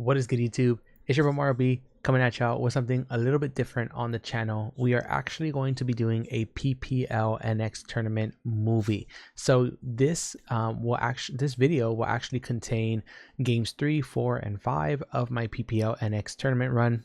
What is good, YouTube? It's your boy RB coming at y'all with something a little bit different on the channel. We are actually going to be doing a PPL NX tournament movie. So this video will actually contain games 3, 4, and 5 of my PPL NX tournament run.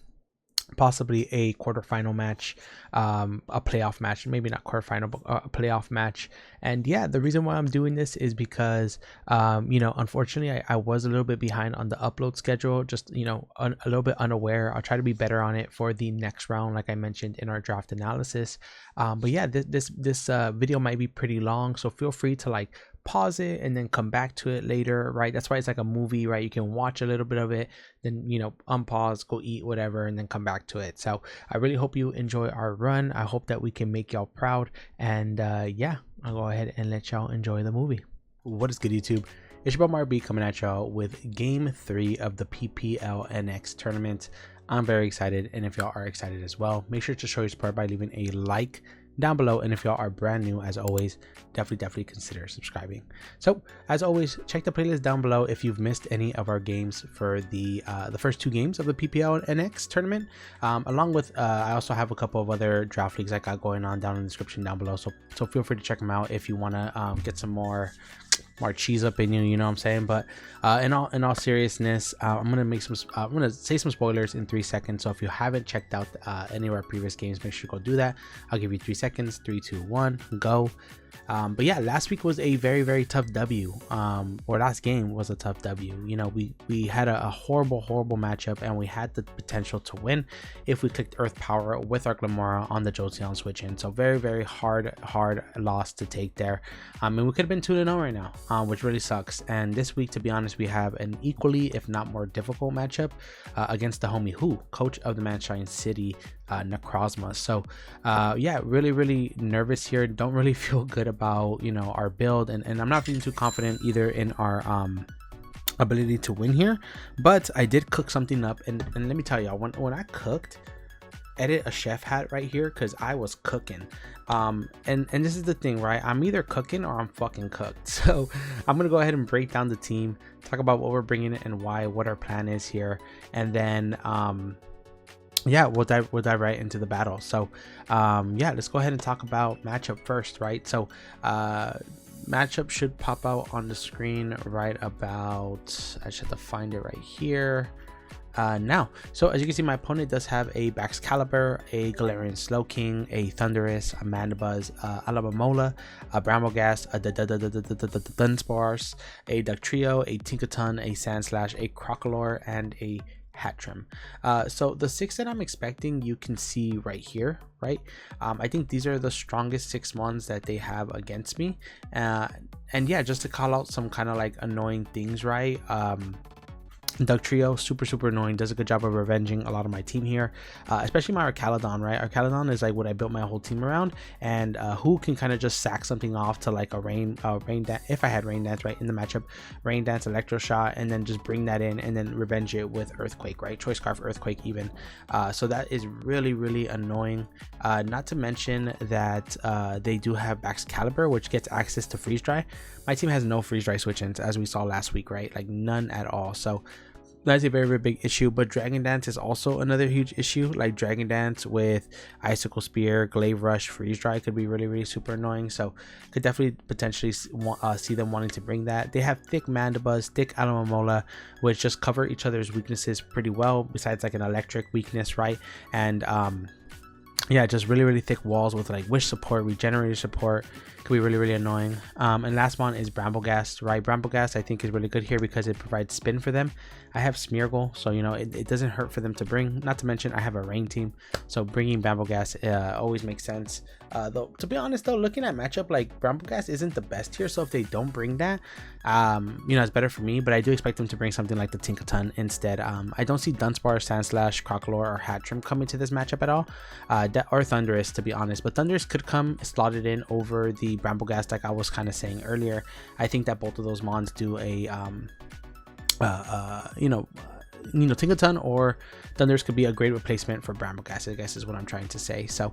Possibly a quarterfinal match, a playoff match, maybe not quarterfinal, but a playoff match. And yeah, the reason why I'm doing this is because unfortunately I was a little bit behind on the upload schedule, just a little bit unaware. I'll try to be better on it for the next round, like I mentioned in our draft analysis. But yeah, this video might be pretty long, so feel free to pause it and then come back to it later, right? That's why it's like a movie, right? You can watch a little bit of it, then unpause, go eat, whatever, and then come back to it. So I really hope you enjoy our run. I hope that we can make y'all proud. And yeah, I'll go ahead and let y'all enjoy the movie. What is good, YouTube? It's your boy RB coming at y'all with game 3 of the PPL NX tournament. I'm very excited, and if y'all are excited as well, make sure to show your support by leaving a like down below, and if y'all are brand new, as always, definitely consider subscribing. So as always, check the playlist down below if you've missed any of our games for the first 2 games of the PPL NX tournament, along with I also have a couple of other draft leagues I got going on down in the description down below, so feel free to check them out if you want to get some more cheese up in you know what I'm saying. But in all seriousness, I'm gonna say some spoilers in 3 seconds, so if you haven't checked out any of our previous games, make sure to go do that. I'll give you 3 seconds. 3, 2, 1, go. But yeah, last week was a very tough W, or last game was a tough W. We had a horrible matchup, and we had the potential to win if we clicked Earth Power with our Glamora on the Joseon switch in. So very hard loss to take there. And we could have been 2-0 right now, which really sucks. And this week, to be honest, we have an equally, if not more difficult matchup against the homie Who, coach of the Manshine City Necrozma. So yeah, really nervous here. Don't really feel good about our build, and I'm not feeling too confident either in our ability to win here. But I did cook something up, and let me tell y'all, when I cooked, edit a chef hat right here, because I was cooking. And this is the thing, right? I'm either cooking or I'm fucking cooked. So I'm gonna go ahead and break down the team, talk about what we're bringing in and why, what our plan is here, and then yeah, we'll dive right into the battle. So yeah, let's go ahead and talk about matchup first, right? So matchup should pop out on the screen right about, I just have to find it right here now. So as you can see, my opponent does have a Baxcalibur, a Galarian Slowking, a Thundurus, a Mandibuzz, Alabamola, a Brambleghast, a Dunsparce, a Ductrio, a Tinkaton, a Sandslash, a Crocolore, and a Hatchrim. So the 6 that I'm expecting, you can see right here, right? I think these are the strongest 6 ones that they have against me, and yeah, just to call out some kind of annoying things, right? Ductrio, super annoying, does a good job of revenging a lot of my team here, especially my Archaludon, right? Archaludon is what I built my whole team around, and Who can kind of just sack something off to a rain dance, if I had rain dance right in the matchup, rain dance, electro shot, and then just bring that in and then revenge it with earthquake, right? Choice scarf, earthquake even. So that is really annoying. Not to mention that they do have Baxcalibur, which gets access to freeze dry. My team has no freeze dry switch-ins, as we saw last week, right? None at all. So that's a very big issue. But Dragon Dance is also another huge issue. Dragon Dance with Icicle Spear, Glaive Rush, Freeze Dry could be really super annoying. So could definitely potentially see them wanting to bring that. They have thick Mandibuzz, thick Alamomola, which just cover each other's weaknesses pretty well, besides an electric weakness, right? And yeah, just really thick walls with wish support, regenerator support. Could be really annoying. And last one is Brambleghast, right? Brambleghast I think is really good here because it provides spin for them. I have Smeargle, so it doesn't hurt for them to bring. Not to mention I have a rain team, so bringing Brambleghast always makes sense. Though to be honest, though, looking at matchup, Brambleghast isn't the best here, so if they don't bring that, it's better for me. But I do expect them to bring something like the Tinkaton instead. I don't see Dunsparce, Sandslash, Crocolore, or Hatchrim coming to this matchup at all, or Thundurus, to be honest. But Thundurus could come slotted in over the Brambleghast, like I was kind of saying earlier. I think that both of those mons do a Tinkaton or Thunders could be a great replacement for Brambleghast, I guess is what I'm trying to say. So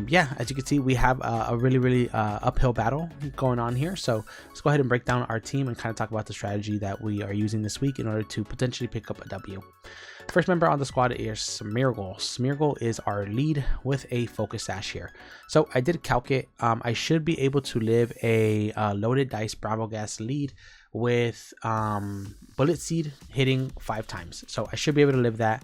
yeah, as you can see, we have a really uphill battle going on here. So let's go ahead and break down our team and kind of talk about the strategy that we are using this week in order to potentially pick up a W. First member on the squad is Smeargle. Smeargle is our lead with a focus sash here. So I did calc it. I should be able to live a loaded dice Brambleghast lead with Bullet Seed hitting 5 times. So I should be able to live that.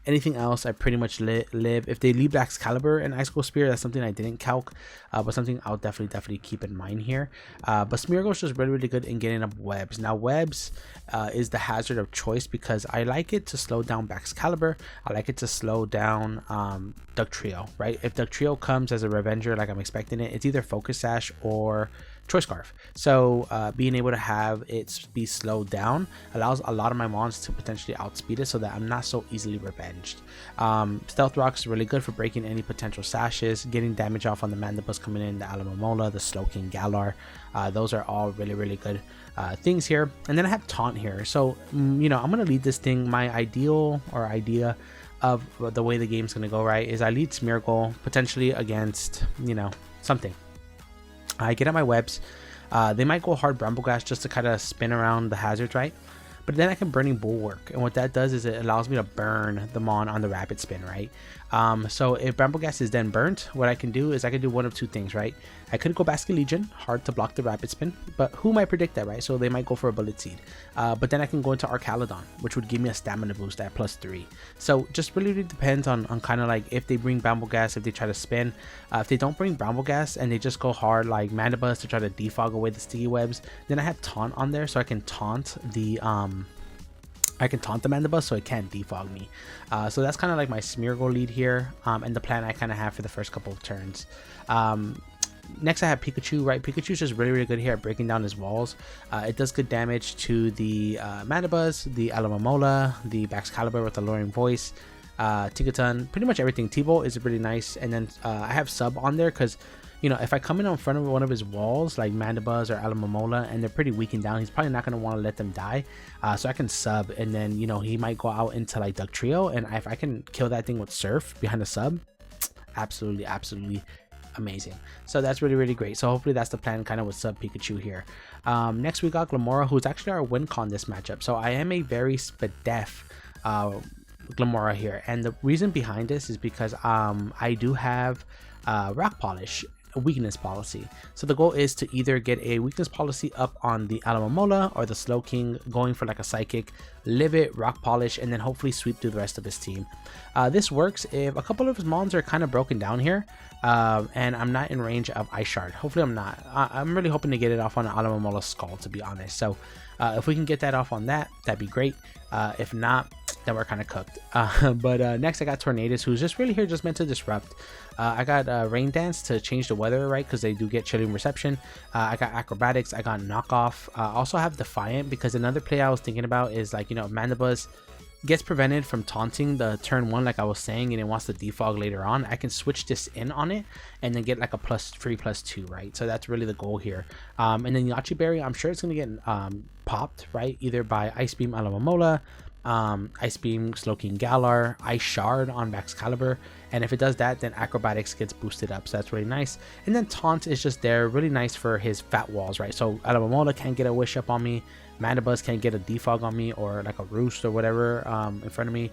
Anything else, I pretty much live. If they leave Excalibur and Icicle Spear, that's something I didn't calc, but something I'll definitely keep in mind here. But Smeargle is just really good in getting up webs. Now webs is the hazard of choice because I like it to slow down Excalibur. I like it to slow down Dugtrio, right? If Dugtrio comes as a Revenger like I'm expecting it, it's either Focus Sash or Choice Scarf. So being able to have it be slowed down allows a lot of my mons to potentially outspeed it so that I'm not so easily revenged. Stealth Rock is really good for breaking any potential sashes, getting damage off on the Mandibus coming in, the Alamomola, the Slowking Galar. Those are all really good things here. And then I have Taunt here. So I'm gonna lead this thing. My idea of the way the game's gonna go, right, is I lead Smeargle potentially against something. I get at my webs. They might go hard Brambleghast just to kind of spin around the hazards, right? But then I can Burning Bulwark, and what that does is it allows me to burn the mon on the rapid spin, right? So if Brambleghast is then burnt, what I can do is I can do one of two things, right? I could go Basket Legion, hard to block the rapid spin, but who might predict that, right? So they might go for a Bullet Seed. But then I can go into Archaludon, which would give me a stamina boost at +3. So just really depends on kind of like if they bring Brambleghast, if they try to spin. If they don't bring Brambleghast and they just go hard like Mandibus to try to defog away the sticky webs, then I have Taunt on there so I can taunt the Mandibus so it can't defog me. So that's kind of like my Smeargle lead here, and the plan I kind of have for the first couple of turns. Next I have Pikachu, right? Pikachu's just really good here at breaking down his walls. It does good damage to the Mandibus, the Alamomola, the Excalibur with the Alluring Voice, Tinkaton, pretty much everything. T-Bolt is really nice, and then I have Sub on there because if I come in front of one of his walls like Mandibus or Alamomola and they're pretty weakened down, he's probably not going to want to let them die. So I can sub, and then he might go out into like Dugtrio, and if I can kill that thing with Surf behind the sub, absolutely amazing. So that's really great. So hopefully that's the plan kind of with Sub Pikachu here. Next we got Glamora, who's actually our win con this matchup. So I am a very Spadef Glamora here, and the reason behind this is because I do have Rock Polish weakness policy. So the goal is to either get a weakness policy up on the Alamomola or the Slowking, going for like a Psychic, live it, Rock Polish, and then hopefully sweep through the rest of his team. This works if a couple of his mons are kind of broken down here, and I'm not in range of Ice Shard. Hopefully I'm not. I'm really hoping to get it off on an Alamomola Skull, to be honest. So if we can get that off on that, that'd be great. If not, then we're kind of cooked. But next I got Tornadus, who's just really here just meant to disrupt. I got Rain Dance to change the weather, right, because they do get Chilling Reception. I got Acrobatics, I got Knockoff. I also have Defiant, because another play I was thinking about is like, Mandibus gets prevented from taunting the turn 1 like I was saying, and it wants to defog later on. I can switch this in on it and then get like a +3/+2, right? So that's really the goal here. And then Yachi Berry, I'm sure it's going to get popped, right, either by Ice Beam Alamomola, Ice Beam Slowking Galar, Ice Shard on Excalibur, and if it does that, then Acrobatics gets boosted up, so that's really nice. And then Taunt is just there, really nice for his fat walls, right? So Alamomola can't get a wish up on me, Mandibus can't get a defog on me, or like a Roost or whatever in front of me.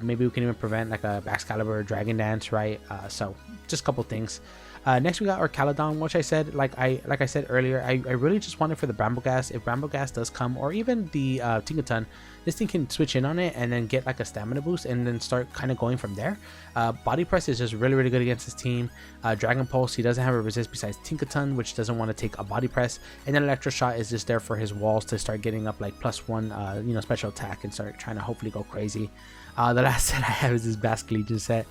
Maybe we can even prevent like a Excalibur Dragon Dance, right? So just a couple things. Next we got Archaludon, which I said, like I said earlier, I really just wanted for the Brambleghast. If Brambleghast does come, or even the Tinkaton, this thing can switch in on it and then get like a stamina boost and then start kind of going from there. Body Press is just really good against his team. Dragon Pulse, he doesn't have a resist besides Tinkaton, which doesn't want to take a Body Press. And then Electro Shot is just there for his walls to start getting up like +1 special attack and start trying to hopefully go crazy. The last set I have is this Basket Legion set.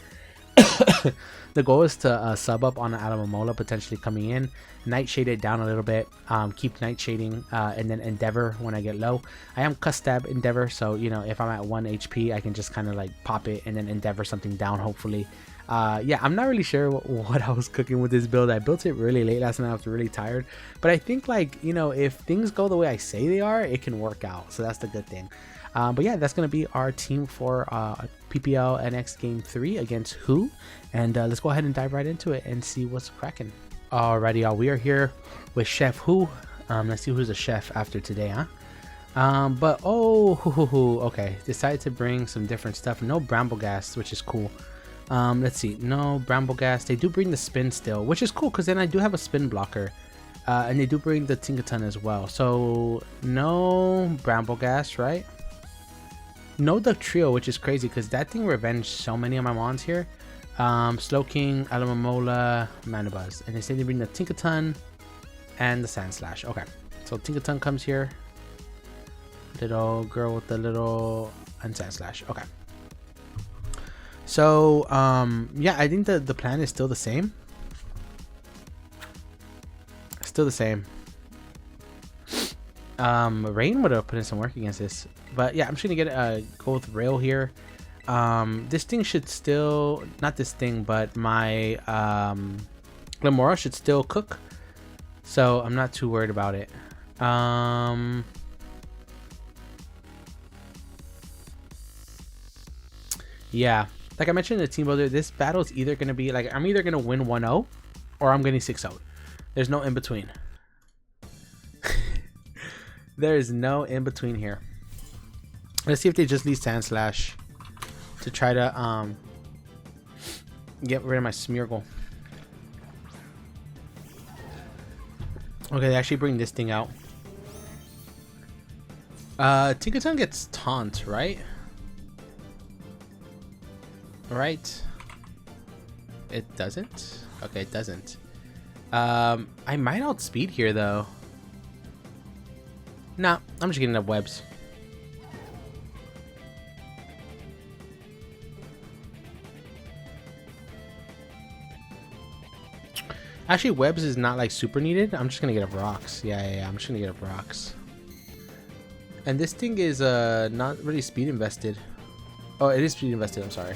The goal is to sub up on an Alamomola potentially coming in, Nightshade it down a little bit, keep Nightshading, and then Endeavor when I get low. I am Custab Endeavor, so if I'm at 1 HP I can just kind of like pop it and then Endeavor something down hopefully. Yeah, I'm not really sure what I was cooking with this build. I built it really late last night. I was really tired, but I think like if things go the way I say they are, it can work out, so that's the good thing. But yeah, that's gonna be our team for PPL NX Game 3 against Who, and let's go ahead and dive right into it and see what's cracking. Alrighty, y'all, we are here with Chef Who. Let's see who's a chef after today, huh? But okay, decided to bring some different stuff. No bramble gas, which is cool. Let's see, no bramble gas. They do bring the spin still, which is cool because then I do have a spin blocker. And they do bring the Tinkaton as well. So no bramble gas, right? No Duck Trio, which is crazy because that thing revenged so many of my mons here. Slow King, Alamamola, Manabuzz, and they say they bring the Tinkaton and the Sand Slash. Okay, so Tinkaton comes here. Little girl with the little and Sand Slash. Okay. So yeah, I think the plan is still the same. Still the same. Rain would have put in some work against this, but yeah, I'm just gonna get go with Rail here. This thing should still, not this thing, but my Glimmora should still cook, so I'm not too worried about it. Yeah, like I mentioned in the team builder, this battle is either gonna be like I'm either gonna win 1-0 or I'm getting 6-0. There's no in between. There is no in between here. Let's see if they just leave Sand Slash to try to get rid of my Smeargle. Okay, they actually bring this thing out. Tinkaton gets taunt, right? Right? It doesn't? Okay, it doesn't. I might outspeed here though. Nah, I'm just getting up webs. Actually, webs is not like super needed. I'm just gonna get up rocks. Yeah, I'm just gonna get up rocks. And this thing is not really speed invested. Oh, it is speed invested. I'm sorry.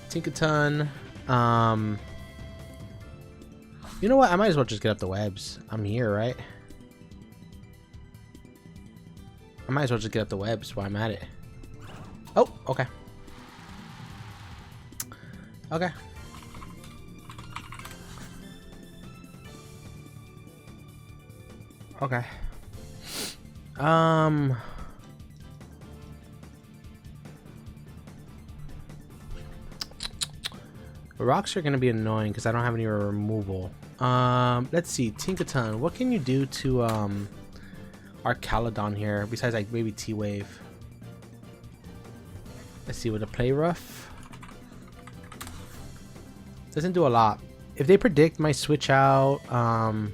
Tinkaton. You know what? I might as well just get up the webs. I'm here, right? I might as well just get up the webs while I'm at it. Oh, okay. Okay. Okay. Rocks are going to be annoying because I don't have any removal. Let's see. Tinkaton, what can you do to our Caledon here besides like maybe T-Wave? Let's see, with a Play Rough. Doesn't do a lot. If they predict my switch out, I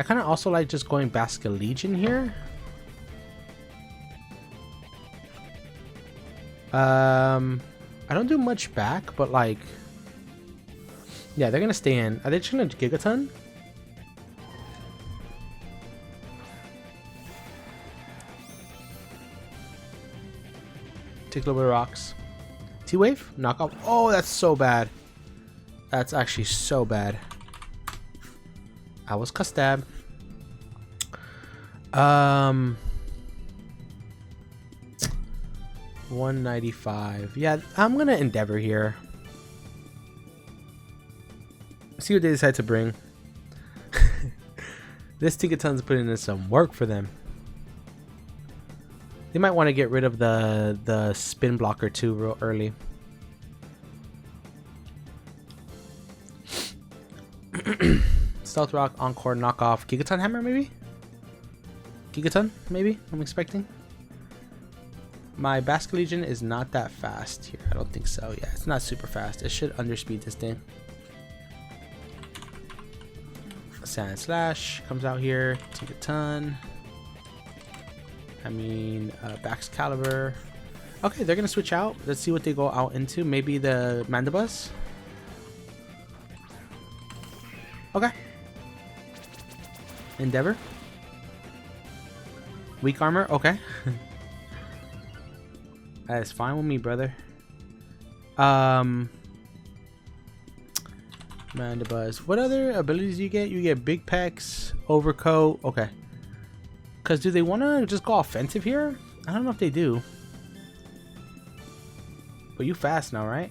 kind of also like just going Basket Legion here. I don't do much back, but like, yeah, they're gonna stay in. Are they just gonna Gigaton? Take a little bit of rocks. T-Wave? Knock off. Oh, that's so bad. That's actually so bad. I was Custab. 195. Yeah, I'm gonna Endeavor here. See what they decide to bring. This Tinkaton's putting in some work for them. They might want to get rid of the spin blocker too real early. Stealth Rock, Encore, Knockoff, Gigaton Hammer maybe? Gigaton maybe? I'm expecting. My Basket Legion is not that fast here. I don't think so. Yeah, it's not super fast. It should underspeed this thing. Sand Slash comes out here. Take a ton. I mean, Bax Caliber. Okay, they're gonna switch out. Let's see what they go out into. Maybe the Mandibuzz. Okay. Endeavor. Weak armor. Okay. That is fine with me, brother. Mandibuzz. What other abilities do you get? You get big pecs, overcoat. Okay. Because do they want to just go offensive here? I don't know if they do. But you fast now, right?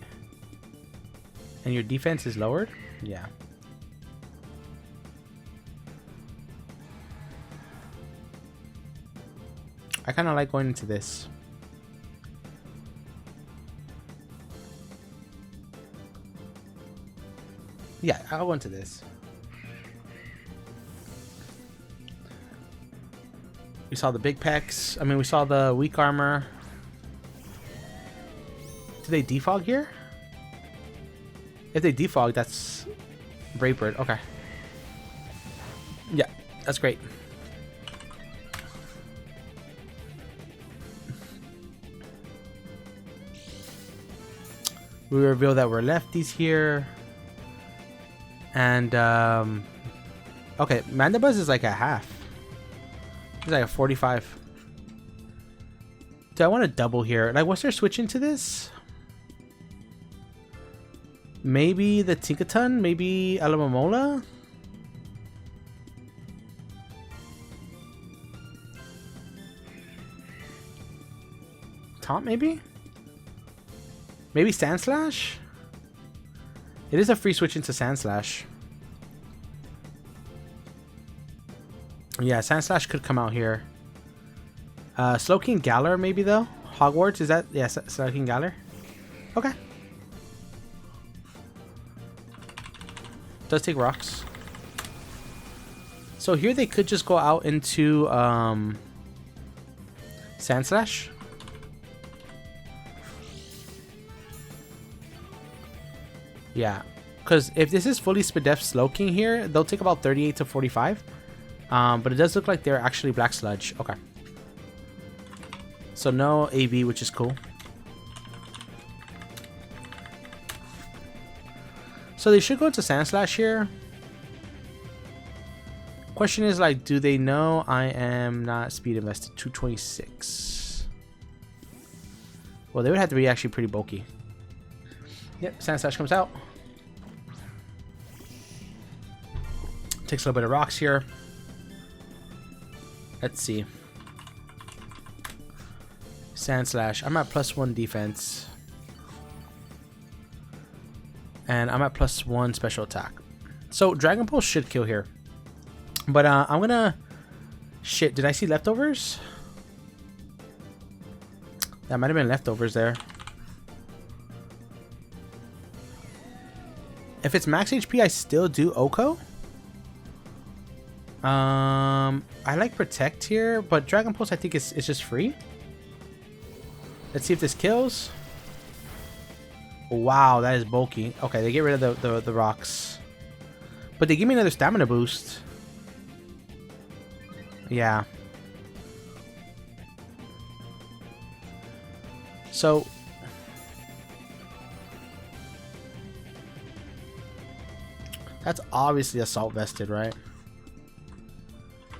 And your defense is lowered? Yeah. I kind of like going into this. Yeah, I'll go into this. We saw the big pecs. I mean, we saw the weak armor. Do they defog here? If they defog, that's Brave Bird. Okay. Yeah, that's great. We reveal that we're lefties here. And, okay, Mandibuzz is like a half. He's like a 45. Do I want to double here? Like, what's their switch into this? Maybe the Tinkaton? Maybe Alamamola? Taunt, maybe? Maybe Sandslash? It is a free switch into Sandslash. Yeah, Sandslash could come out here. Slowking Galar maybe though? Hogwarts, is that? Yeah, Slowking Galar. Okay. Does take rocks. So here they could just go out into Sandslash. Yeah, because if this is fully Spadef Slowking here, they'll take about 38 to 45. But it does look like they're actually Black Sludge. Okay. So no AB, which is cool. So they should go into Sandslash here. Question is, like, do they know I am not speed invested? 226. Well, they would have to be actually pretty bulky. Yep, Sandslash comes out. Takes a little bit of rocks here. Let's see. Sandslash. I'm at +1 defense. And I'm at +1 special attack. So Dragon Pulse should kill here. But I'm gonna... Shit, did I see leftovers? That might have been leftovers there. If it's max HP, I still do Oko. I like Protect here, but Dragon Pulse I think is just free. Let's see if this kills. Wow, that is bulky. Okay, they get rid of the rocks. But they give me another stamina boost. Yeah. So... That's obviously Assault Vested, right?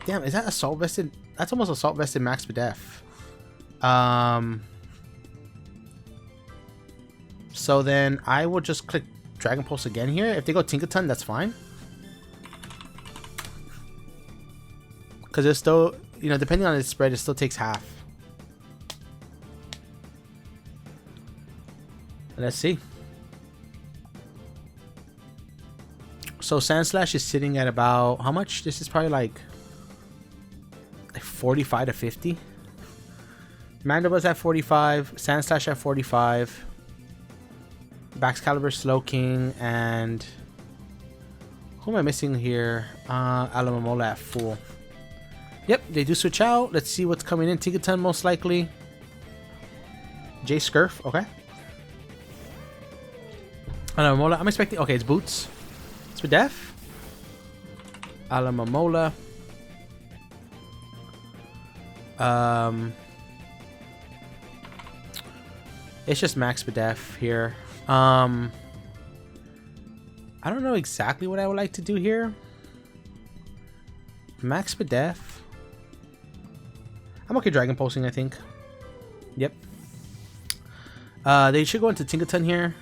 Damn, is that Assault Vested? That's almost Assault Vested Max Def. So then I will just click Dragon Pulse again here. If they go Tinkaton, that's fine. Because it's still, you know, depending on its spread, it still takes half. Let's see. So Sandslash is sitting at about, how much? This is probably like 45 to 50. Mandibuzz at 45. Sandslash at 45. Baxcalibur, Slowking, and who am I missing here? Alamamola at full. Yep, they do switch out. Let's see what's coming in. Tinkaton most likely. J Scurf, okay. Alamamola, I'm expecting, okay, it's Boots. It's for Def. Alamamola. It's just Max Def here. I don't know exactly what I would like to do here. Max Def. I'm okay Dragon Pulsing, I think. Yep. They should go into Tinkaton here.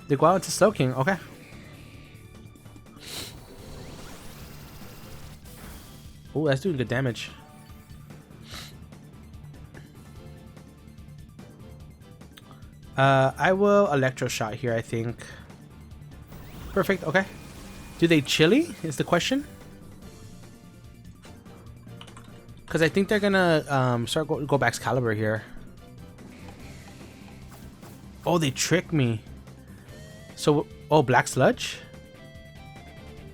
They go out into Slow King. Okay. Oh, that's doing good damage. I will Electro Shot here, I think. Perfect, okay. Do they chili is the question? Because I think they're gonna start go back Excalibur here. Oh, they tricked me. So, oh, Black Sludge?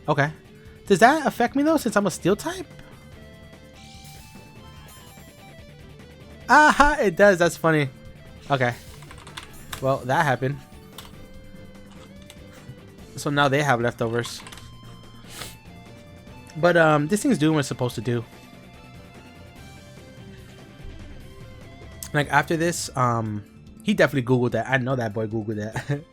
Okay. Does that affect me though, since I'm a Steel type? Aha, it does. That's funny. Okay. Well, that happened. So now they have leftovers. But this thing's doing what it's supposed to do. Like after this, he definitely Googled that. I know that boy Googled that.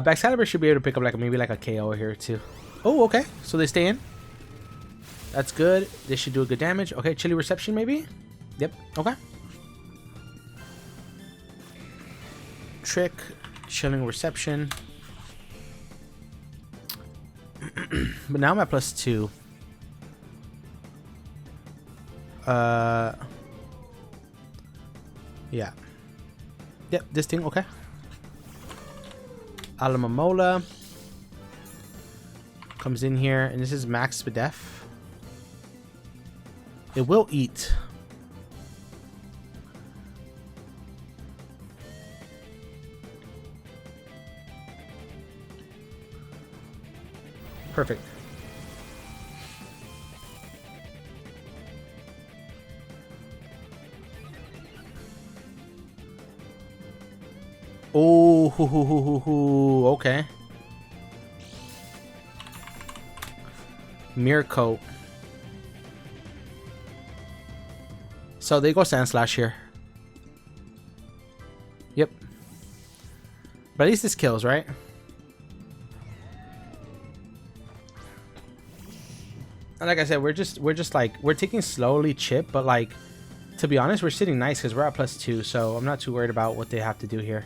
Excalibur should be able to pick up like maybe like a KO here too. Oh, okay. So they stay in. That's good. They should do a good damage. Okay, chilly reception maybe. Yep. Okay. Trick, chilling reception. But now I'm at +2. Yeah. Yep, this thing, okay. Alamamola comes in here, and this is max Spadef. It will eat. Perfect. Oh, okay. Mirror Coat. So they go Sand Slash here. Yep. But at least this kills, right? And like I said, we're just like, we're taking slowly chip, but like, to be honest, we're sitting nice because we're at +2, so I'm not too worried about what they have to do here.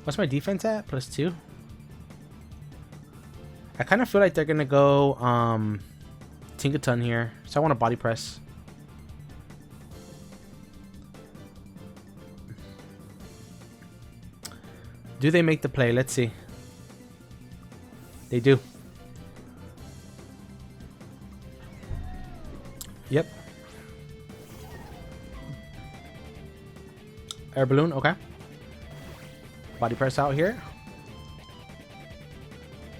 What's my defense at? +2. I kind of feel like they're gonna go Tinkaton here, so I want to body press. Do they make the play? Let's see. They do. Yep. Air balloon, okay. Body press out here.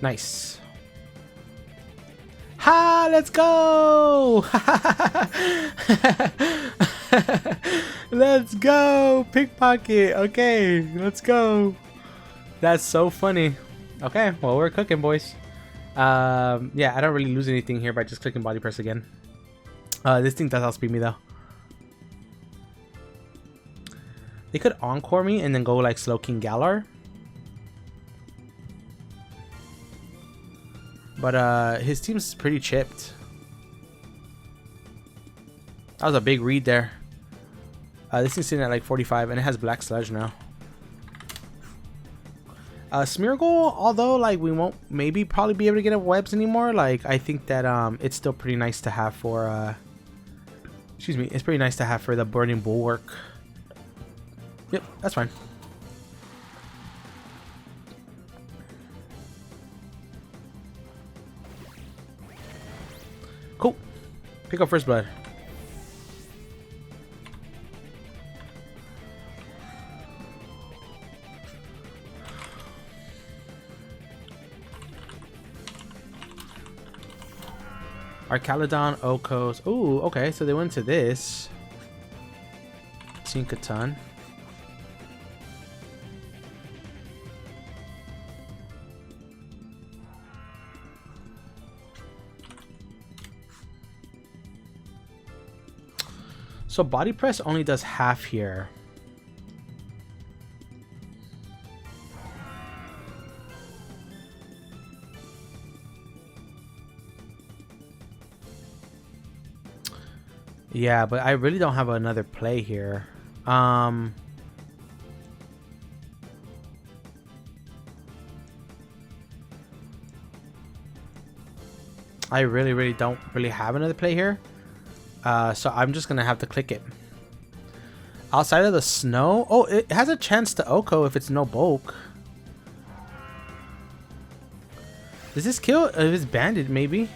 Nice. Ha! Let's go! Let's go! Pickpocket. Okay, let's go. That's so funny. Okay, well, we're cooking, boys. Yeah, I don't really lose anything here by just clicking body press again. This thing does outspeed me though. They could encore me and then go like Slow King Galar. But his team's pretty chipped. That was a big read there. This thing's sitting at like 45 and it has Black Sludge now. Smeargle, although like we won't maybe probably be able to get a webs anymore, like I think that it's still pretty nice to have for excuse me, it's pretty nice to have for the Burning Bulwark. Yep, that's fine. Cool. Pick up First Blood. Arcalodon, Okos. Ooh, okay, so they went to this. Tinkaton. So body press only does half here. Yeah, but I really don't have another play here. I really don't really have another play here. So I'm just gonna have to click it. Outside of the snow, oh, it has a chance to Oko if it's no bulk. Does this kill if it's banded? Maybe.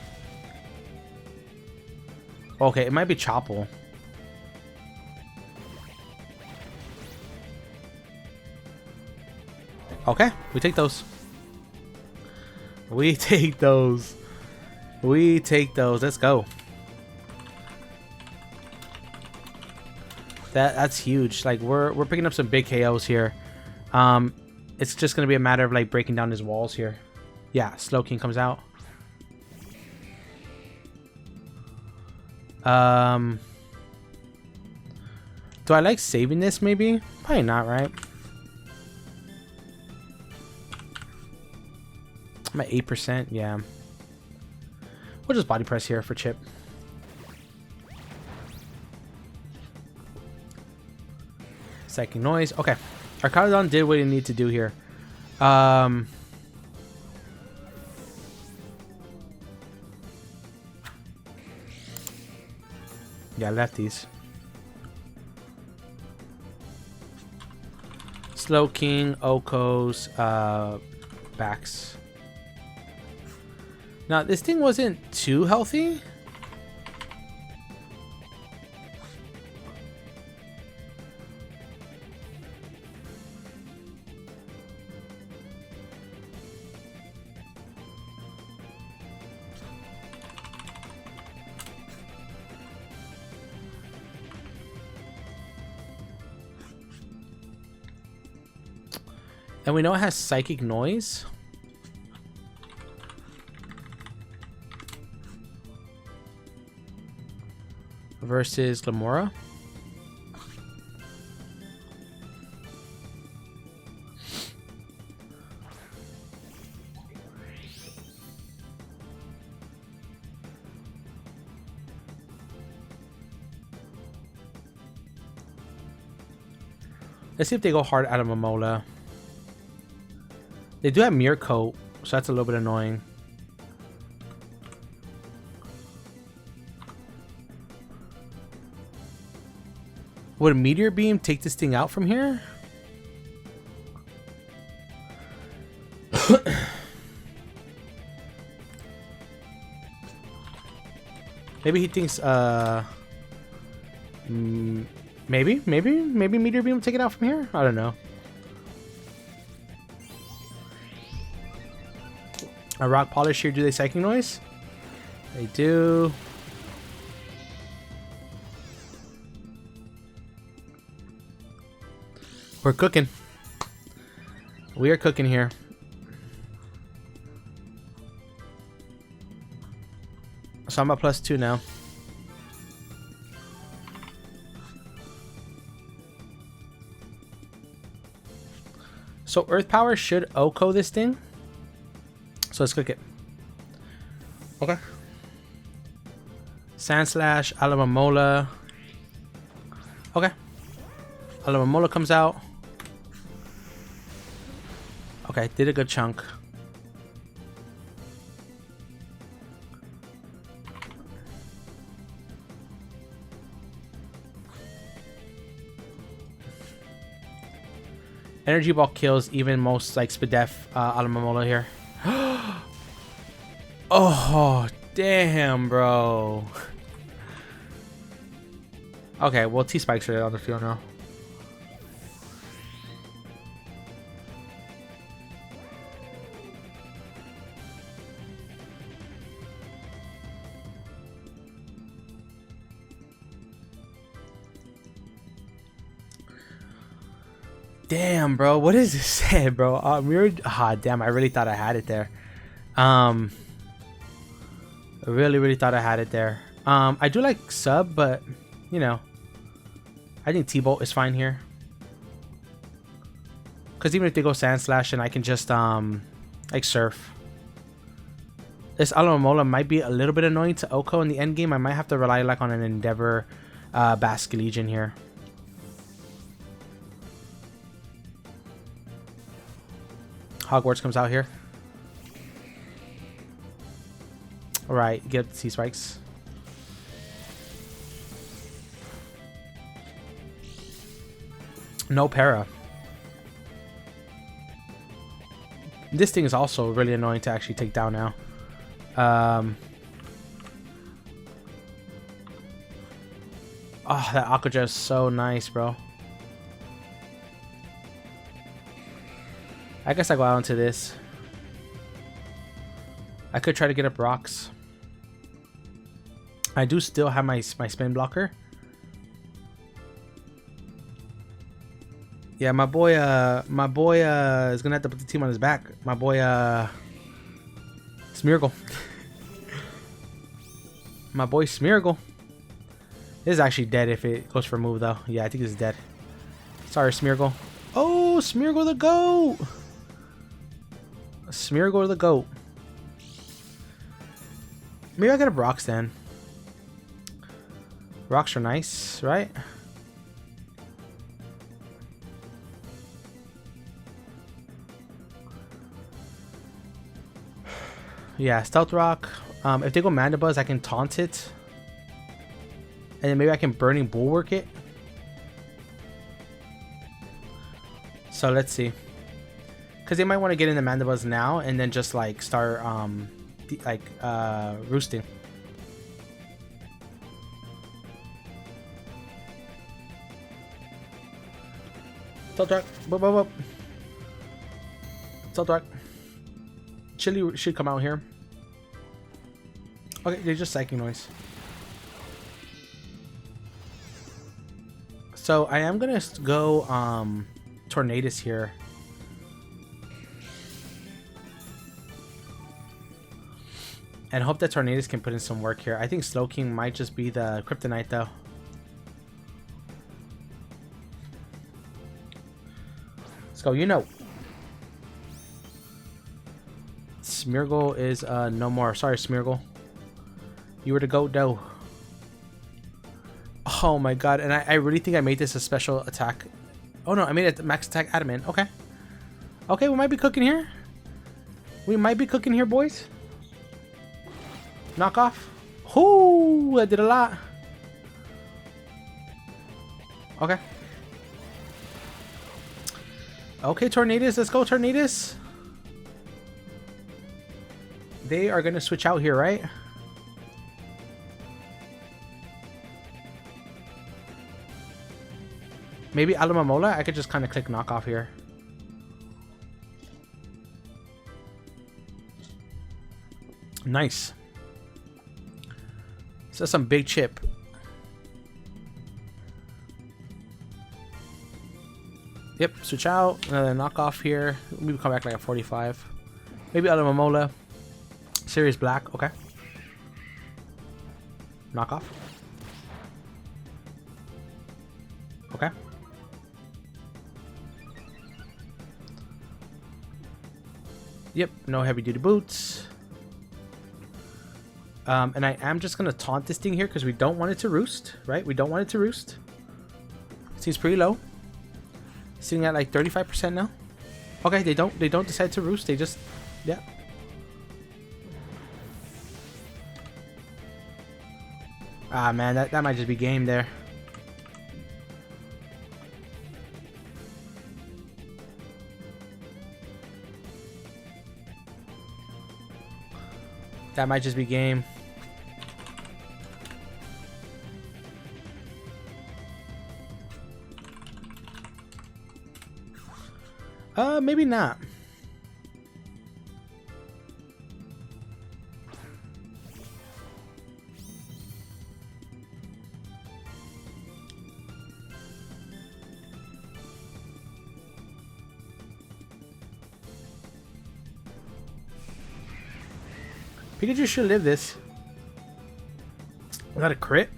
Okay, it might be Chopple. Okay, we take those. We take those. We take those. Let's go. That's huge. Like we're picking up some big KOs here. It's just gonna be a matter of like breaking down his walls here. Yeah, Slow King comes out. Do I like saving this maybe? Probably not, right? I'm at 8%, yeah. We'll just body press here for chip. Psychic Noise. Okay. Arcadon did what he needed to do here. Yeah, lefties. Slow King, Okos, backs. Now, this thing wasn't too healthy. And we know it has Psychic Noise. Versus Lamora. Let's see if they go hard out of Momola. They do have Mirror Coat, so that's a little bit annoying. Would a Meteor Beam take this thing out from here? Maybe he thinks, maybe Meteor Beam will take it out from here? I don't know. A Rock Polish here, do they Psychic Noise? They do. We're cooking. We are cooking here. So I'm at +2 now. So Earth Power should Oko this thing. So let's click it. Okay. Sand Slash, Alamamola. Okay. Alamamola comes out. Okay, did a good chunk. Energy Ball kills even most like Spadef Alamamola here. Oh, damn, bro. Okay, well, T-Spikes are on the field now. Damn, bro. What is this said, bro? Damn, I really thought I had it there. I really thought I had it there. I do like sub, but you know, I think T-Bolt is fine here. Cause even if they go Sand Slash, and I can just like surf. This Alamamola might be a little bit annoying to Oko in the end game. I might have to rely like on an Endeavor Basque Legion here. Hogwarts comes out here. Alright, get up the C-Spikes. No para. This thing is also really annoying to actually take down now. Oh, that Aqua is so nice, bro. I guess I go out into this. I could try to get up rocks. I do still have my spin blocker. Yeah, my boy is gonna have to put the team on his back. My boy Smeargle. My boy Smeargle. This is actually dead if it goes for a move though. Yeah, I think it's dead. Sorry, Smeargle. Oh, Smeargle the GOAT! Smeargle the GOAT. Maybe I get a rocks then. Rocks are nice, right? Yeah, Stealth Rock. If they go Mandibuzz, I can taunt it. And then maybe I can Burning Bulwark it. So let's see. Because they might want to get in the Mandibuzz now and then just like start roosting. Stealth Rock. Whoop, whoop, whoop. Stealth Rock. Chili should come out here. Okay, they're just Psychic Noise. So I am gonna go Tornadus here. And hope that Tornadus can put in some work here. I think Slowking might just be the Kryptonite though. Let's go, you know. Smeargle is no more. Sorry, Smeargle. You were the GOAT though. Oh my god, and I really think I made this a special attack. Oh no, I made it max attack adamant. Okay. Okay, we might be cooking here. We might be cooking here, boys. Knock off. Ooh, I did a lot. Okay. Okay, Tornadus. Let's go, Tornadus. They are going to switch out here, right? Maybe Alamamola? I could just kind of click knock off here. Nice. So some big chip. Yep, switch out. Another knockoff here. Maybe come back like a 45. Maybe Alamamola. Sirius Black. Okay. Knockoff. Okay. Yep, no heavy duty boots. And I am just gonna taunt this thing here because we don't want it to roost, right? We don't want it to roost. Seems pretty low. Sitting at like 35% now. Okay, they don't decide to roost. They just, yeah. Ah man, that might just be game there. That might just be game. Maybe not. Pikachu should live this. Is that a crit?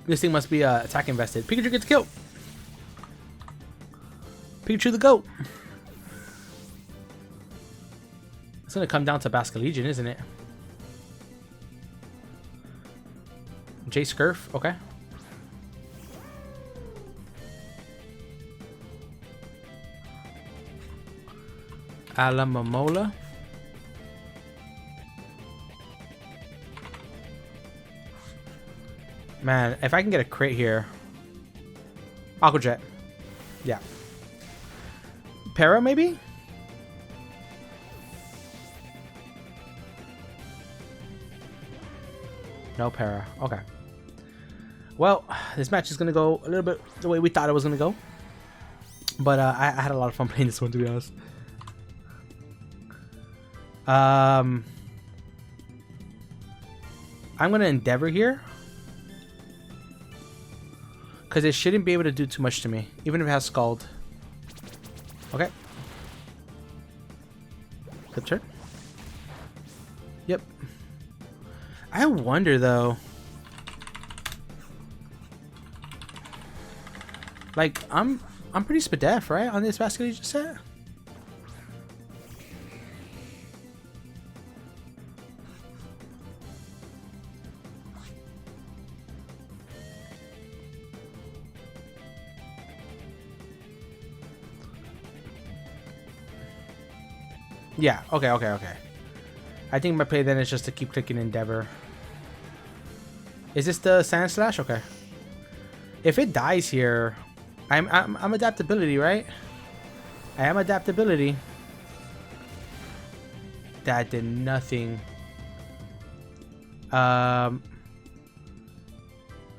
This thing must be attack invested. Pikachu gets killed. Pikachu the GOAT. It's gonna come down to Basculegion, isn't it? J Scurf, okay. Alamamola. Man, if I can get a crit here. Aqua Jet. Yeah. Para, maybe? No para. Okay. Well, this match is going to go a little bit the way we thought it was going to go. But I had a lot of fun playing this one, to be honest. I'm going to Endeavor here. Because it shouldn't be able to do too much to me. Even if it has Scald. Okay. Good turn. Yep. I wonder, though. Like, I'm pretty spadef, right? On this basket you just said? Yeah, okay. I think my play then is just to keep clicking Endeavor. Is this the Sand Slash? Okay. If it dies here, I'm adaptability, right? I am adaptability. That did nothing. I'm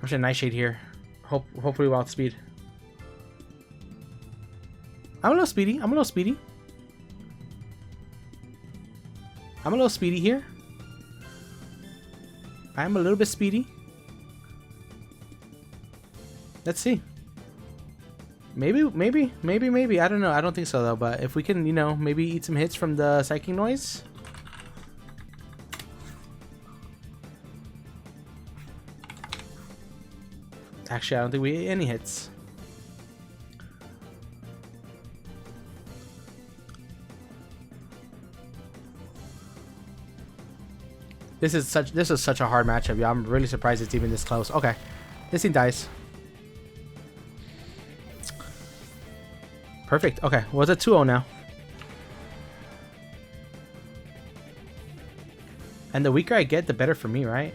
just a Nightshade here. Hopefully we'll outspeed. I'm a little speedy. I'm a little speedy here. I'm a little bit speedy. Let's see. Maybe. I don't know. I don't think so, though. But if we can, you know, maybe eat some hits from the Psychic Noise. Actually, I don't think we ate any hits. This is such a hard matchup, yeah. I'm really surprised it's even this close. Okay. This thing dies. Perfect. Okay. Well, it's a 2-0 now. And the weaker I get, the better for me, right?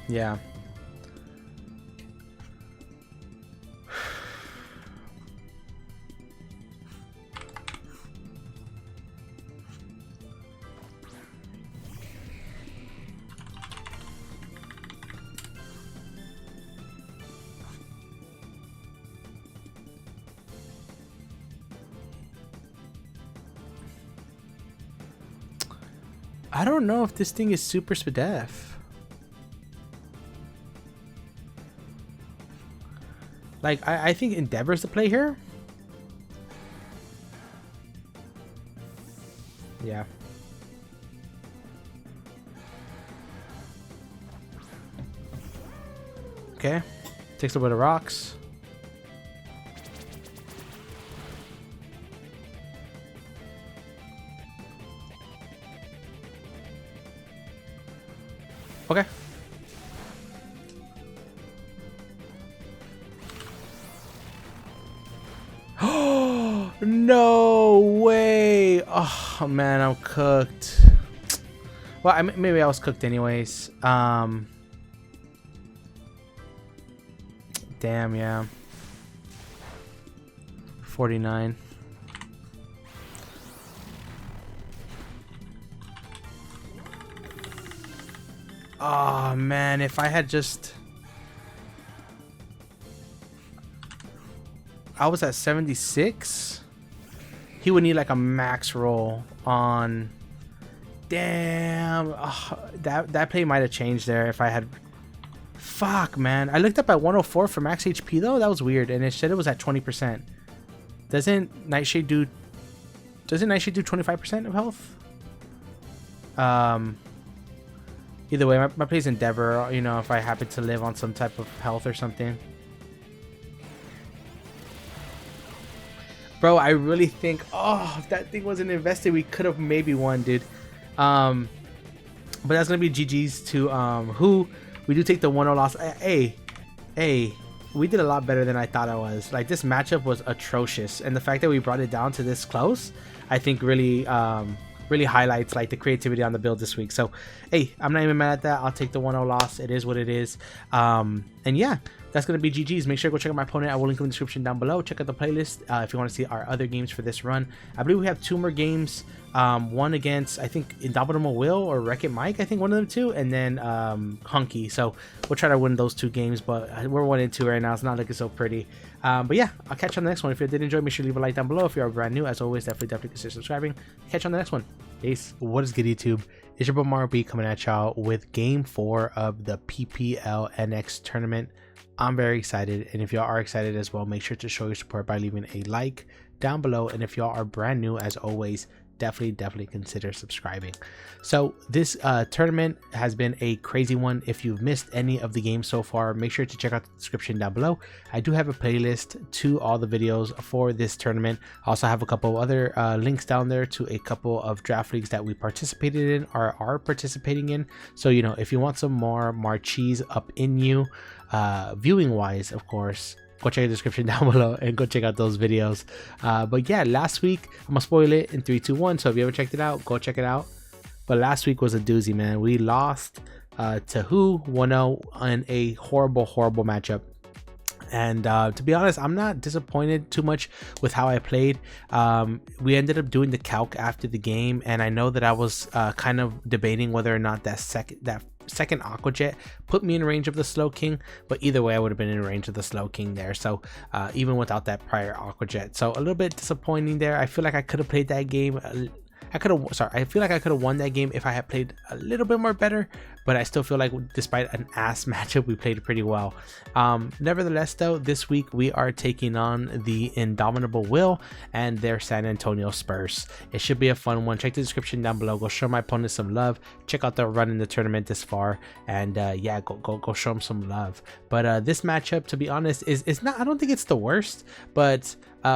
Yeah. I don't know if this thing is super spadef. Like, I think Endeavor's the play here. Yeah. Okay. Takes a bit of rocks. Okay. Oh, no way. Oh, man, I'm cooked. Well, maybe I was cooked anyways. Damn, yeah. 49. Oh man, if I had just... I was at 76. He would need like a max roll on... Damn. Oh, that play might have changed there if I had... Fuck, man. I looked up at 104 for max HP though. That was weird. And it said it was at 20%. Doesn't Nightshade do 25% of health? Either way, my play's Endeavor, you know, if I happen to live on some type of health or something. Bro, I really think, oh, if that thing wasn't invested, we could have maybe won, dude. But that's going to be GG's to Who. We do take the 1-0 loss. Hey, we did a lot better than I thought I was. Like, this matchup was atrocious, and the fact that we brought it down to this close, I think really really highlights like the creativity on the build this week. So hey, I'm not even mad at that. I'll take the 1-0 loss. It is what it is. And yeah, that's going to be GG's. Make sure to go check out my opponent. I will link in the description down below. Check out the playlist if you want to see our other games for this run. I believe we have 2 more games. One against, I think, Indomitable Will or Wreck-It Mike, I think one of them too, and then Hunky. So we'll try to win those 2 games, but we're 1-2 right now. It's not looking so pretty. But yeah, I'll catch you on the next one. If you did enjoy, make sure to leave a like down below. If you are brand new, as always, definitely consider subscribing. Catch you on the next one. Peace. What is good, YouTube? It's your boy Mario B coming at y'all with game 4 of the PPL NX tournament. I'm very excited, and if y'all are excited as well, make sure to show your support by leaving a like down below. And if y'all are brand new, as always, definitely consider subscribing. So this tournament has been a crazy one. If you've missed any of the games so far, make sure to check out the description down below. I do have a playlist to all the videos for this tournament. I also have a couple other links down there to a couple of draft leagues that we participated in or are participating in. So, you know, if you want some more marchees up in you, viewing wise, of course, go check the description down below and go check out those videos. But yeah, last week, I'm gonna spoil it in 3 2 1, so if you ever checked it out, go check it out. But last week was a doozy, man. We lost to Who 1-0 in a horrible matchup. And to be honest, I'm not disappointed too much with how I played. We ended up doing the calc after the game, and I know that I was kind of debating whether or not that second Aqua Jet put me in range of the Slow King, but either way I would have been in range of the Slow King there, so even without that prior Aqua Jet. So a little bit disappointing there. I feel like I could have played that game I feel like I could have won that game if I had played a little bit more better, but I still feel like despite an ass matchup, we played pretty well. Nevertheless though, this week we are taking on the Indomitable Will and their San Antonio Spurs. It should be a fun one. Check the description down below. Go show my opponent some love. Check out their run in the tournament this far, and yeah, go show them some love. But this matchup, to be honest, is not, I don't think it's the worst, but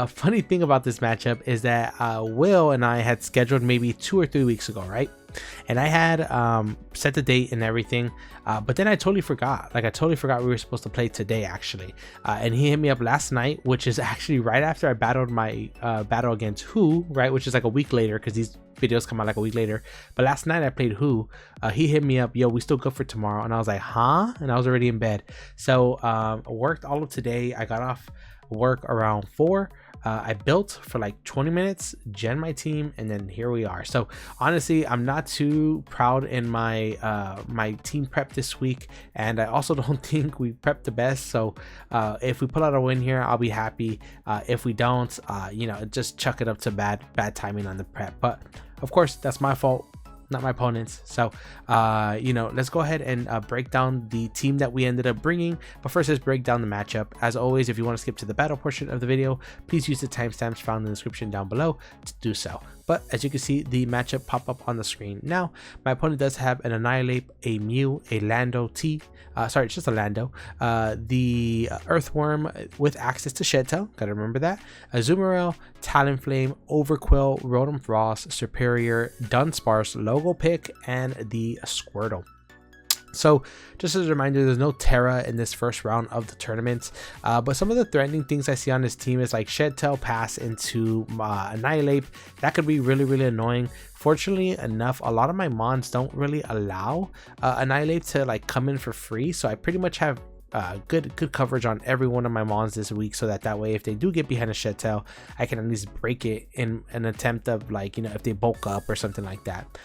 funny thing about this matchup is that Will and I had scheduled maybe 2 or 3 weeks ago, right? And I had set the date and everything, but then I totally forgot. Like, I totally forgot we were supposed to play today, actually. And he hit me up last night, which is actually right after I battled my battle against Who, right? Which is like a week later, because these videos come out like a week later. But last night I played Who. He hit me up, yo, we still good for tomorrow? And I was like, huh? And I was already in bed. So I worked all of today. I got off work around 4. I built for like 20 minutes, gen my team, and then here we are. So honestly, I'm not too proud in my my team prep this week, and I also don't think we prepped the best. So if we pull out a win here, I'll be happy. If we don't, you know, just chuck it up to bad timing on the prep. But of course, that's my fault, not my opponent's. So you know, let's go ahead and break down the team that we ended up bringing. But first, let's break down the matchup. As always, if you want to skip to the battle portion of the video, please use the timestamps found in the description down below to do so. But as you can see, the matchup pop up on the screen now. My opponent does have an Annihilate, a Mew, a Lando T, sorry, it's just a Lando, the Earthworm with access to Shed Tail, gotta remember that, a Azumarill, Talonflame, Overquill, Rotom Frost, Superior, Dunsparce, Logo Pick, and the Squirtle. So just as a reminder, there's no Terra in this first round of the tournament, but some of the threatening things I see on this team is like Shed Tail pass into Annihilate. That could be really annoying. Fortunately enough, a lot of my mons don't really allow Annihilate to like come in for free, so I pretty much have good coverage on every one of my mons this week, so that way if they do get behind a Shed Tail, I can at least break it in an attempt of, like, you know, if they bulk up or something like that.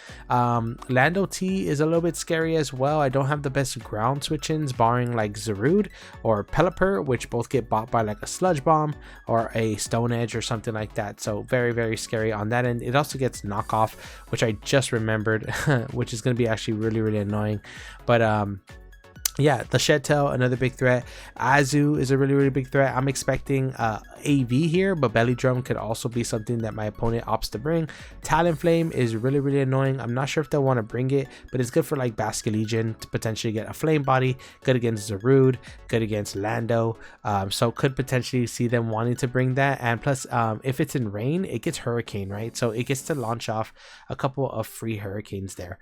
Lando T is a little bit scary as well. I don't have the best ground switch-ins, barring like Zarude or Pelipper, which both get bought by like a Sludge Bomb or a Stone Edge or something like that. So very scary on that end. It also gets knockoff, which I just remembered, which is going to be actually really annoying. But yeah, the Shed Tail, another big threat. Azu is a really big threat. I'm expecting AV here, but Belly Drum could also be something that my opponent opts to bring. Talonflame is really annoying. I'm not sure if they'll want to bring it, but it's good for like Basculegion to potentially get a Flame Body. Good against Zarude, good against Lando. So could potentially see them wanting to bring that. And plus, if it's in rain, it gets Hurricane, right? So it gets to launch off a couple of free Hurricanes there.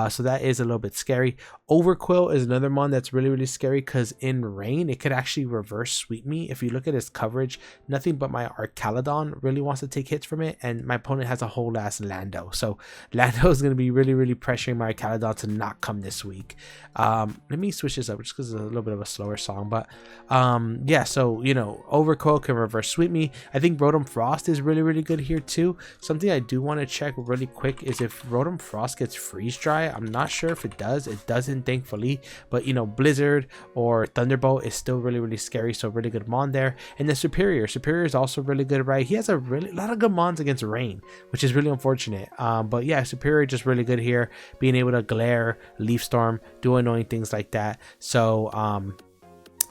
So that is a little bit scary. Overquill is another mon that's really scary, because in rain it could actually reverse sweep me. If you look at his coverage, nothing but my Archaludon really wants to take hits from it, and my opponent has a whole ass Lando, so Lando is going to be really pressuring my Archaludon to not come this week. Let me switch this up just because it's a little bit of a slower song, but yeah, so you know, Overcoil can reverse sweep me. I think Rotom Frost is really good here too. Something I do want to check really quick is if Rotom Frost gets freeze dry. I'm not sure if it does. It doesn't, thankfully, but you know, Blizzard or Thunderbolt is still really scary, so really good mon there. And then Superior is also really good, right? He has a lot of good mons against rain, which is really unfortunate, but yeah, Superior just really good here, being able to glare, Leaf Storm, do annoying things like that. So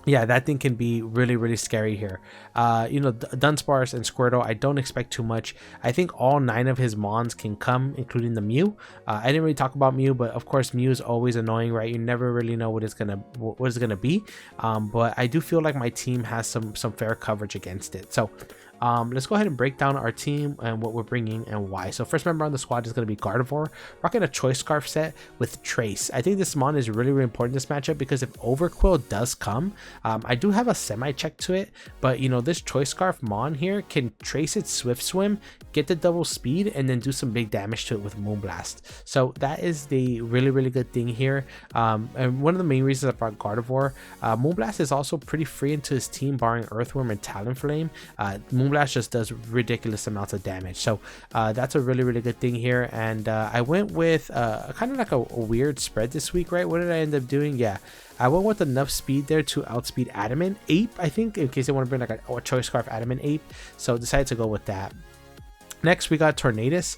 yeah, that thing can be really scary here. You know, Dunsparce and Squirtle, I don't expect too much. I think all 9 of his mons can come, including the Mew. I didn't really talk about Mew, but of course Mew is always annoying, right? You never really know what it's gonna be. But I do feel like my team has some fair coverage against it. So let's go ahead and break down our team and what we're bringing and why. So first member on the squad is going to be Gardevoir, rocking a Choice Scarf set with Trace. I think this mon is really important in this matchup, because if Overquill does come, I do have a semi check to it, but you know, this Choice Scarf mon here can trace its Swift Swim, get the double speed, and then do some big damage to it with Moonblast. So that is the really good thing here. And one of the main reasons I brought Gardevoir, Moonblast is also pretty free into his team, barring Earthworm and Talonflame. Moonblast just does ridiculous amounts of damage, so that's a really good thing here. And I went with kind of like a weird spread this week, right? What did I end up doing? Yeah, I went with enough speed there to outspeed Adamant Ape, I think, in case they want to bring like a Choice Scarf Adamant Ape, so decided to go with that. Next, we got Tornadus.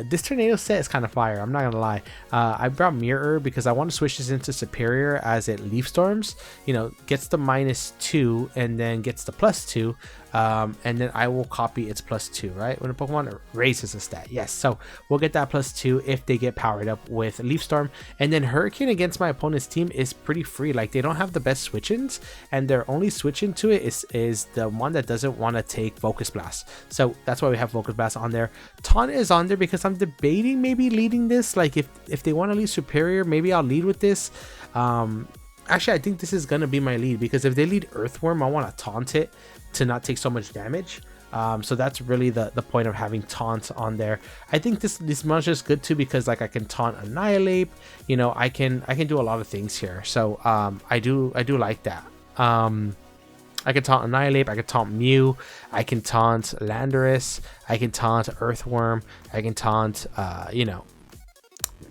This Tornado set is kind of fire, I'm not gonna lie. I brought Mirror because I want to switch this into Superior, as it Leaf Storms, you know, gets the -2 and then gets the +2. And then I will copy its +2, right? When a Pokemon raises a stat, yes. So we'll get that +2 if they get powered up with Leaf Storm. And then Hurricane against my opponent's team is pretty free. Like, they don't have the best switch-ins, and their only switch into it is the one that doesn't want to take Focus Blast. So that's why we have Focus Blast on there. Taunt is on there because I'm debating maybe leading this. Like, if they want to lead Superior, maybe I'll lead with this. Actually, I think this is gonna be my lead, because if they lead Earthworm, I want to taunt it to not take so much damage. So that's really the point of having taunt on there. I think this monster is good too, because like I can taunt Annihilate, you know, I can do a lot of things here. So I do like that. I can taunt Annihilate, I can taunt Mew, I can taunt Landorus, I can taunt Earthworm, I can taunt you know,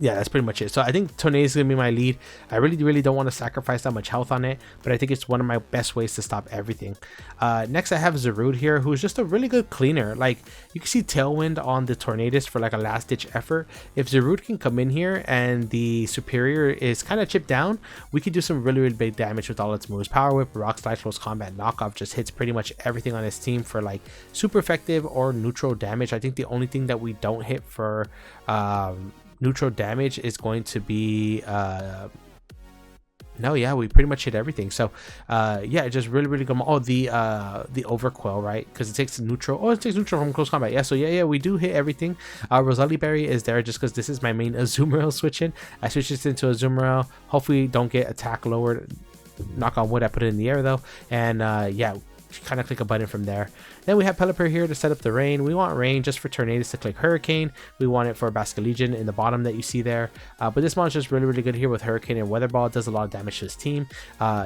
yeah, that's pretty much it. So I think Tornado is going to be my lead. I really don't want to sacrifice that much health on it, but I think it's one of my best ways to stop everything. Next, I have Zarude here, who's just a really good cleaner. Like, you can see Tailwind on the Tornadus for like a last ditch effort. If Zarude can come in here and the Superior is kind of chipped down, we could do some really big damage with all its moves. Power Whip, Rock Slide, Close Combat, Knockoff just hits pretty much everything on his team for like super effective or neutral damage. I think the only thing that we don't hit for neutral damage is going to be no, yeah, we pretty much hit everything. So yeah, just really good. Oh, the Overquill, right? Because it takes neutral. Oh, it takes neutral from close combat. Yeah, so yeah, we do hit everything. Rosalie Berry is there just because this is my main Azumarill switch in. I switch this into Azumarill. Hopefully don't get attack lowered. Knock on wood, I put it in the air though. And yeah, kind of click a button from there. Then we have Pelipper here to set up the rain. We want rain just for Tornadus to click Hurricane. We want it for Basculegion in the bottom that you see there. But this monster is really good here with Hurricane and Weather Ball. It does a lot of damage to his team.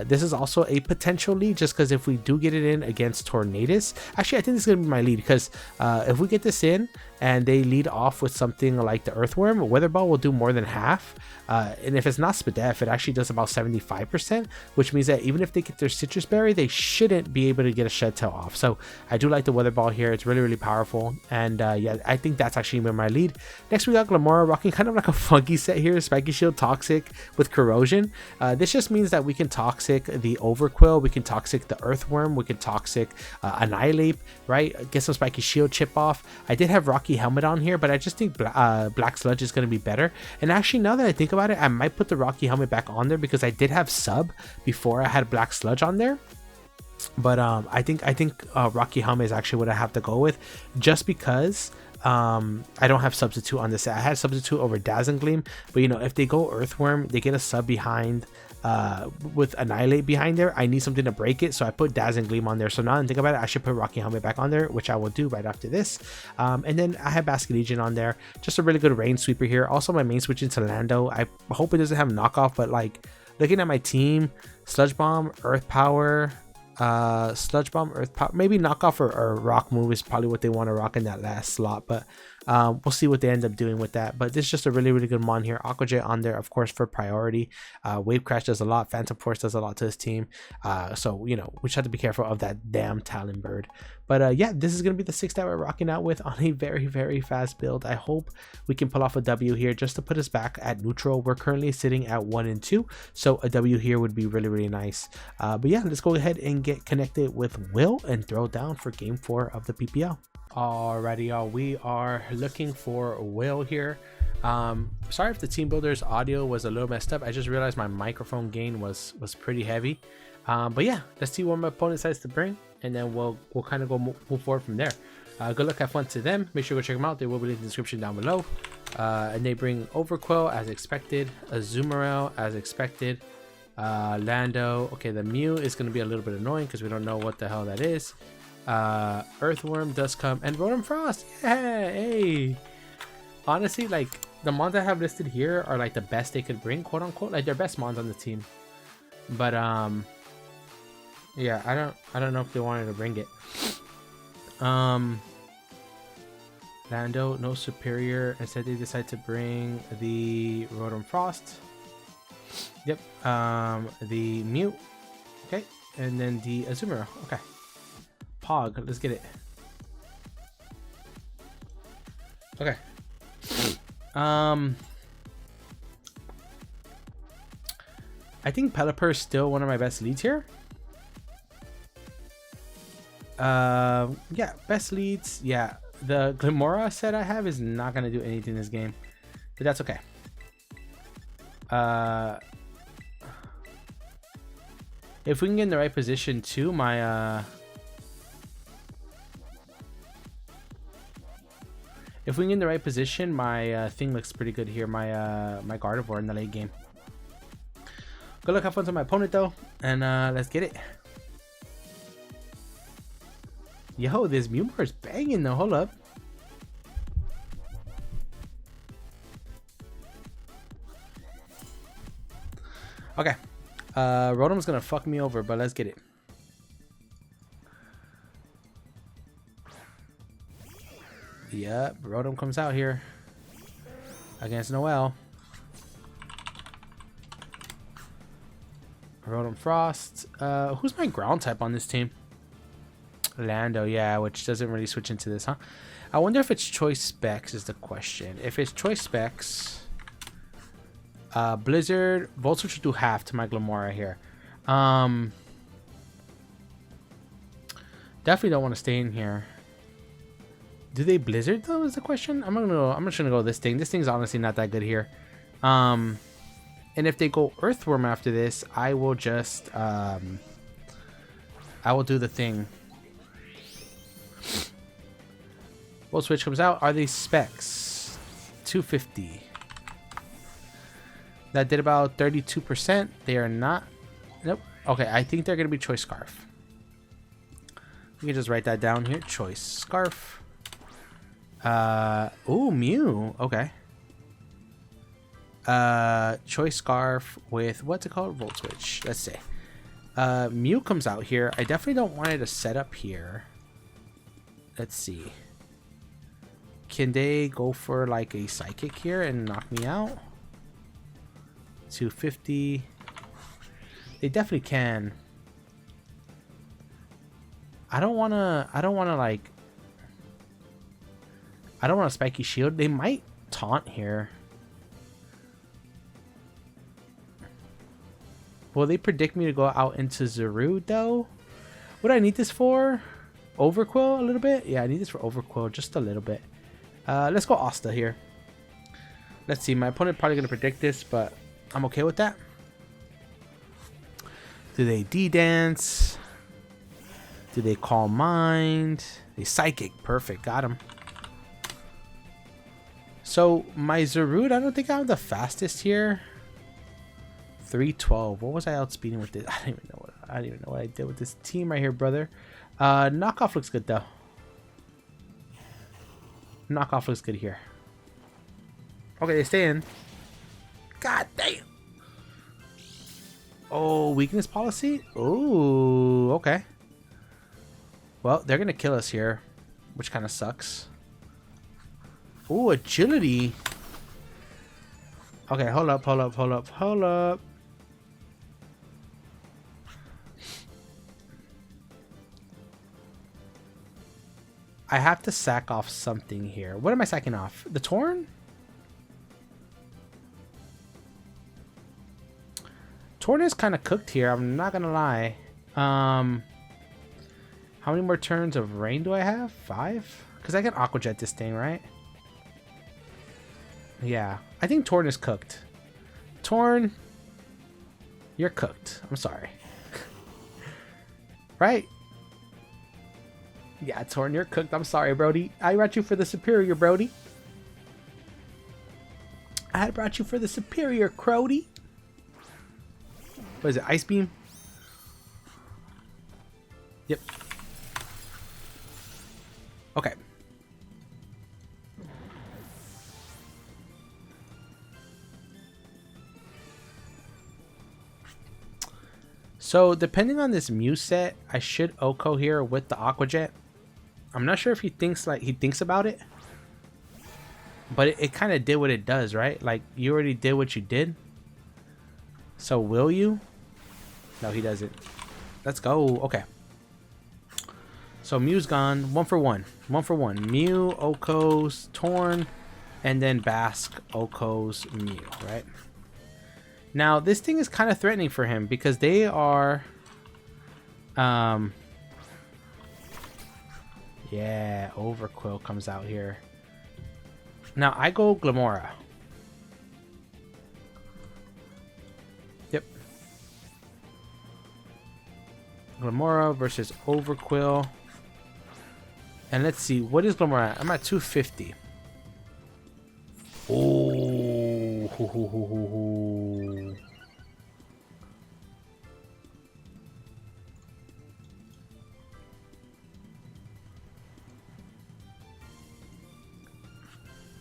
This is also a potential lead just because if we do get it in against Tornadus, actually I think this is going to be my lead, because if we get this in and they lead off with something like the Earthworm, Weather Ball will do more than half. And if it's not Spadef, it actually does about 75%, which means that even if they get their Citrus Berry, they shouldn't be able to get a Shed Tail off. So I do like the Weather Ball here. It's really powerful, and yeah, I think that's actually been my lead. Next, we got Glamora rocking kind of like a funky set here. Spiky Shield, Toxic with Corrosion. This just means that we can Toxic the Overquill, we can Toxic the Earthworm, we can Toxic Annihilate, right? Get some Spiky Shield chip off. I did have Rocky Helmet on here, but I just think Black Sludge is going to be better. And actually, now that I think about it, I might put the Rocky Helmet back on there, because I did have Sub before I had Black Sludge on there. But I think Rocky Helmet is actually what I have to go with, just because I don't have Substitute on this set. I had Substitute over Dazzling Gleam, but you know, if they go Earthworm, they get a sub behind with Annihilate behind there, I need something to break it, so I put Dazzling Gleam on there. So now that I think about it, I should put Rocky Helmet back on there, which I will do right after this. And then I have Basket Legion on there, just a really good range sweeper here. Also my main switch into Lando. I hope it doesn't have knockoff, but like looking at my team, Sludge Bomb, Earth Power, Sludge Bomb, Earth Power, maybe knockoff or rock move is probably what they want to rock in that last slot, but we'll see what they end up doing with that. But this is just a really good mon here. Aqua Jet on there, of course, for priority. Wave Crash does a lot. Phantom Force does a lot to his team. So, you know, we just have to be careful of that damn Talon Bird. But yeah, this is going to be the 6 that we're rocking out with on a very fast build. I hope we can pull off a W here just to put us back at neutral. We're currently sitting at 1 and 2. So a W here would be really nice. But yeah, let's go ahead and get connected with Will and throw down for game 4 of the PPL. Alrighty, y'all, we are looking for Will here. Sorry if the team builder's audio was a little messed up. I just realized my microphone gain was pretty heavy. But yeah, let's see what my opponent decides to bring, and then we'll kind of move forward from there. Good luck, have fun to them. Make sure to go check them out. They will be in the description down below. And they bring Overquill as expected, Azumarill as expected, Lando. Okay, the Mew is going to be a little bit annoying because we don't know what the hell that is. Earthworm does come, and Rotom Frost. Yeah, hey. Honestly, like the mons I have listed here are like the best they could bring, quote unquote. Like they're best mons on the team. But yeah, I don't know if they wanted to bring it. Lando, no superior. Instead, they decide to bring the Rotom Frost. Yep. The Mew. Okay, and then the Azumarill. Okay. Pog, let's get it. Okay. I think Pelipper is still one of my best leads here. Yeah, best leads. Yeah, the Glimmora set I have is not gonna do anything in this game, but that's okay. If we can get in the right position too, my if we can get in the right position, my thing looks pretty good here. My my Gardevoir in the late game. Good luck, have fun to my opponent though, and let's get it. Yo, this Mewbar is banging though. Hold up. Okay, Rotom's gonna fuck me over, but let's get it. Yep, Rotom comes out here against Noel. Rotom Frost. Who's my ground type on this team? Lando, yeah, which doesn't really switch into this, huh? I wonder if it's choice specs is the question. If it's choice specs, Blizzard, Volt Switch will do half to my Glimmora here. Definitely don't want to stay in here. Do they Blizzard though is the question? I'm just gonna go this thing. This thing's honestly not that good here. And if they go Earthworm after this, I will just I will do the thing. Volt Switch comes out. Are they specs? 250. That did about 32%. They are not. Nope. Okay, I think they're gonna be Choice Scarf. We can just write that down here. Choice Scarf. Ooh, Mew. Okay. Choice Scarf with what's it called? Volt Switch. Let's see. Mew comes out here. I definitely don't want it to set up here. Let's see. Can they go for like a Psychic here and knock me out? 250. They definitely can. I don't wanna Spiky Shield. They might taunt here. Will they predict me to go out into Zarude though? What do I need this for? Overquill a little bit? Yeah, I need this for Overquill just a little bit. Let's go Asta here. Let's see. My opponent probably gonna predict this, but I'm okay with that. Do they D-Dance? Do they Calm Mind? They Psychic. Perfect. Got him. So my Zarude, I don't think I'm the fastest here. 312. What was I outspeeding with this? I don't even know what I did with this team right here, brother. Knockoff looks good though. Knockoff looks good here. Okay, they stay in. God damn. Oh, weakness policy? Oh, okay. Well, they're gonna kill us here, which kind of sucks. Oh, agility. Okay, hold up. I have to sack off something here. What am I sacking off? The Torn? Torn is kind of cooked here, I'm not gonna lie. How many more turns of rain do I have? 5? Because I can Aqua Jet this thing, right? Yeah, I think Torn is cooked. Torn, you're cooked. I'm sorry. Right? Yeah, Torn, you're cooked. I'm sorry, Brody. I brought you for the superior, Brody. I brought you for the superior, Crody. What is it? Ice Beam? Yep. Okay. So, depending on this Mew set, I should Oko here with the Aqua Jet. I'm not sure if he thinks about it. But it kind of did what it does, right? Like, you already did what you did. So, will you? No, he doesn't. Let's go. Okay. So, Mew's gone. 1 for 1. 1 for 1. Mew, Oko's, Torn, and then Bask, Oko's, Mew, right? Now, this thing is kind of threatening for him because they are... Yeah, Overquill comes out here. Now, I go Glamora. Yep. Glamora versus Overquill. And let's see, what is Glamora? I'm at 250. Oh. Ho, ho, ho, ho, ho.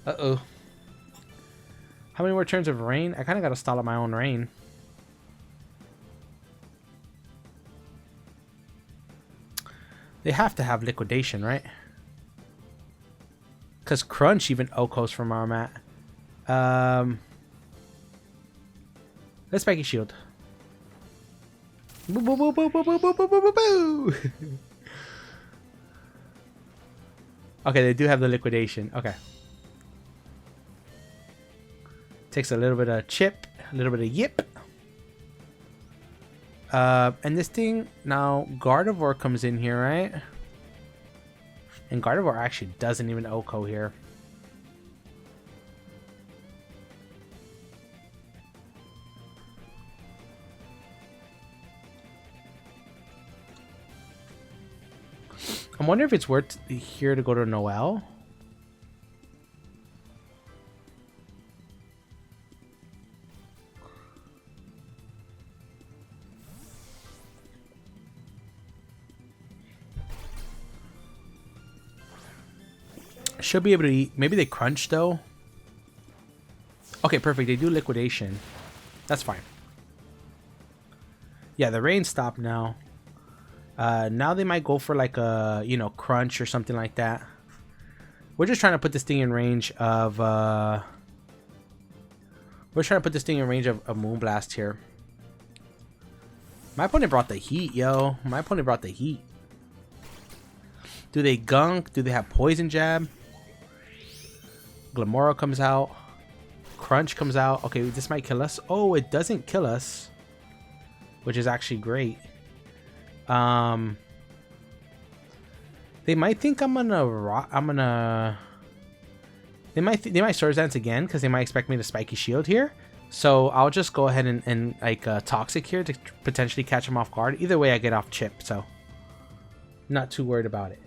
Uh-oh. How many more turns of rain? I kind of got to stall at my own rain. They have to have liquidation, right? Because Crunch even Okos from our mat. Let's Spiky Shield. Boo, boo, boo, boo, boo, boo, boo, boo, boo, boo. Okay, they do have the liquidation. Okay. Takes a little bit of chip, a little bit of yip. And this thing, now Gardevoir comes in here, right? And Gardevoir actually doesn't even Oko here. I'm wondering if it's worth here to go to Noelle. Should be able to eat. Maybe they crunch though. Okay, perfect. They do liquidation. That's fine. Yeah, the rain stopped now. Now they might go for like a, you know, crunch or something like that. We're just trying to put this thing in range of Moonblast here. My opponent brought the heat, yo. My opponent brought the heat. Do they gunk? Do they have poison jab? Glamora comes out. Crunch comes out. Okay, this might kill us. Oh, it doesn't kill us, which is actually great. They might think I'm gonna they might Swords Dance again because they might expect me to Spiky Shield here. So I'll just go ahead and like Toxic here to potentially catch him off guard. Either way, I get off chip, so not too worried about it.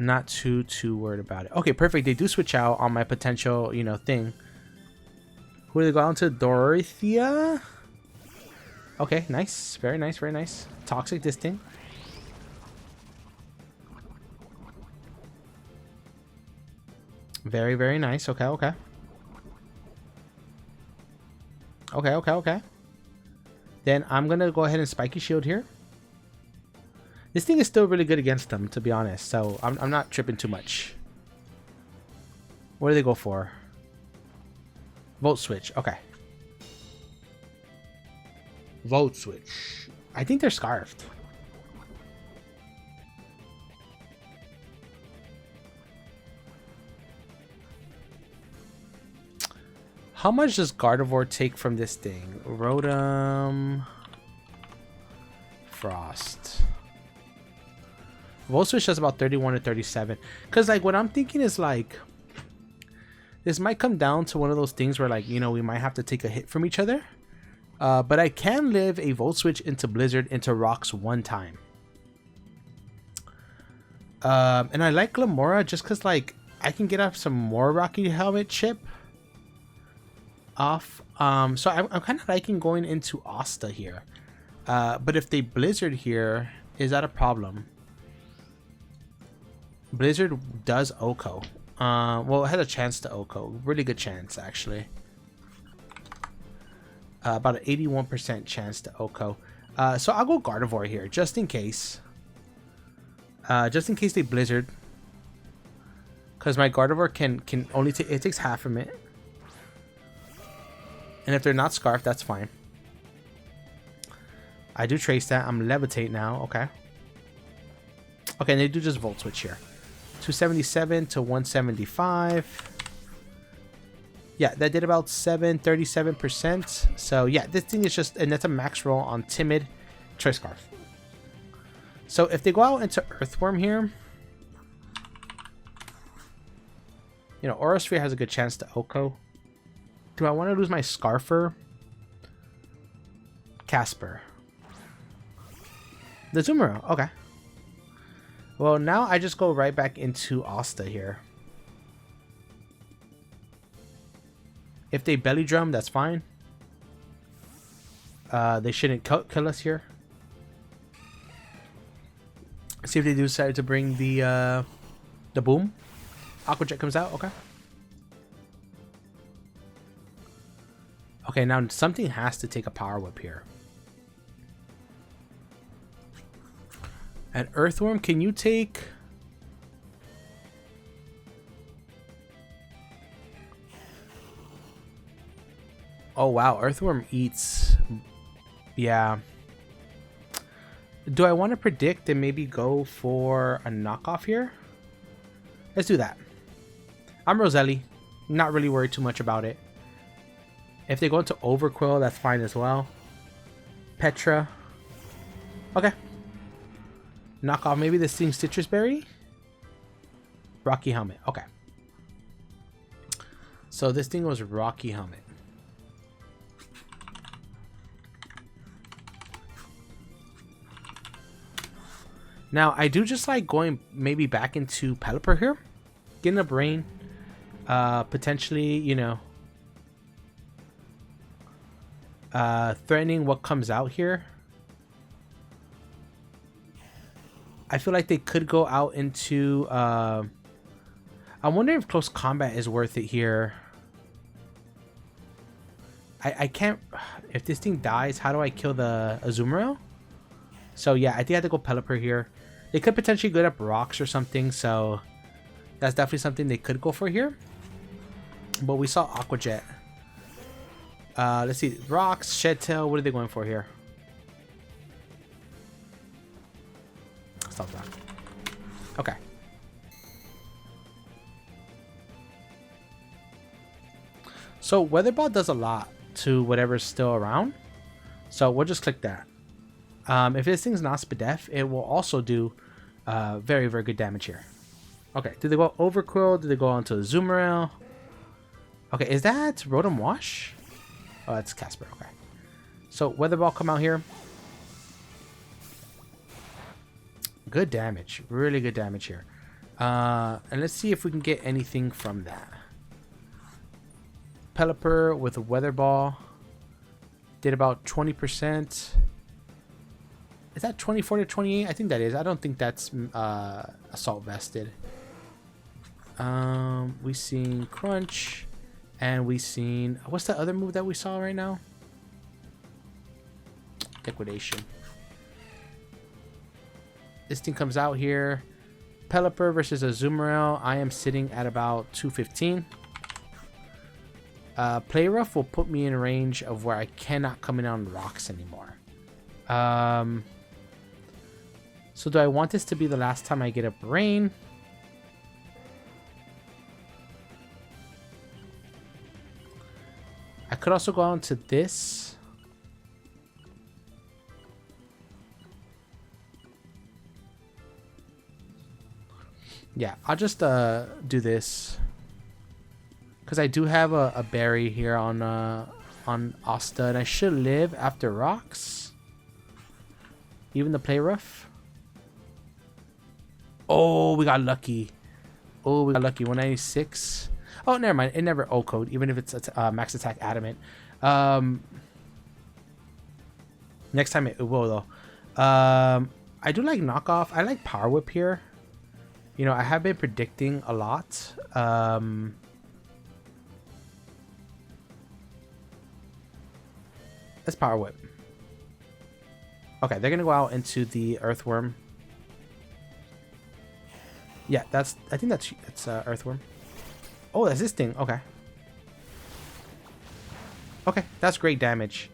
Not too worried about it. Okay, perfect. They do switch out on my potential, you know, thing. Who do they go on to? Dorothea? Okay, nice. Very nice, very nice. Toxic, this thing. Very, very nice. Okay, okay. Okay, okay, okay. Then I'm going to go ahead and Spiky Shield here. This thing is still really good against them, to be honest. So I'm not tripping too much. What do they go for? Volt Switch. Okay. Volt Switch. I think they're Scarfed. How much does Gardevoir take from this thing? Rotom. Frost. Volt Switch does about 31 to 37. Because, like, what I'm thinking is, like, this might come down to one of those things where, like, you know, we might have to take a hit from each other. But I can live a Volt Switch into Blizzard into Rocks one time. And I like Glamora just because, like, I can get up some more Rocky Helmet chip off. So I'm kind of liking going into Asta here. But if they Blizzard here, is that a problem? Blizzard does Oko. Well, it has a chance to Oko. Really good chance, actually. About an 81% chance to Oko. So I'll go Gardevoir here, just in case. Just in case they Blizzard. Because my Gardevoir can only take... It takes half of it. And if they're not Scarfed, that's fine. I do trace that. I'm Levitate now. Okay. Okay, and they do just Volt Switch here. 277 to 175. Yeah, that did about 37%. So yeah, this thing is just, and that's a max roll on Timid, Choice Scarf. So if they go out into Earthworm here, you know, Aurasphere has a good chance to Oko. Do I want to lose my Scarfer? Casper. The Zumaro, okay. Well, now I just go right back into Asta here. If they Belly Drum, that's fine. They shouldn't kill us here. See if they do decide to bring the boom. Aqua Jet comes out, okay. Okay, now something has to take a Power Whip here. And Earthworm, can you take... Oh, wow. Earthworm eats... Yeah. Do I want to predict and maybe go for a knockoff here? Let's do that. I'm Roselli. Not really worried too much about it. If they go into Overquill, that's fine as well. Petra. Okay. Knock off maybe this thing Citrus Berry. Rocky Helmet. Okay. So this thing was Rocky Helmet. Now I do just like going maybe back into Pelipper here. Getting a Brain. Potentially, you know. Threatening what comes out here. I feel like they could go out into... I wonder if close combat is worth it here. I can't... If this thing dies, how do I kill the Azumarill? So yeah, I think I have to go Pelipper here. They could potentially go up Rocks or something, so... That's definitely something they could go for here. But we saw Aqua Jet. Let's see. Rocks, Shed Tail, what are they going for here? Stop that. Okay. So Weather Ball does a lot to whatever's still around. So we'll just click that. If this thing's not Spadef, it will also do very, very good damage here. Okay, do they go Overquill? Do they go onto Azumarill? Okay, is that Rotom Wash? Oh, that's Casper, okay. So Weather Ball come out here. Good damage. Really good damage here. And let's see if we can get anything from that. Pelipper with a weather ball. Did about 20%. Is that 24 to 28? I think that is. I don't think that's assault vested. We seen crunch. And we seen... What's the other move that we saw right now? Liquidation. This thing comes out here. Pelipper versus a Zoomerel. I am sitting at about 215. Play Rough will put me in range of where I cannot come in on rocks anymore. So do I want this to be the last time I get up rain? I could also go on to this. Yeah, I'll just do this. Because I do have a berry here on Asta, and I should live after rocks. Even the play rough. Oh, we got lucky. Oh, we got lucky. 196. Oh, never mind. It never O-code, even if it's max attack adamant. Next time it will, though. I do like knockoff. I like power whip here. You know, I have been predicting a lot. Let's power whip. Okay, they're gonna go out into the earthworm. Yeah, I think that's earthworm. Oh, that's this thing. Okay. Okay, that's great damage.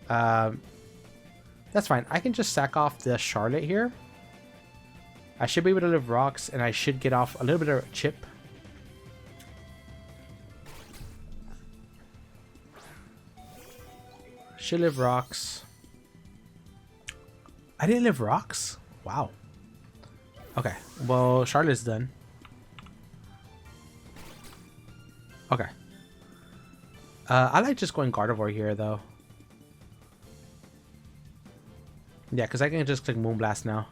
That's fine. I can just sack off the Charlotte here. I should be able to live rocks, and I should get off a little bit of chip. Should live rocks. I didn't live rocks? Wow. Okay, well, Charlotte's done. Okay. I like just going Gardevoir here, though. Yeah, because I can just click Moonblast now.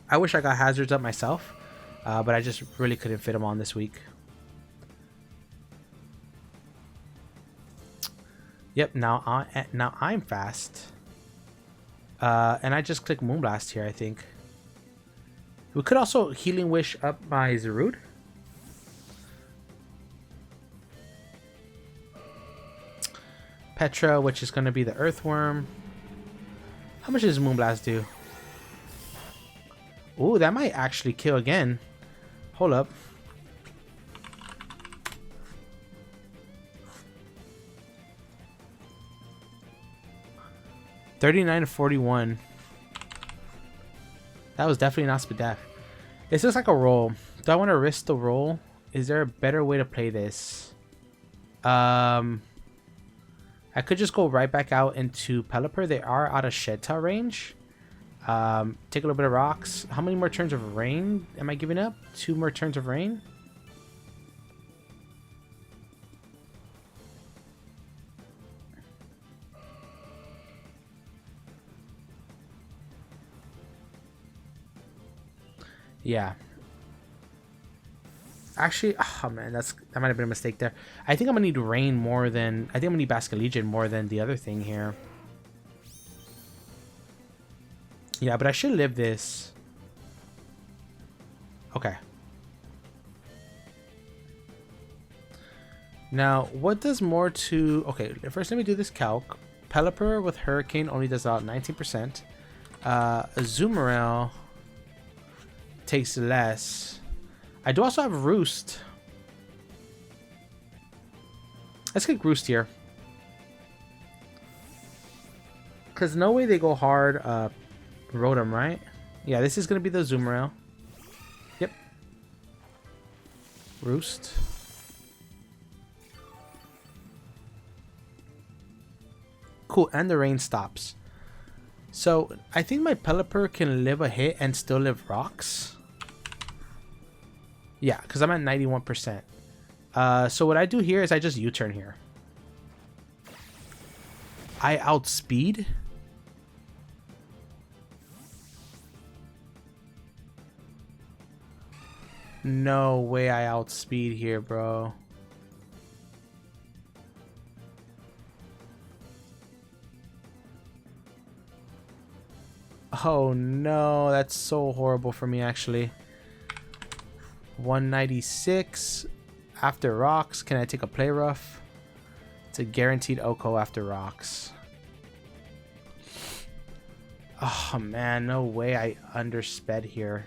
I wish I got hazards up myself, but I just really couldn't fit them on this week. Yep, now I'm fast. And I just click Moonblast here, I think. We could also Healing Wish up my Zarude. Petra, which is going to be the Earthworm. How much does Moonblast do? Ooh, that might actually kill again. Hold up. $39 to $41. That was definitely not Spadef. This looks like a roll. Do I want to risk the roll? Is there a better way to play this? I could just go right back out into Pelipper. They are out of Shedtail range. Take a little bit of rocks. How many more turns of rain am I giving up? 2 more turns of rain? Yeah. Actually, oh man, that might have been a mistake there. I think I'm gonna need rain more than I'm gonna need Basculegion more than the other thing here. Yeah, but I should live this. Okay. Now, what does more to... Okay, first let me do this calc. Pelipper with Hurricane only does about 19%. Azumarill takes less. I do also have Roost. Let's get Roost here. Because no way they go hard Rotom, right? Yeah, this is going to be the Azumarill. Yep. Roost. Cool, and the rain stops. So, I think my Pelipper can live a hit and still live rocks. Yeah, because I'm at 91%. So what I do here is I just U-turn here. I outspeed. No way I outspeed here, bro. Oh no, that's so horrible for me actually. 196 after rocks. Can I take a play rough? It's a guaranteed Oko after rocks. Oh man, no way I undersped here.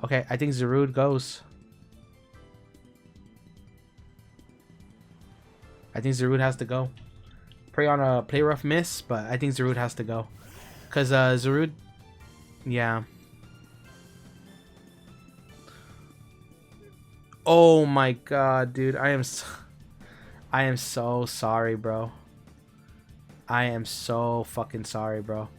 Okay, I think Zarude goes. I think Zarude has to go. Pray on a play rough miss, but I think Zarude has to go. Because Zarude, yeah. Oh my god, dude. I am so sorry, bro. I am so fucking sorry, bro.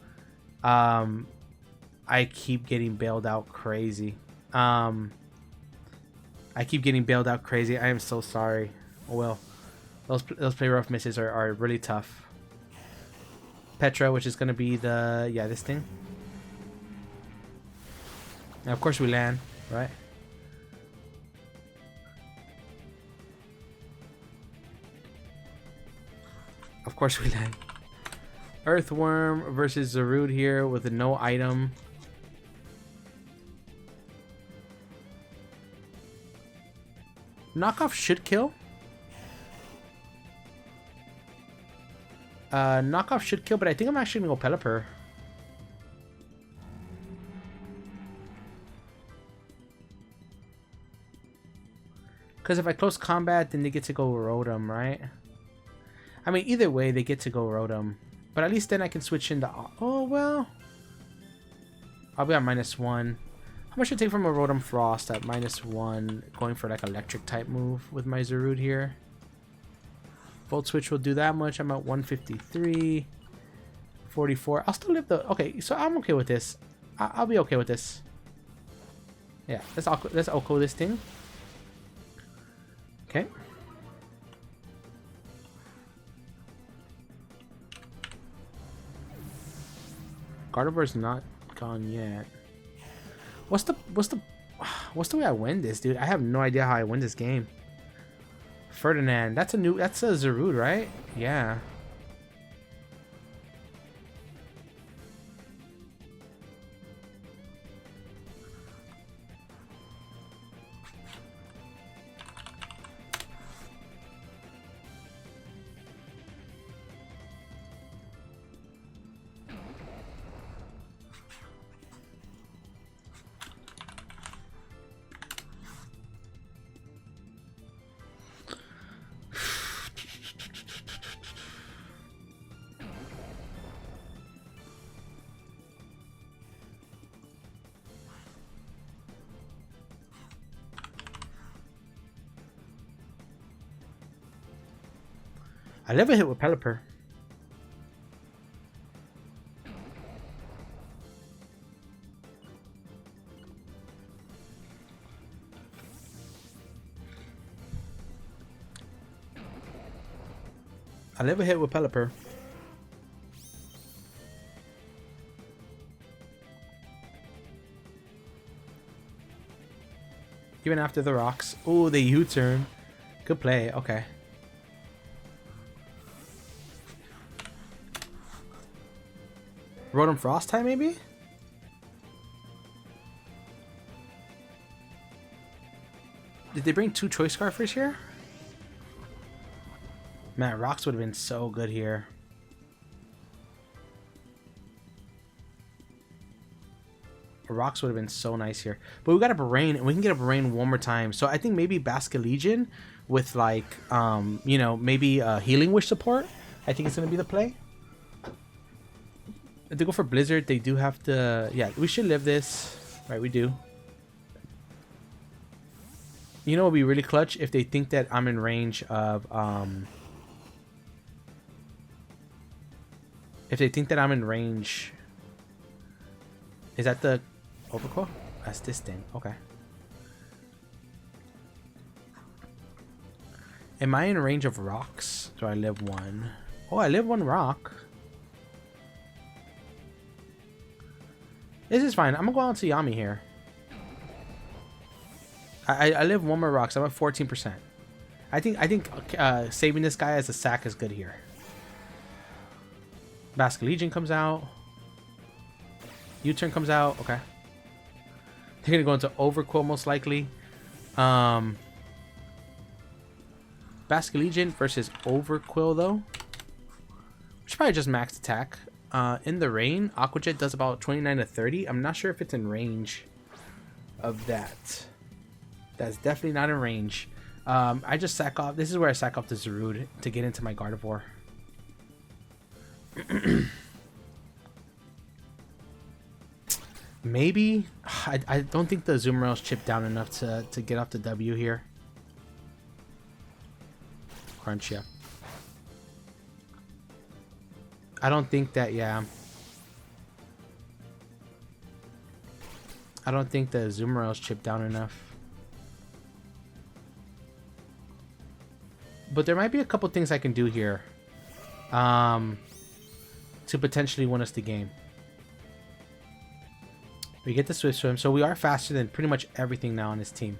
I keep getting bailed out crazy. I keep getting bailed out crazy. I am so sorry. Oh well. Those play rough misses are really tough. Petra, which is gonna be the this thing. Now of course we land, right? Of course we land. Earthworm versus Zarude here with a no item. Knockoff should kill. Knockoff should kill, but I think I'm actually gonna go Pelipper. Because if I close combat, then they get to go Rotom, right? I mean, either way, they get to go Rotom. But at least then I can switch into... Oh, well. I'll be at -1. How much should I take from a Rotom Frost at -1? Going for like electric type move with my Zarude here. Volt Switch will do that much. I'm at 153. 44. I'll still live the... Okay, so I'm okay with this. I'll be okay with this. Yeah, let's Oko this thing. Okay. Gardevoir's not gone yet. What's the way I win this, dude? I have no idea how I win this game. Ferdinand, that's a Zarude, right? Yeah. I never hit with Pelipper. I never hit with Pelipper. Even after the rocks. Oh, the U-turn. Good play. Okay. Rotom Frost type, maybe? Did they bring 2 Choice Scarfers here? Man, rocks would have been so good here. Rocks would have been so nice here. But we got a Brain, and we can get a Brain one more time. So I think maybe Basket Legion with like, you know, maybe Healing Wish support. I think it's going to be the play. If they go for Blizzard, they do have to... Yeah, we should live this. Right, we do. You know what would be really clutch? If they think that I'm in range of... If they think that I'm in range... Is that the Overclaw? That's this thing. Okay. Am I in range of rocks? Do I live one? Oh, I live one rock. This is fine. I'm gonna go out to Yami here. I live one more rocks. I'm at 14%. I think saving this guy as a sack is good here. Basque Legion comes out. U-turn comes out. Okay. They're gonna go into Overquill most likely. Basque Legion versus Overquill though. Should probably just max attack. In the rain, Aqua Jet does about 29 to 30. I'm not sure if it's in range of that. That's definitely not in range. I just sack off. This is where I sack off the Zarude to get into my Gardevoir. Maybe. I don't think the Azumarill's chipped down enough to get off the W here. Crunch, yeah. I don't think that, yeah. I don't think the Azumarill's chipped down enough. But there might be a couple things I can do here. To potentially win us the game. We get the Swift Swim, so we are faster than pretty much everything now on this team.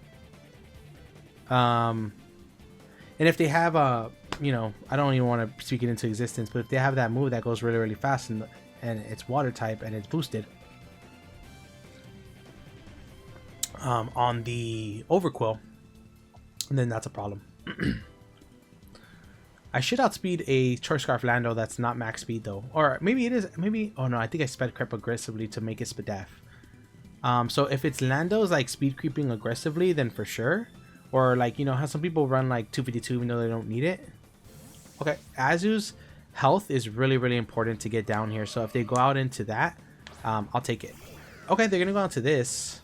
And if they have a, you know, I don't even want to speak it into existence, but if they have that move that goes really, really fast and it's water type and it's boosted on the Overquill, then that's a problem. I should outspeed a Choice Scarf Lando that's not max speed though, or maybe it is. Maybe, oh no, I think I sped creep aggressively to make it Spadef. So if it's Lando's like speed creeping aggressively, then for sure. Or like, you know how some people run like 252 even though they don't need it. Okay, Azu's health is really, really important to get down here. So if they go out into that, I'll take it. Okay, they're gonna go into this.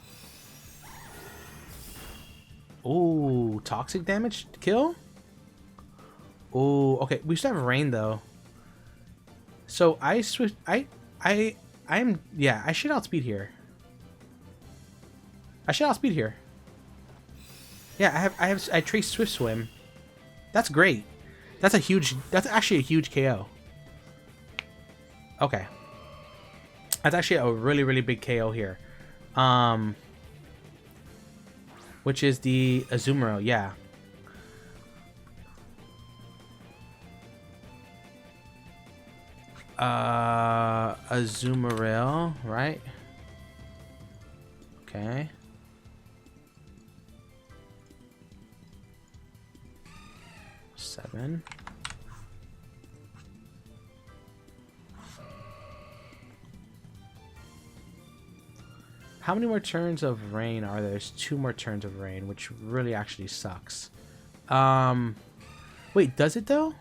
Ooh, toxic damage kill. Ooh, okay, we still have rain though. So I should outspeed here. I should outspeed here. Yeah, I trace Swift Swim. That's great. That's actually a huge KO. Okay. That's actually a really, really big KO here. Which is the Azumarill, yeah. Azumarill, right? Okay. Seven. How many more turns of rain are there? There's 2 more turns of rain, which really actually sucks. Wait, does it though?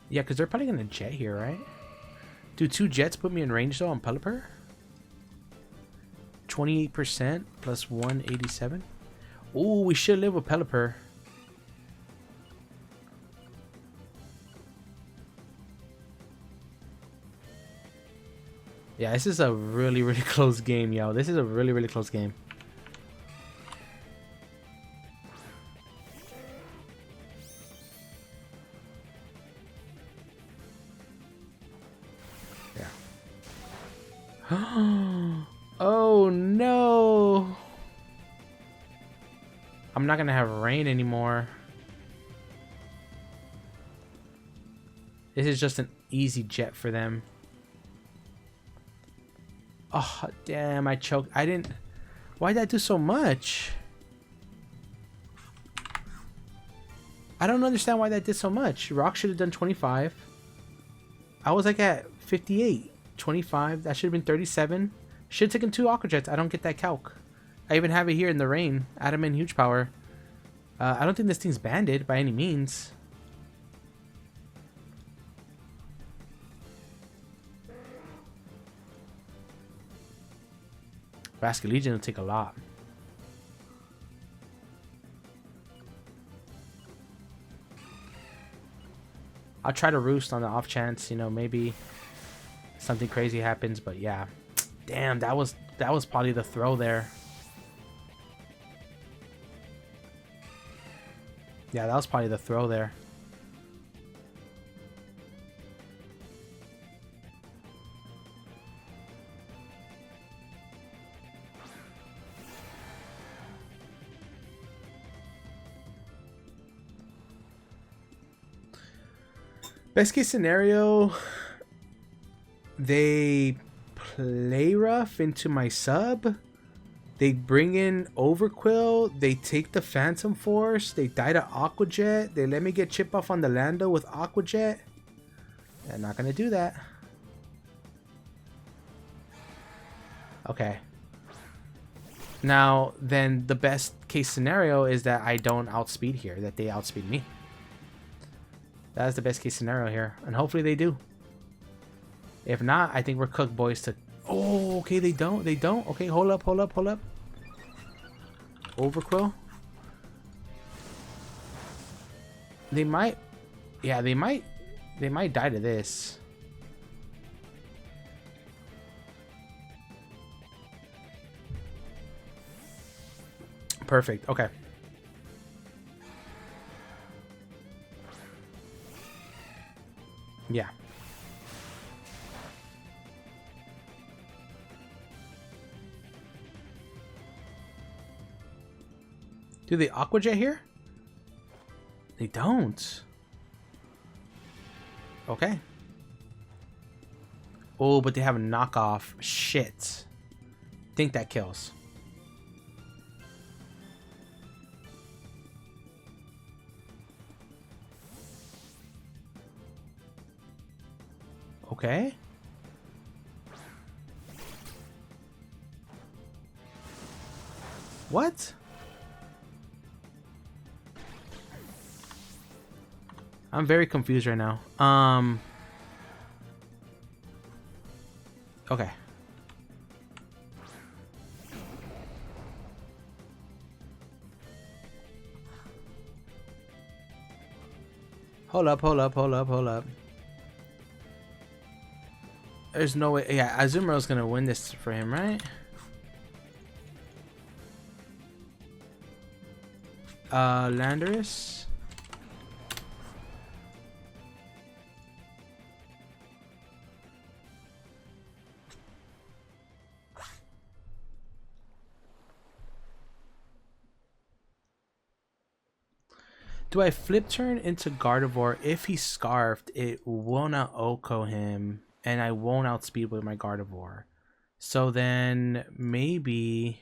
Yeah, because they're probably gonna jet here, right? Do 2 jets put me in range though on Pelipper? 28% plus 187. Ooh, we should live with Pelipper. Yeah, this is a really, really close game, yo. This is a really, really close game. Yeah. Oh no! I'm not gonna have rain anymore. This is just an easy jet for them. Oh damn! I choked. I didn't. Why did I do so much? I don't understand why that did so much. Rock should have done 25. I was like at 58. 25. That should have been 37. Should have taken 2 Aqua Jets. I don't get that calc. I even have it here in the rain. Adamant huge power. I don't think this thing's banded by any means. Basque Legion will take a lot. I'll try to roost on the off chance, you know, maybe something crazy happens, but yeah. Damn, that was probably the throw there. Yeah, that was probably the throw there. Best case scenario, they play rough into my sub. They bring in Overquill. They take the Phantom Force. They die to Aquajet. They let me get chip off on the Lando with Aquajet. They're not going to do that. Okay. Now, then the best case scenario is that I don't outspeed here. That they outspeed me. That is the best case scenario here. And hopefully they do. If not, I think we're cooked, boys, to... Oh, okay, they don't. They don't. Okay, hold up, hold up, hold up. Overquill. They might... Yeah, they might... They might die to this. Perfect. Okay. Yeah. Do they Aquajet here? They don't. Okay. Oh, but they have a knockoff. Shit. Think that kills. Okay. What? I'm very confused right now. Okay. Hold up, hold up, hold up, hold up. There's no way. Yeah, Azumaro's gonna win this for him, right? Landorus. Do I flip turn into Gardevoir? If he's scarfed, it will not Oko him, and I won't outspeed with my Gardevoir. So then maybe...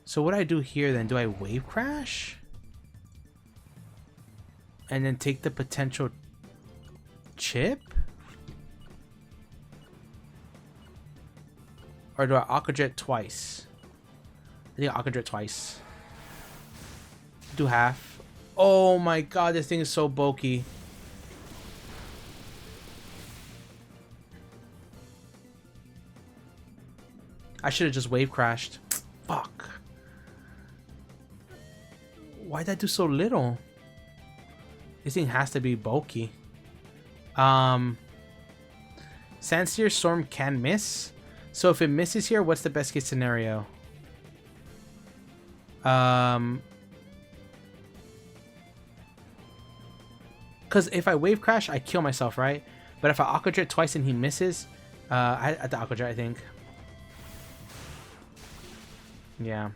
So what I do here then, do I Wave Crash? And then take the potential chip? Or do I Aquajet twice? I think I Aquajet twice. Do half. Oh my god, this thing is so bulky. I should have just Wave Crashed. Fuck. Why'd that do so little? This thing has to be bulky. Sandseer Storm can miss. So if it misses here, what's the best case scenario? Because if I Wave Crash, I kill myself, right? But if I Aquajet twice and he misses, at the Aquajet, I think. Yeah.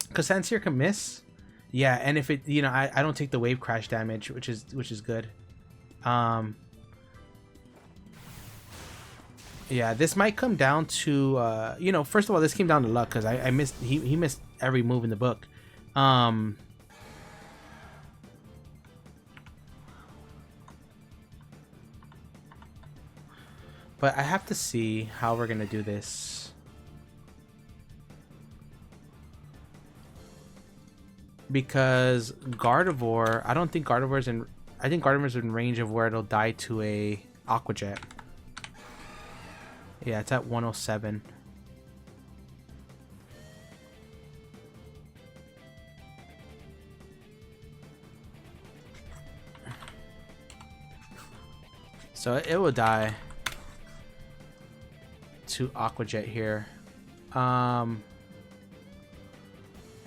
Because Sandseer can miss. Yeah, and if it, you know, I don't take the Wave Crash damage, which is good. Yeah, this might come down to, you know, first of all, this came down to luck because I missed, he missed every move in the book. But I have to see how we're going to do this. Because Gardevoir, I don't think Gardevoir's in... I think Gardevoir's in range of where it'll die to a Aquajet. Yeah, it's at 107. So it will die to Aquajet here. And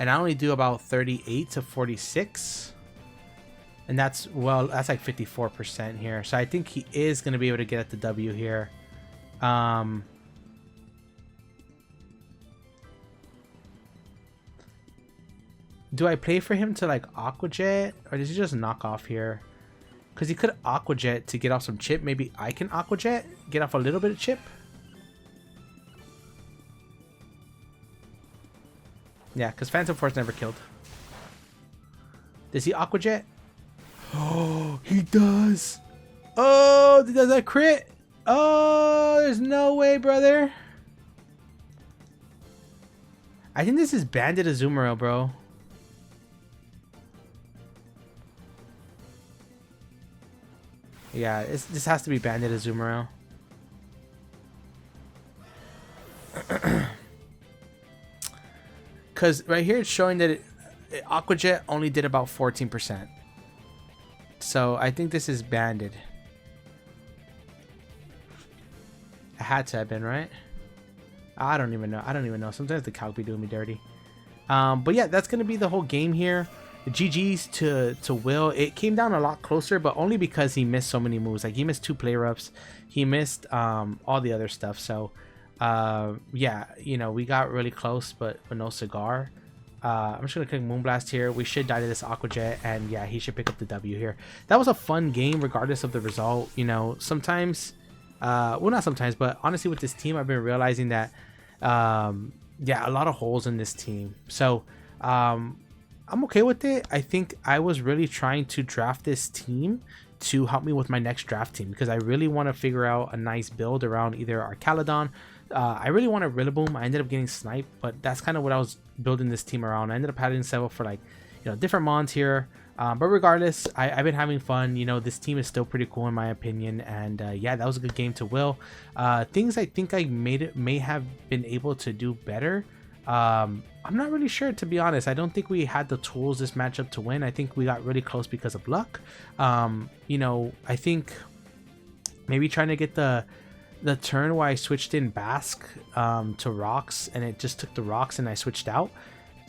and I only do about 38 to 46. And that's, well, that's like 54% here. So I think he is going to be able to get at the W here. Do I play for him to like Aqua Jet, or does he just knock off here? Because he could Aqua Jet to get off some chip. Maybe I can Aqua Jet, get off a little bit of chip. Yeah, because Phantom Force never killed. Does he Aqua Jet? Oh, he does. Oh, does that crit? Oh, there's no way, brother. I think this is Bandit Azumarill, bro. Yeah, this has to be Bandit Azumarill. Because right here it's showing that Aqua Jet only did about 14%. So I think this is Bandit. It had to have been, right? I don't even know. I don't even know. Sometimes the calc be doing me dirty. But yeah, that's going to be the whole game here. GG's to Will. It came down a lot closer, but only because he missed so many moves. Like he missed 2 play roughs. He missed all the other stuff. So yeah, you know, we got really close, but no cigar. I'm just gonna click Moonblast here. We should die to this Aqua Jet, and yeah, he should pick up the W here. That was a fun game regardless of the result. You know, sometimes well, not sometimes, but honestly with this team I've been realizing that yeah, a lot of holes in this team. So I'm okay with it. I think I was really trying to draft this team to help me with my next draft team, because I really want to figure out a nice build around either Archaludon. I really want a Rillaboom. I ended up getting Snipe, but that's kind of what I was building this team around. I ended up having several for like, you know, different mons here. But regardless, I've been having fun. You know, this team is still pretty cool in my opinion. And yeah, that was a good game to Will. Things I think I may have been able to do better. I'm not really sure, to be honest. I don't think we had the tools this matchup to win. I think we got really close because of luck. You know, I think maybe trying to get the turn where I switched in Basque to rocks, and it just took the rocks and I switched out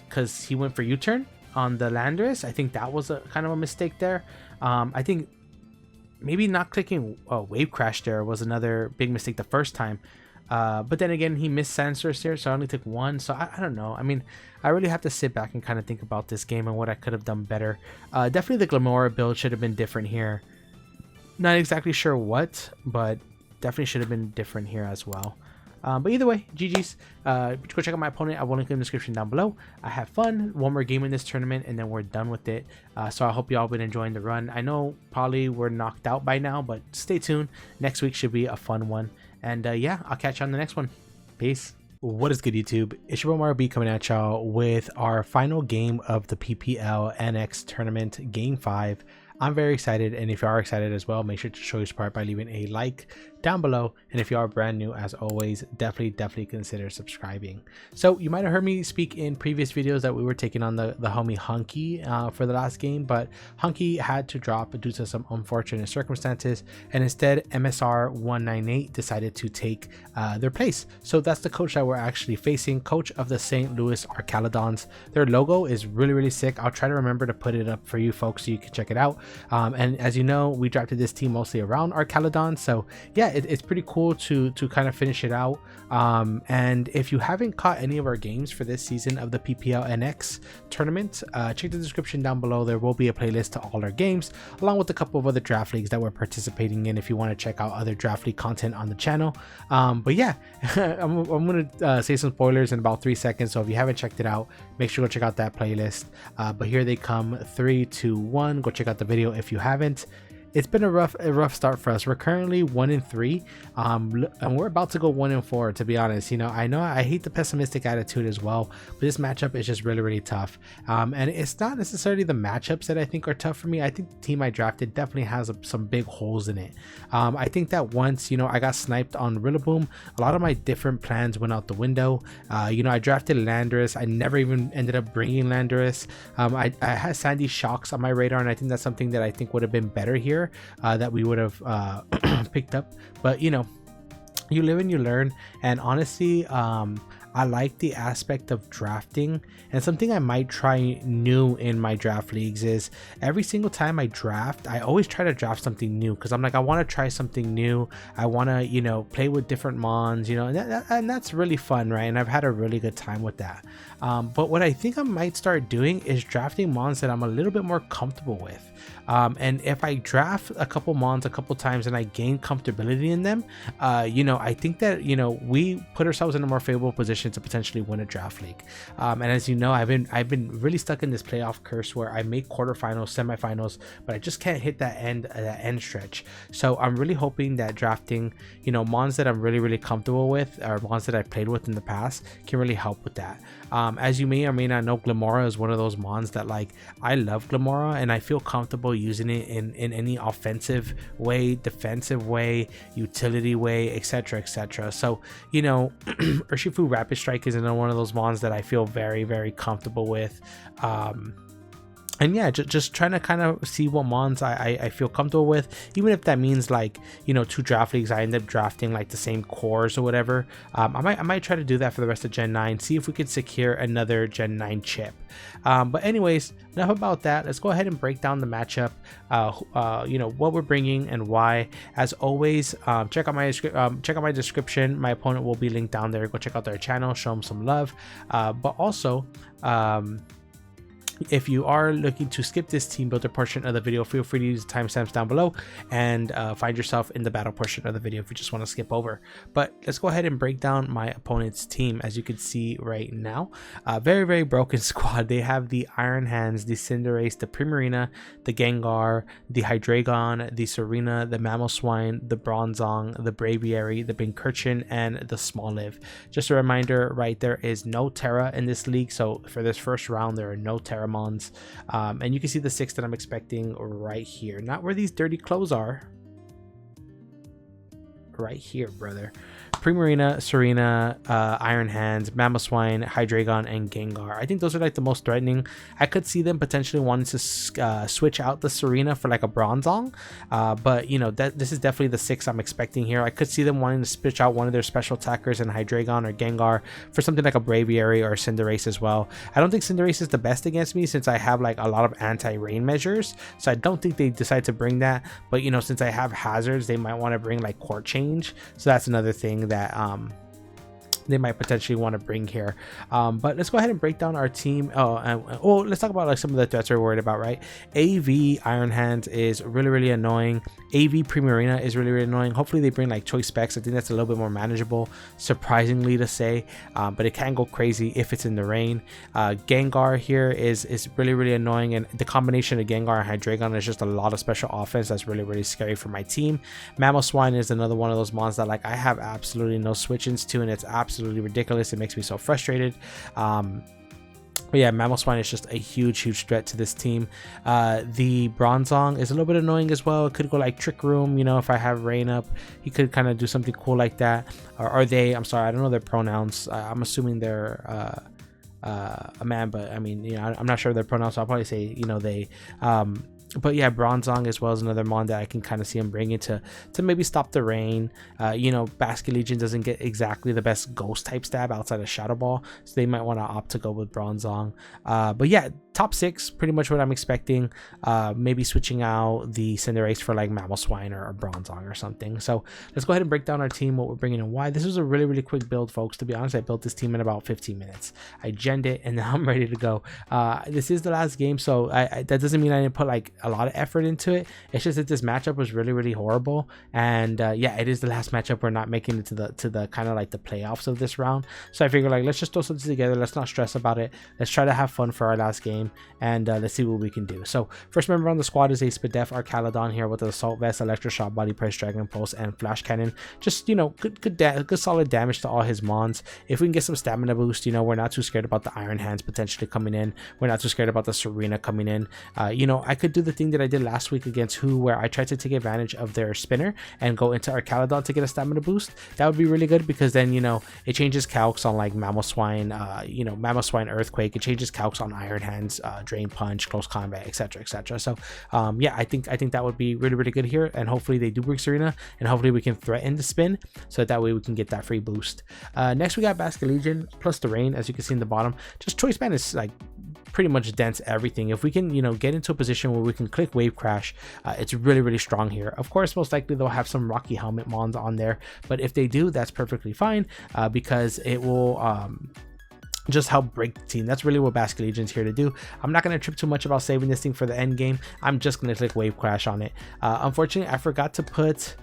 because he went for U-turn on the Landorus. I think that was a kind of a mistake there. I think maybe not clicking Wave Crash there was another big mistake the first time. But then again, he missed Sensors here, so I only took 1. So I don't know. I mean, I really have to sit back and kind of think about this game and what I could have done better. Definitely the Glamora build should have been different here. Not exactly sure what, but definitely should have been different here as well. But either way, GG's. Go check out my opponent. I will link in the description down below. I have fun. One more game in this tournament, and then we're done with it. So I hope y'all been enjoying the run. I know probably we're knocked out by now, but stay tuned. Next week should be a fun one. And yeah, I'll catch you on the next one. Peace. What is good, YouTube? It's your boy Mario B coming at y'all with our final game of the PPL NX tournament, Game 5. I'm very excited, and if you are excited as well, make sure to show your support by leaving a like down below. And if you are brand new, as always, definitely consider subscribing. So you might have heard me speak in previous videos that we were taking on the homie Hunky for the last game, but Hunky had to drop due to some unfortunate circumstances, and instead MSR 198 decided to take their place. So that's the coach that we're actually facing, coach of the St. Louis Archaludons. Their logo is really sick. I'll try to remember to put it up for you folks so you can check it out. And as you know, we drafted this team mostly around Archaludon, so yeah, it's pretty cool to kind of finish it out. And if you haven't caught any of our games for this season of the PPL NX tournament, check the description down below. There will be a playlist to all our games, along with a couple of other draft leagues that we're participating in if you want to check out other draft league content on the channel. But yeah, I'm gonna say some spoilers in about 3 seconds, so if you haven't checked it out, make sure to go check out that playlist. But here they come. 3, 2, 1. Go check out the video if you haven't. It's been a rough start for us. We're currently 1-3, and we're about to go 1-4, to be honest. You know I hate the pessimistic attitude as well, but this matchup is just really tough. And it's not necessarily the matchups that I think are tough for me. I think the team I drafted definitely has some big holes in it. I think that once, you know, I got sniped on Rillaboom, a lot of my different plans went out the window. You know, I drafted Landorus. I never even ended up bringing Landorus. I had Sandy Shocks on my radar, and I think that's something that I think would have been better here. That we would have picked up, but you know, you live and you learn. And honestly, I like the aspect of drafting, and something I might try new in my draft leagues is every single time I draft, I always try to draft something new, because I'm like, I want to try something new. I want to, you know, play with different mons, you know, and that's really fun, right? And I've had a really good time with that. But what I think I might start doing is drafting mons that I'm a little bit more comfortable with. And if I draft a couple mons a couple times and I gain comfortability in them, you know, I think that, you know, we put ourselves in a more favorable position to potentially win a draft league. And as you know, I've been really stuck in this playoff curse where I make quarterfinals, semifinals, but I just can't hit that end stretch. So I'm really hoping that drafting, you know, mons that I'm really comfortable with, or mons that I've played with in the past, can really help with that. As you may or may not know, Glamora is one of those mons that, like, I love Glamora and I feel comfortable using it in any offensive way, defensive way, utility way, etc. So, you know, Urshifu Rapid Strike is another one of those mons that I feel very comfortable with. And yeah, just trying to kind of see what mons I feel comfortable with, even if that means, like, you know, 2 draft leagues I end up drafting like the same cores or whatever. I might try to do that for the rest of Gen 9, see if we could secure another Gen 9 chip. But anyways, enough about that. Let's go ahead and break down the matchup, you know, what we're bringing and why. As always, check out my description. My opponent will be linked down there. Go check out their channel, show them some love. But also, if you are looking to skip this team builder portion of the video, feel free to use the timestamps down below and find yourself in the battle portion of the video if you just want to skip over. But let's go ahead and break down my opponent's team. As you can see right now, very broken squad. They have the Iron Hands, the Cinderace, the Primarina, the Gengar, the Hydreigon, the Serena, the Mamoswine, the Bronzong, the Braviary, the Pincurchin, and the Smoliv. Just a reminder, right, there is no Terra in this league, so for this first round there are no Terra mons, and you can see the 6 that I'm expecting right here, not where these dirty clothes are, right here, brother. Primarina, Serena, Iron Hands, Mamoswine, Hydreigon, and Gengar. I think those are like the most threatening. I could see them potentially wanting to switch out the Serena for like a Bronzong, but you know, this is definitely the 6 I'm expecting here. I could see them wanting to switch out one of their special attackers in Hydreigon or Gengar for something like a Braviary or Cinderace as well. I don't think Cinderace is the best against me, since I have like a lot of anti-rain measures, so I don't think they decide to bring that. But you know, since I have hazards, they might want to bring like Court Change, so that's another thing that they might potentially want to bring here. But let's go ahead and break down our team. Let's talk about like some of the threats we're worried about, right? AV Iron Hands is really annoying. AV Primarina is really annoying. Hopefully they bring like choice specs. I think that's a little bit more manageable, surprisingly to say, but it can go crazy if it's in the rain. Gengar here is really annoying, and the combination of Gengar and Hydreigon is just a lot of special offense that's really scary for my team. Mamoswine is another one of those mons that like I have absolutely no switch-ins to, and it's absolutely ridiculous. It makes me so frustrated. But yeah, Mamoswine is just a huge threat to this team. The Bronzong is a little bit annoying as well. It could go like Trick Room, you know, if I have Rain up, he could kind of do something cool like that. Or are they, I'm sorry, I don't know their pronouns. I'm assuming they're a man, but I mean, you know, I'm not sure their pronouns, so I'll probably say, you know, they. But yeah, Bronzong as well as another mon that I can kind of see him bringing to maybe stop the rain. You know, Basket Legion doesn't get exactly the best ghost type stab outside of Shadow Ball, so they might want to opt to go with Bronzong. But yeah, top 6, pretty much what I'm expecting. Maybe switching out the Cinderace for like Mamoswine or Bronzong or something. So let's go ahead and break down our team, what we're bringing and why. This was a really quick build, folks. To be honest, I built this team in about 15 minutes. I genned it and now I'm ready to go. This is the last game, so that doesn't mean I didn't put like a lot of effort into it. It's just that this matchup was really horrible, and yeah, it is the last matchup. We're not making it to the kind of like the playoffs of this round, so I figured like let's just throw something together. Let's not stress about it. Let's try to have fun for our last game, and let's see what we can do. So first member on the squad is a Spadef Arcalodon here with an Assault Vest, Electroshock, Body Press, Dragon Pulse, and Flash Cannon. Just, you know, good solid damage to all his mons. If we can get some stamina boost, you know, we're not too scared about the Iron Hands potentially coming in. We're not too scared about the Serena coming in. You know, I could do the the thing that I did last week against Who, where I tried to take advantage of their spinner and go into Arcalodon to get a stamina boost. That would be really good, because then, you know, it changes calcs on like Mamoswine, you know, Mamoswine Earthquake. It changes calcs on Iron Hands, Drain Punch, Close Combat, etc., etc. So yeah, I think that would be really, really good here, and hopefully they do bring Serena, and hopefully we can threaten the spin, so that way we can get that free boost. Next we got Basket Legion plus the Rain, as you can see in the bottom. Just Choice Band is like pretty much dents everything. If we can, you know, get into a position where we can click Wave Crash, it's really, really strong here. Of course, most likely they'll have some Rocky Helmet Mons on there, but if they do, that's perfectly fine, because it will just help break the team. That's really what Basket Legion's here to do. I'm not going to trip too much about saving this thing for the end game. I'm just going to click Wave Crash on it. Unfortunately, I forgot to put...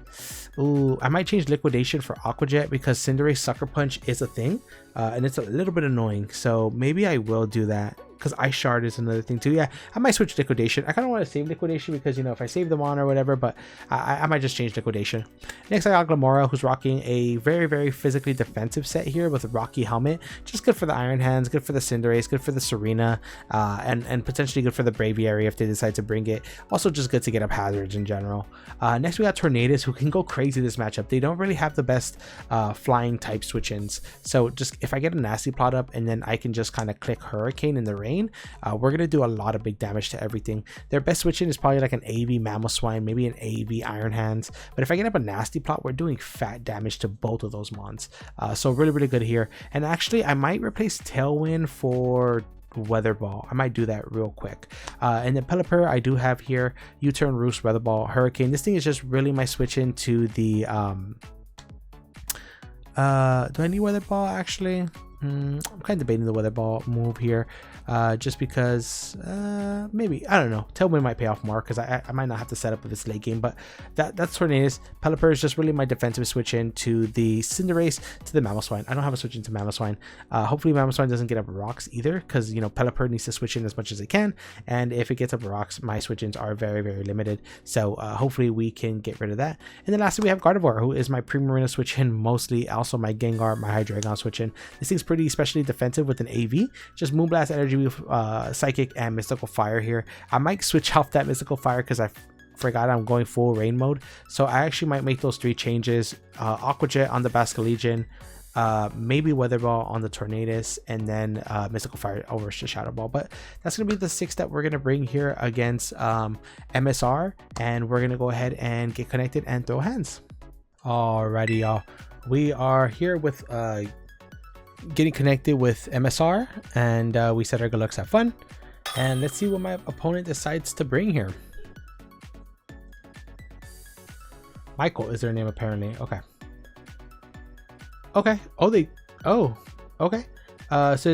Ooh, I might change Liquidation for Aqua Jet, because Cinderace Sucker Punch is a thing, and it's a little bit annoying. So maybe I will do that, because Ice Shard is another thing too. Yeah, I might switch Liquidation. I kind of want to save Liquidation, because, you know, if I save them on or whatever, but I might just change Liquidation. Next I got Glamora, who's rocking a very, very physically defensive set here with a Rocky Helmet. Just good for the Iron Hands, good for the Cinderace, good for the Serena, and potentially good for the Braviary if they decide to bring it. Also just good to get up hazards in general. Next we got Tornadus, who can go crazy this matchup. They don't really have the best flying type switch-ins. So just if I get a Nasty Plot up and then I can just kind of click Hurricane in the Rain, we're gonna do a lot of big damage to everything. Their best switch-in is probably like an AV Mamoswine, maybe an AV Iron Hands, but if I get up a Nasty Plot, we're doing fat damage to both of those mons. So really, really good here. And actually I might replace Tailwind for Weather Ball. I might do that real quick. And then Pelipper I do have here, U-Turn, Roost, Weather Ball, Hurricane. This thing is just really my switch into the do I need Weather Ball actually? I'm kind of debating the Weather Ball move here, just because maybe, I don't know, Tailwind might pay off more, because I might not have to set up with this late game. But that's Tornadus. Pelipper is just really my defensive switch in to the Cinderace, to the Mamoswine. I don't have a switch into Mamoswine. Hopefully Mamoswine doesn't get up rocks either, because, you know, Pelipper needs to switch in as much as it can, and if it gets up rocks, my switch ins are very, very limited. So hopefully we can get rid of that. And then lastly we have Gardevoir, who is my Primarina switch in mostly, also my Gengar, my Hydreigon switch in. This thing's pretty especially defensive with an AV. Just Moonblast, Energy Wave, Psychic, and Mystical Fire here. I might switch off that Mystical Fire because I forgot I'm going full rain mode. So I actually might make those 3 changes. Aqua Jet on the Basket Legion, maybe Weather Ball on the Tornadus, and then Mystical Fire over to Shadow Ball. But that's gonna be the 6 that we're gonna bring here against MSR, and we're gonna go ahead and get connected and throw hands. Alrighty, y'all, we are here with getting connected with MSR, and we said our good lucks, have fun, and let's see what my opponent decides to bring here. Michael is their name apparently. Okay. Okay. So they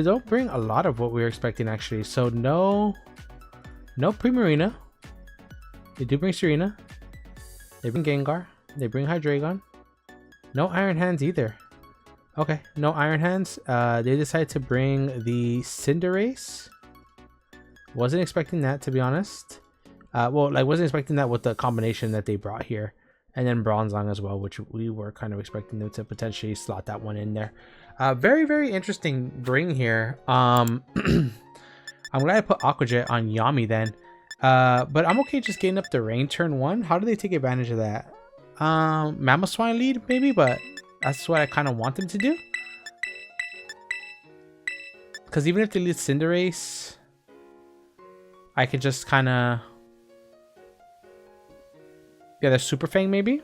don't bring a lot of what we were expecting actually. So no Primarina. They do bring Serena. They bring Gengar. They bring Hydreigon. No Iron Hands either. Okay, no Iron Hands. They decided to bring the Cinderace. Wasn't expecting that, to be honest. Well, I wasn't expecting that with the combination that they brought here. And then Bronzong as well, which we were kind of expecting them to potentially slot that one in there. Very, very interesting bring here. I'm glad I put Aqua Jet on Yami then. But I'm okay just getting up the Rain turn 1. How do they take advantage of that? Mamoswine lead maybe, but that's what I kind of want them to do. Because even if they lead Cinderace, I could just kind of... Yeah, the Super Fang maybe?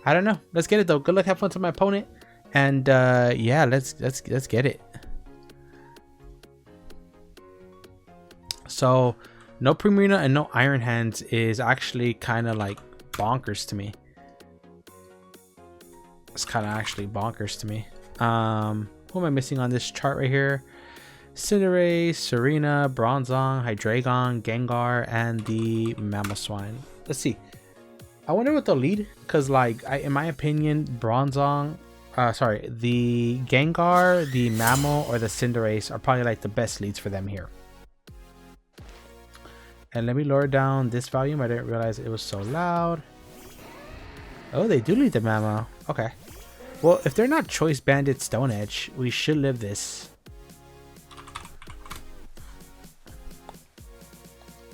I don't know. Let's get it though. Good luck, have fun to my opponent. And yeah, let's get it. So no Primarina and no Iron Hands is actually kind of like bonkers to me. It's kind of actually bonkers to me. Who am I missing on this chart right here? Cinderace, Serena, Bronzong, Hydreigon, Gengar, and the Mamoswine. Let's see. I wonder what they'll lead, because like in my opinion, Bronzong, the Gengar, the Mamo, or the Cinderace are probably like the best leads for them here. And let me lower down this volume. I didn't realize it was so loud. Oh, they do lead the Mamo. Okay. Well, if they're not Choice Banded Stone Edge, we should live this.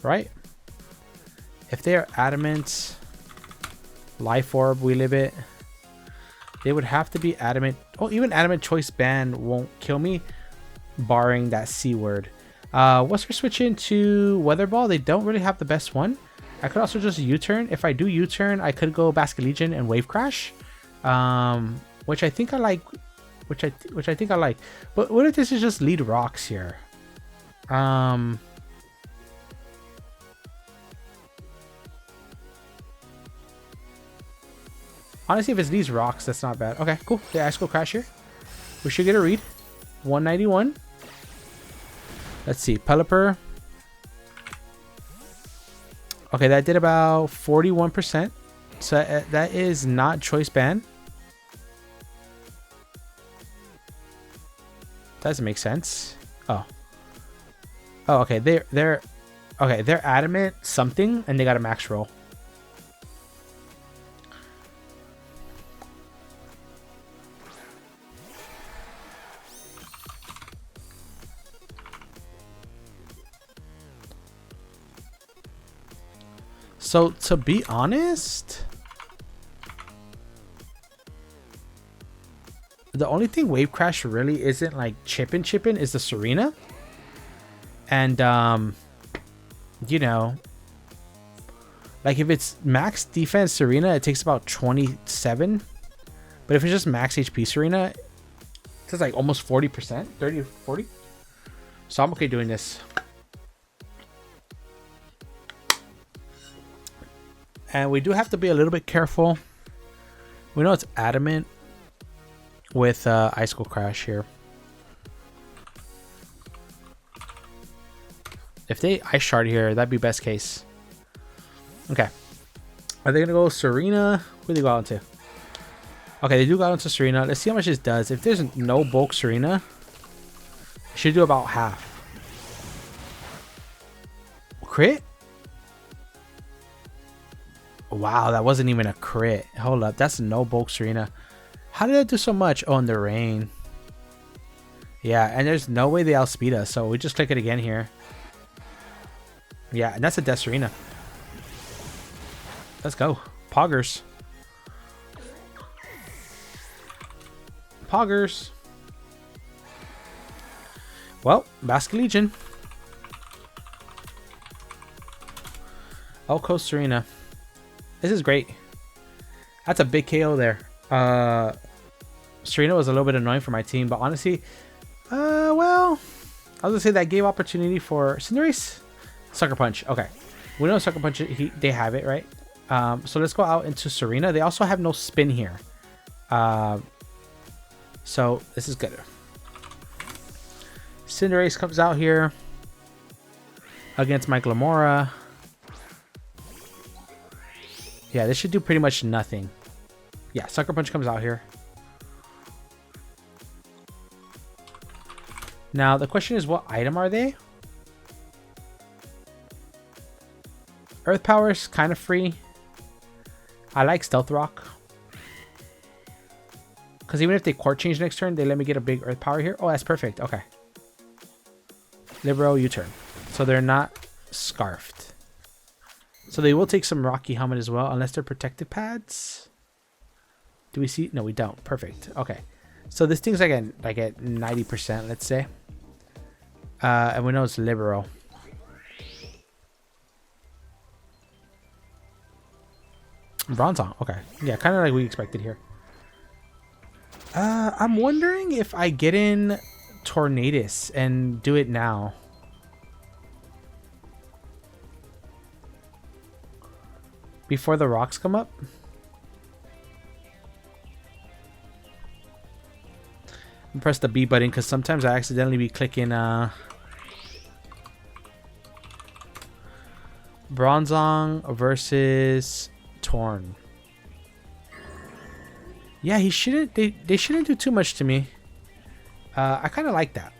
right? If they are adamant, life orb, we live it. They would have to be adamant. Oh, even adamant choice band won't kill me, barring that C word. Once we're switching to weather ball, they don't really have the best one. I could also just U-turn. If I do U-turn, I could go Basket Legion and wave crash, which I think I like. Which I think I like. But what if this is just lead rocks here? Honestly, if it's these rocks, that's not bad. Okay, cool. The Ice Cold Crash here. We should get a read. 191. Let's see. Pelipper. Okay, that did about 41%. So that is not choice ban. Doesn't make sense. Oh. Oh, okay. They're adamant something, and they got a max roll. So, to be honest, the only thing Wave Crash really isn't like chipping is the Serena. And, you know, like if it's max defense Serena, it takes about 27. But if it's just max HP Serena, it's like almost 40%, 30 to 40. So I'm okay doing this. And we do have to be a little bit careful. We know it's adamant with Ice Cold Crash here. If they Ice Shard here, that'd be best case. Okay. Are they going to go Serena? Who do they go out into? Okay, they do go out into Serena. Let's see how much this does. If there's no bulk Serena, it should do about half. Crit? Wow, that wasn't even a crit. Hold up, that's no bulk Serena. How did that do so much? Oh, in the rain. Yeah, and there's no way they outspeed us, so we just click it again here. Yeah, and that's a Death Serena. Let's go. Poggers. Poggers. Well, Basket Legion. Elko Serena. This is great. That's a big KO there. Serena was a little bit annoying for my team, but honestly, well, I was gonna say that gave opportunity for Cinderace. Sucker Punch. Okay, we know Sucker Punch. They have it right. So let's go out into Serena. They also have no spin here. So this is good. Cinderace comes out here against my Glamora. Yeah, this should do pretty much nothing. Yeah, Sucker Punch comes out here. Now, the question is, what item are they? Earth Power is kind of free. I like Stealth Rock. Because even if they Court Change next turn, they let me get a big Earth Power here. Oh, that's perfect. Okay. Libero, U-turn. So they're not Scarfed. So they will take some Rocky Helmet as well, unless they're protective pads. Do we see? No, we don't. Perfect. Okay. So this thing's like at 90%, let's say. And we know it's Libero. Bronzong. Okay. Yeah, kind of like we expected here. I'm wondering if I get in Tornadus and do it now. Before the rocks come up. And press the B button because sometimes I accidentally be clicking Bronzong versus Torn. Yeah, he shouldn't. They shouldn't do too much to me. I kind of like that.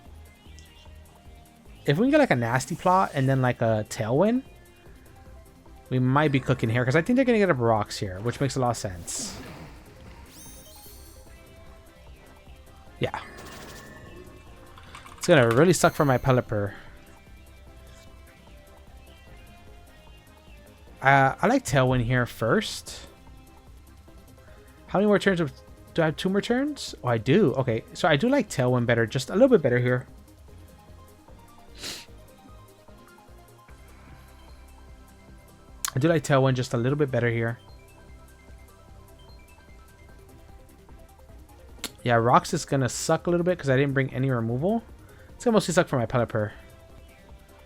If we can get like a nasty plot and then like a tailwind, we might be cooking here because I think they're gonna get up rocks here, which makes a lot of sense. Yeah, it's gonna really suck for my Pelipper. I like Tailwind here first. How many more turns do I have? 2 more turns? Oh, I do. Okay, so I do like Tailwind better, just a little bit better here. I do like Tailwind just a little bit better here. Yeah, Rocks is gonna suck a little bit because I didn't bring any removal. It's gonna mostly suck for my Pelipper.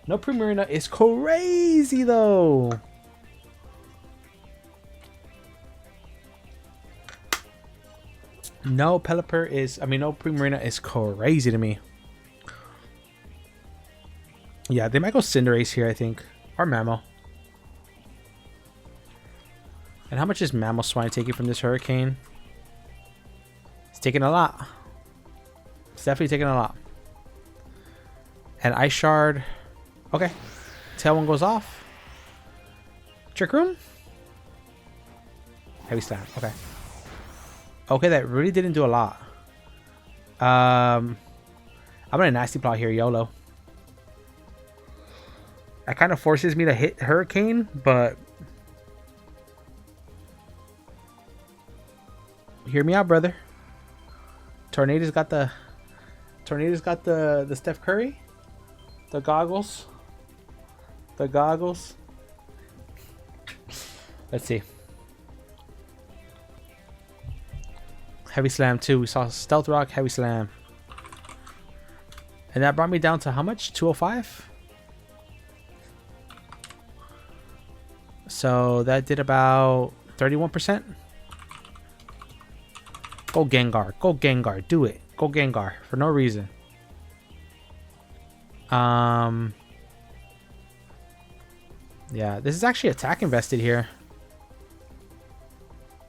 No Primarina is crazy though. No Pelipper is, no Primarina is crazy to me. Yeah, they might go Cinderace here, I think. Or Mammo. And how much is Mamoswine taking from this Hurricane? It's taking a lot. It's definitely taking a lot. And Ice Shard. Okay. Tailwind goes off. Trick Room? Heavy Slam. Okay. Okay, that really didn't do a lot. I'm gonna Nasty Plot here, YOLO. That kind of forces me to hit Hurricane, but hear me out, brother. Tornado's got the Steph Curry, the goggles, Let's see. Heavy Slam too. We saw Stealth Rock, Heavy Slam, and that brought me down to how much? 205. So that did about 31%. Go Gengar. Go Gengar. Do it. Go Gengar. For no reason. Yeah, this is actually attack invested here.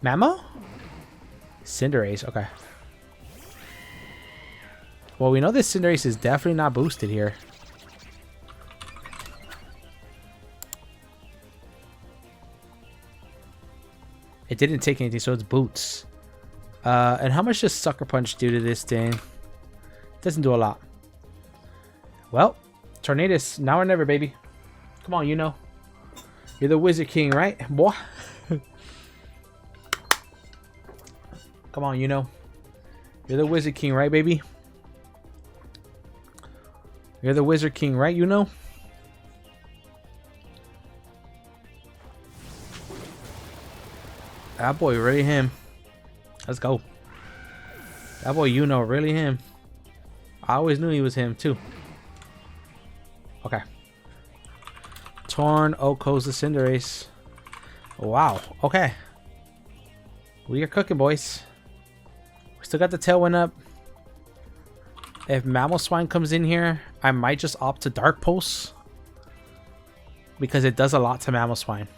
Mammo? Cinderace. Okay. Well, we know this Cinderace is definitely not boosted here. It didn't take anything, so it's boots. And how much does Sucker Punch do to this thing? Doesn't do a lot. Well, Tornadus, now or never, baby. Come on, you know. You're the Wizard King, right, boy? Come on, you know. You're the Wizard King, right, baby? You're the Wizard King, right, you know? That boy, really him. Let's go. That boy, you know, really him. I always knew he was him, too. Okay. Torn, Oko's the Cinderace. Wow. Okay. We are cooking, boys. We still got the Tailwind up. If Mamoswine comes in here, I might just opt to Dark Pulse, because it does a lot to Mamoswine.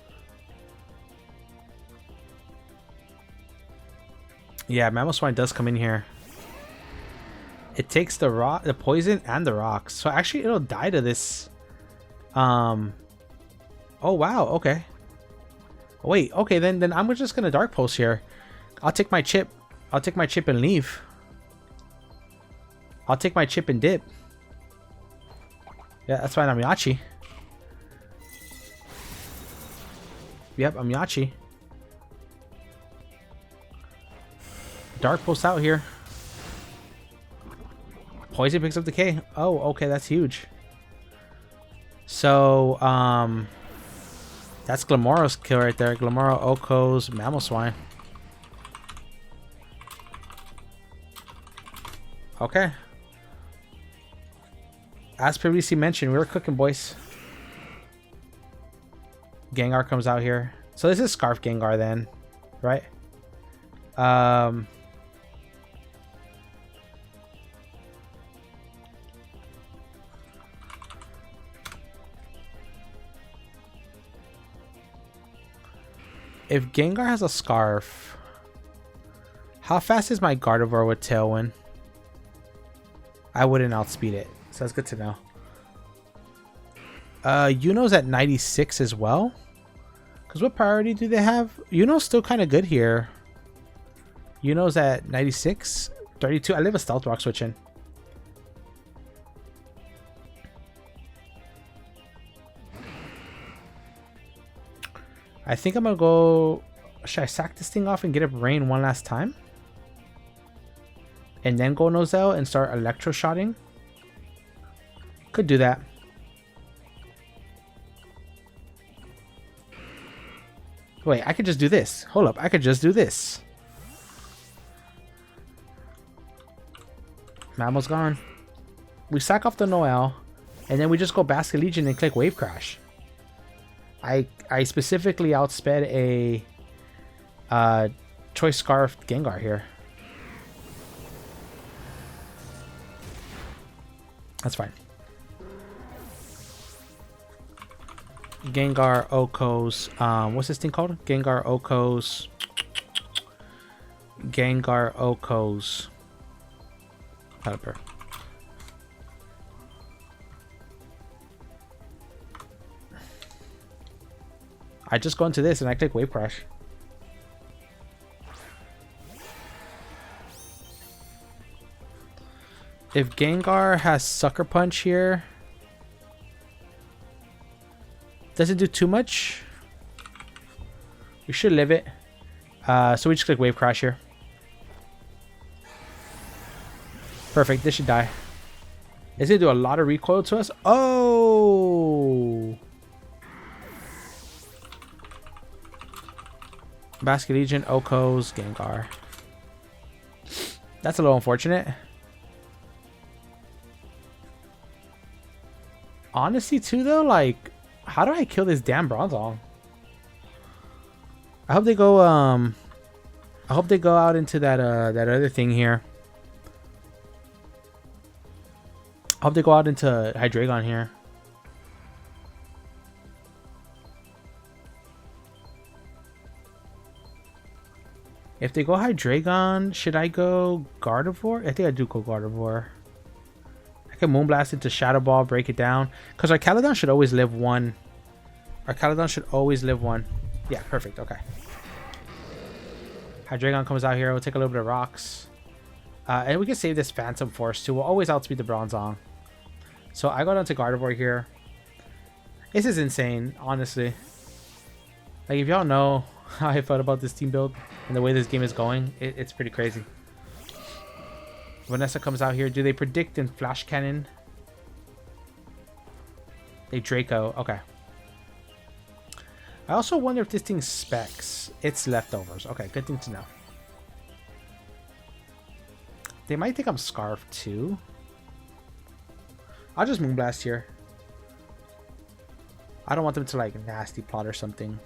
Yeah, Mamoswine does come in here. It takes the rock, the poison, and the rocks. So actually, it'll die to this. Oh wow. Okay. Wait. Okay. Then I'm just gonna Dark Pulse here. I'll take my chip. I'll take my chip and leave. I'll take my chip and dip. Yeah, that's fine. I'm Yachi. Yep, I'm Yachi. Dark Pulse out here. Poison picks up the K. Oh, okay, that's huge. So, that's Glamoro's kill right there. Glamoro, Oko's, Mamoswine. Okay. As previously mentioned, we were cooking, boys. Gengar comes out here. So this is Scarf Gengar then, right? If Gengar has a Scarf, how fast is my Gardevoir with Tailwind? I wouldn't outspeed it, so that's good to know. Yuno's at 96 as well. Because what priority do they have? Yuno's still kind of good here. Yuno's at 96, 32. I leave a Stealth Rock switch in. I think I'm gonna go. Should I sack this thing off and get up rain one last time? And then go Nozel and start electro-shotting? Could do that. Wait, I could just do this. Hold up, I could just do this. Mammo's gone. We sack off the Noel, and then we just go Basket Legion and click Wave Crash. I specifically outsped a Choice Scarf Gengar here. That's fine. Gengar Oko's, what's this thing called? Gengar Oko's Pelipper. I just go into this and I click Wave Crash. If Gengar has Sucker Punch here, doesn't do too much. We should live it. So we just click Wave Crash here. Perfect. This should die. It's gonna do a lot of recoil to us. Oh! Basket Legion, Oko's, Gengar. That's a little unfortunate. Honestly, too, though, like, how do I kill this damn Bronzong? I hope they go. I hope they go out into that that other thing here. I hope they go out into Hydreigon here. If they go Hydreigon, should I go Gardevoir? I think I do go Gardevoir. I can Moonblast into Shadow Ball, break it down. Because our Caledon should always live one. Our Caledon should always live one. Yeah, perfect. Okay. Hydreigon comes out here. We'll take a little bit of rocks. And we can save this Phantom Force too. We'll always outspeed the Bronzong. So I go down to Gardevoir here. This is insane, honestly. Like, if y'all know how I felt about this team build and the way this game is going, it's pretty crazy. Vanessa comes out here. Do they predict in Flash Cannon? They Draco. Okay. I also wonder if this thing specs. It's leftovers. Okay, good thing to know. They might think I'm Scarf too. I'll just Moonblast here. I don't want them to like nasty plot or something.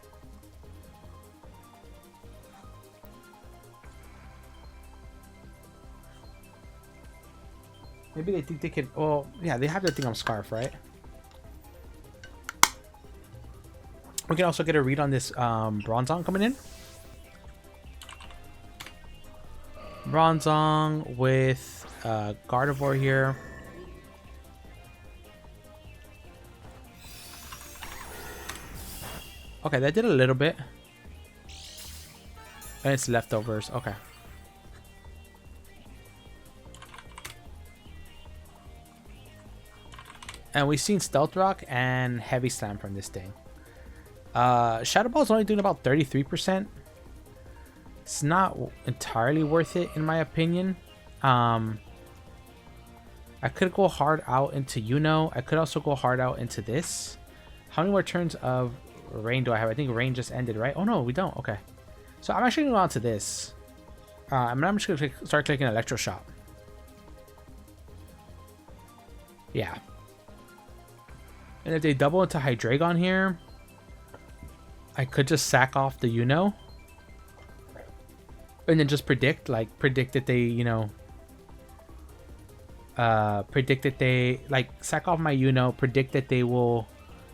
Maybe they think they can. Well, yeah, they have their thing on Scarf, right? We can also get a read on this Bronzong coming in. Bronzong with Gardevoir here. Okay, that did a little bit. And it's leftovers. Okay. And we've seen Stealth Rock and Heavy Slam from this thing. Shadow Ball is only doing about 33%. It's not entirely worth it in my opinion. I could go hard out into I could also go hard out into this. How many more turns of Rain do I have? I think Rain just ended, right? Oh no, we don't. Okay. So I'm actually going to go on to this. I'm just going to start clicking Electro Shot. Yeah. And if they double into Hydreigon here, I could just sack off the and then just predict that they, predict that they, sack off my predict that they will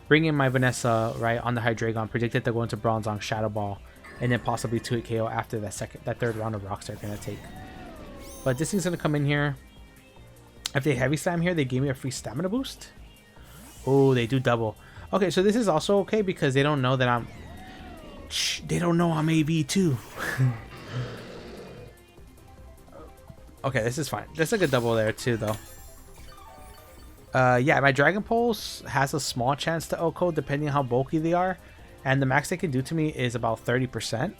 bring in my Vanessa, right, on the Hydreigon, predict that they're going to Bronzong, Shadow Ball, and then possibly 2-hit KO after that third round of rocks they're going to take. But this thing's going to come in here. If they Heavy Slam here, they gave me a free stamina boost. Oh, they do double. Okay, so this is also okay because they don't know that I'm... They don't know I'm AV too. Okay, this is fine. There's like a double there too, though. Yeah, my Dragon Pulse has a small chance to Oko depending on how bulky they are. and the max they can do to me is about 30%.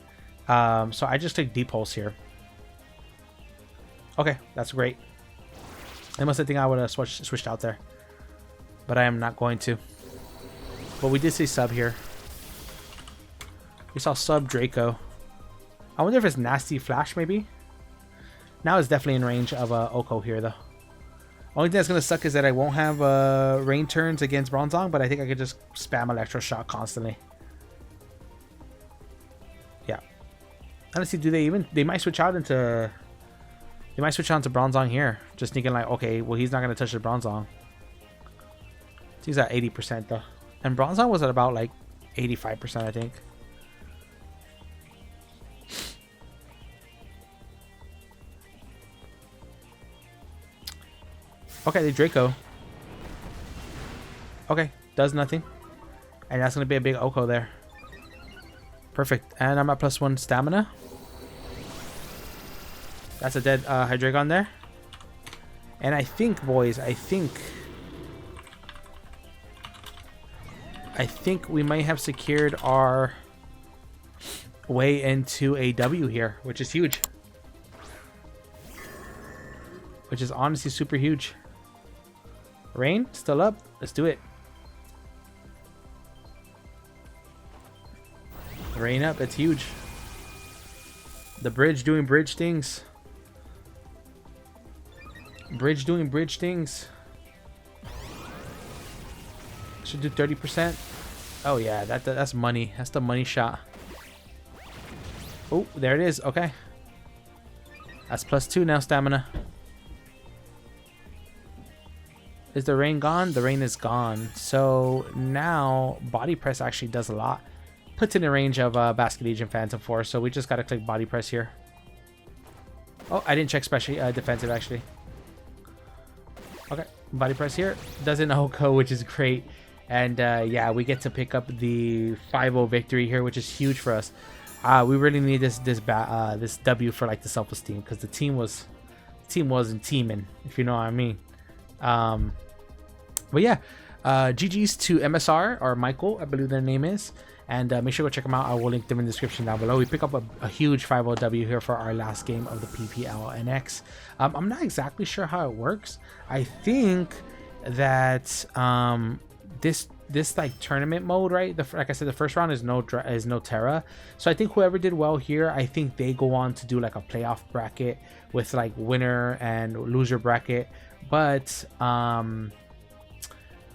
So I just click Depulse here. Okay, that's great. I must think I would have switched out there, but I am not going to. But we did see sub here. We saw sub Draco. I wonder if it's nasty flash maybe. Now it's definitely in range of Oko here though. Only thing that's gonna suck is that I won't have rain turns against Bronzong, but I think I could just spam Electro Shock constantly. Yeah. Honestly, do they might switch out into Bronzong here. Just thinking like, okay, well he's not gonna touch the Bronzong. He's at 80% though. And Bronzong was at about like 85%, I think. Okay, the Draco. Okay, does nothing. And that's going to be a big Oko there. Perfect. And I'm at +1 stamina. That's a dead Hydreigon there. And I think, boys, I think we might have secured our way into a W here, which is huge. Which is honestly super huge. Rain still up. Let's do it. Rain up. It's huge. The bridge doing bridge things. Bridge doing bridge things. Should do 30%. Oh yeah, that's money. That's the money shot. Oh, there it is. Okay. That's +2 now stamina. Is the rain gone? The rain is gone. So now body press actually does a lot. Puts it in range of Basket Legion Phantom Force. So we just gotta click body press here. Oh, I didn't check special defensive actually. Okay, body press here. Doesn't Oko, which is great. And yeah, we get to pick up the 5-0 victory here, which is huge for us. We really need this W for like the self-esteem, because the team wasn't teaming, if you know what I mean. But yeah, GG's to MSR or Michael, I believe their name is, and make sure to go check them out. I will link them in the description down below. We pick up a huge 5-0 W here for our last game of the PPL NX. I'm not exactly sure how it works. I think that this like tournament mode, right? Like I said, the first round is no Terra. So I think whoever did well here, I think they go on to do like a playoff bracket with like winner and loser bracket. But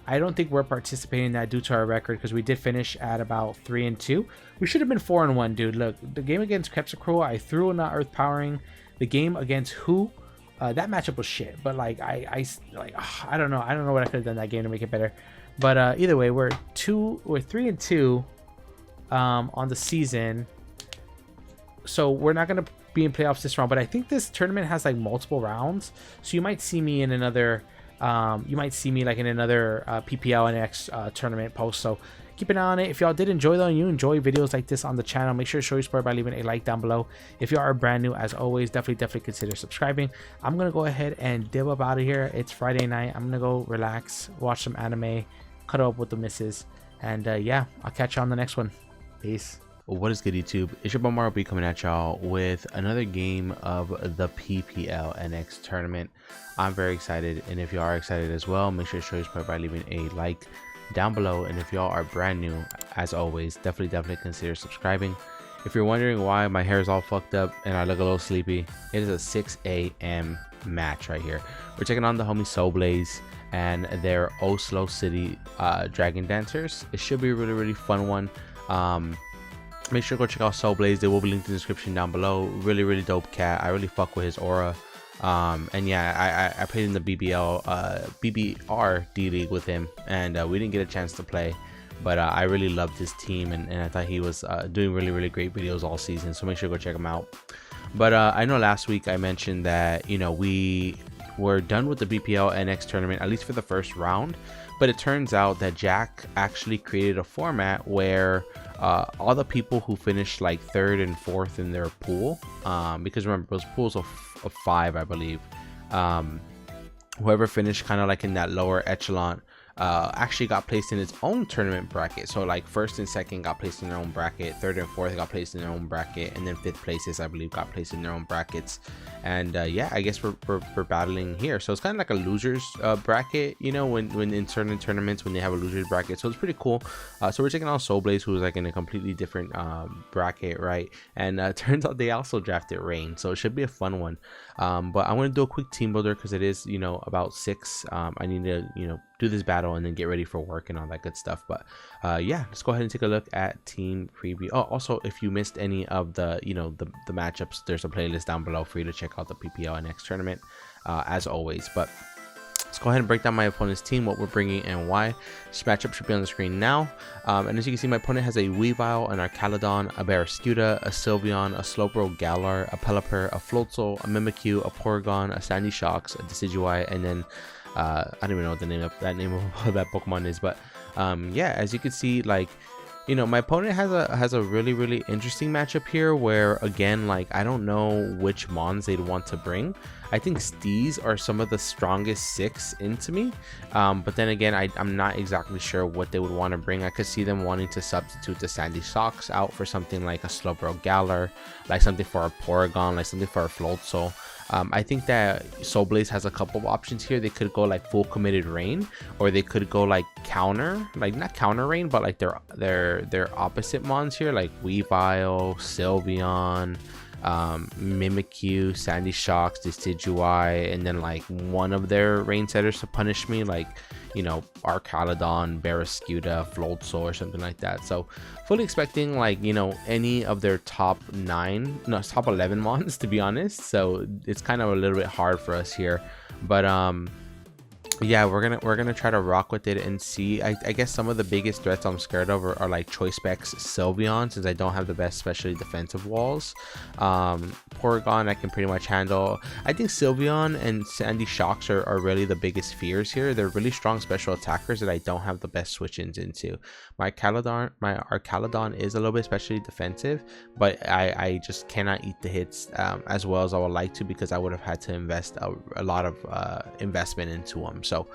I don't think we're participating in that due to our record, because we did finish at about 3-2. We should have been 4-1, dude. Look, the game against Quetzalcoatl, I threw in the Earth Powering. The game against who? That matchup was shit. But like I don't know what I could have done that game to make it better. But either way, we're 3-2 on the season. So we're not gonna be in playoffs this round, but I think this tournament has like multiple rounds, so you might see me in another PPL NX tournament post. So keep an eye on it. If y'all did enjoy though, and you enjoy videos like this on the channel, make sure to show your support by leaving a like down below. If you are brand new, as always, definitely consider subscribing. I'm gonna go ahead and dip up out of here. It's Friday night. I'm gonna go relax, watch some anime, cuddle up with the missus, and yeah, I'll catch you on the next one. Peace. What is good, YouTube? It's your boy Mario B coming at y'all with another game of the PPL NX tournament. I'm very excited, and if you are excited as well, make sure to show your support by leaving a like down below. And if y'all are brand new, as always, definitely consider subscribing. If you're wondering why my hair is all fucked up and I look a little sleepy, it is a 6 a.m. match right here. We're taking on the homie Soul Blaze and their Oslo City Dragon Dancers. It should be a really fun one. Make sure to go check out Soul Blaze. They will be linked in the description down below. Really dope cat. I really fuck with his aura. And yeah, I played in the BBR D League with him, and we didn't get a chance to play, but I really loved his team, and I thought he was doing really great videos all season. So make sure to go check him out. But I know last week I mentioned that, you know, we were done with the BPL NX tournament, at least for the first round. But it turns out that Jack actually created a format where all the people who finished like 3rd and 4th in their pool, because remember, those pools of 5, I believe, whoever finished kind of like in that lower echelon actually got placed in its own tournament bracket. So like first and second got placed in their own bracket, third and fourth got placed in their own bracket, and then fifth places I believe got placed in their own brackets. And yeah, I guess we're battling here. So it's kind of like a losers bracket, you know, when in certain tournaments when they have a losers bracket. So it's pretty cool. So we're taking on Soul Blaze, who's like in a completely different bracket, right? And turns out they also drafted Rain, so it should be a fun one. But I'm gonna do a quick team builder because it is, you know, about 6. I need to, you know, do this battle and then get ready for work and all that good stuff. But yeah, let's go ahead and take a look at team preview. Oh, also, if you missed any of the, you know, the matchups, there's a playlist down below for you to check out the PPL NX tournament, as always. But let's go ahead and break down my opponent's team, what we're bringing and why. This matchup should be on the screen now. And as you can see, my opponent has a Weavile, an Arcaludon, a Barraskewda, a Sylveon, a Slowbro Galar, a Pelipper, a Floatzel, a Mimikyu, a Porygon, a Sandy Shocks, a Decidueye, and then I don't even know what the name of that Pokemon is. But yeah, as you can see, like, you know, my opponent has a really interesting matchup here where, again, like, I don't know which mons they'd want to bring. I think Stees are some of the strongest 6 into me, but then again, I'm not exactly sure what they would want to bring. I could see them wanting to substitute the Sandy Socks out for something like a Slowbro Galar, like something for a Porygon, like something for a Floatzel. I think that Soul Blaze has a couple of options here. They could go like full committed Rain, or they could go like counter, like not counter Rain, but like their opposite mons here, like Weavile, Sylveon, Mimikyu, Sandy Shocks, Decidueye, and then like one of their Rain setters to punish me, like, you know, Arcaludon, Barraskewda, Floatzel, or something like that. So fully expecting, like, you know, any of their top 11 mons, to be honest. So it's kind of a little bit hard for us here, but yeah, we're gonna try to rock with it and see. I guess some of the biggest threats I'm scared of are like Choice Specs Sylveon, since I don't have the best especially defensive walls. Porygon I can pretty much handle. I think Sylveon and Sandy Shocks are really the biggest fears here. They're really strong special attackers that I don't have the best switch-ins into. My Arcaludon is a little bit especially defensive, but I just cannot eat the hits as well as I would like to, because I would have had to invest a lot of investment into them. So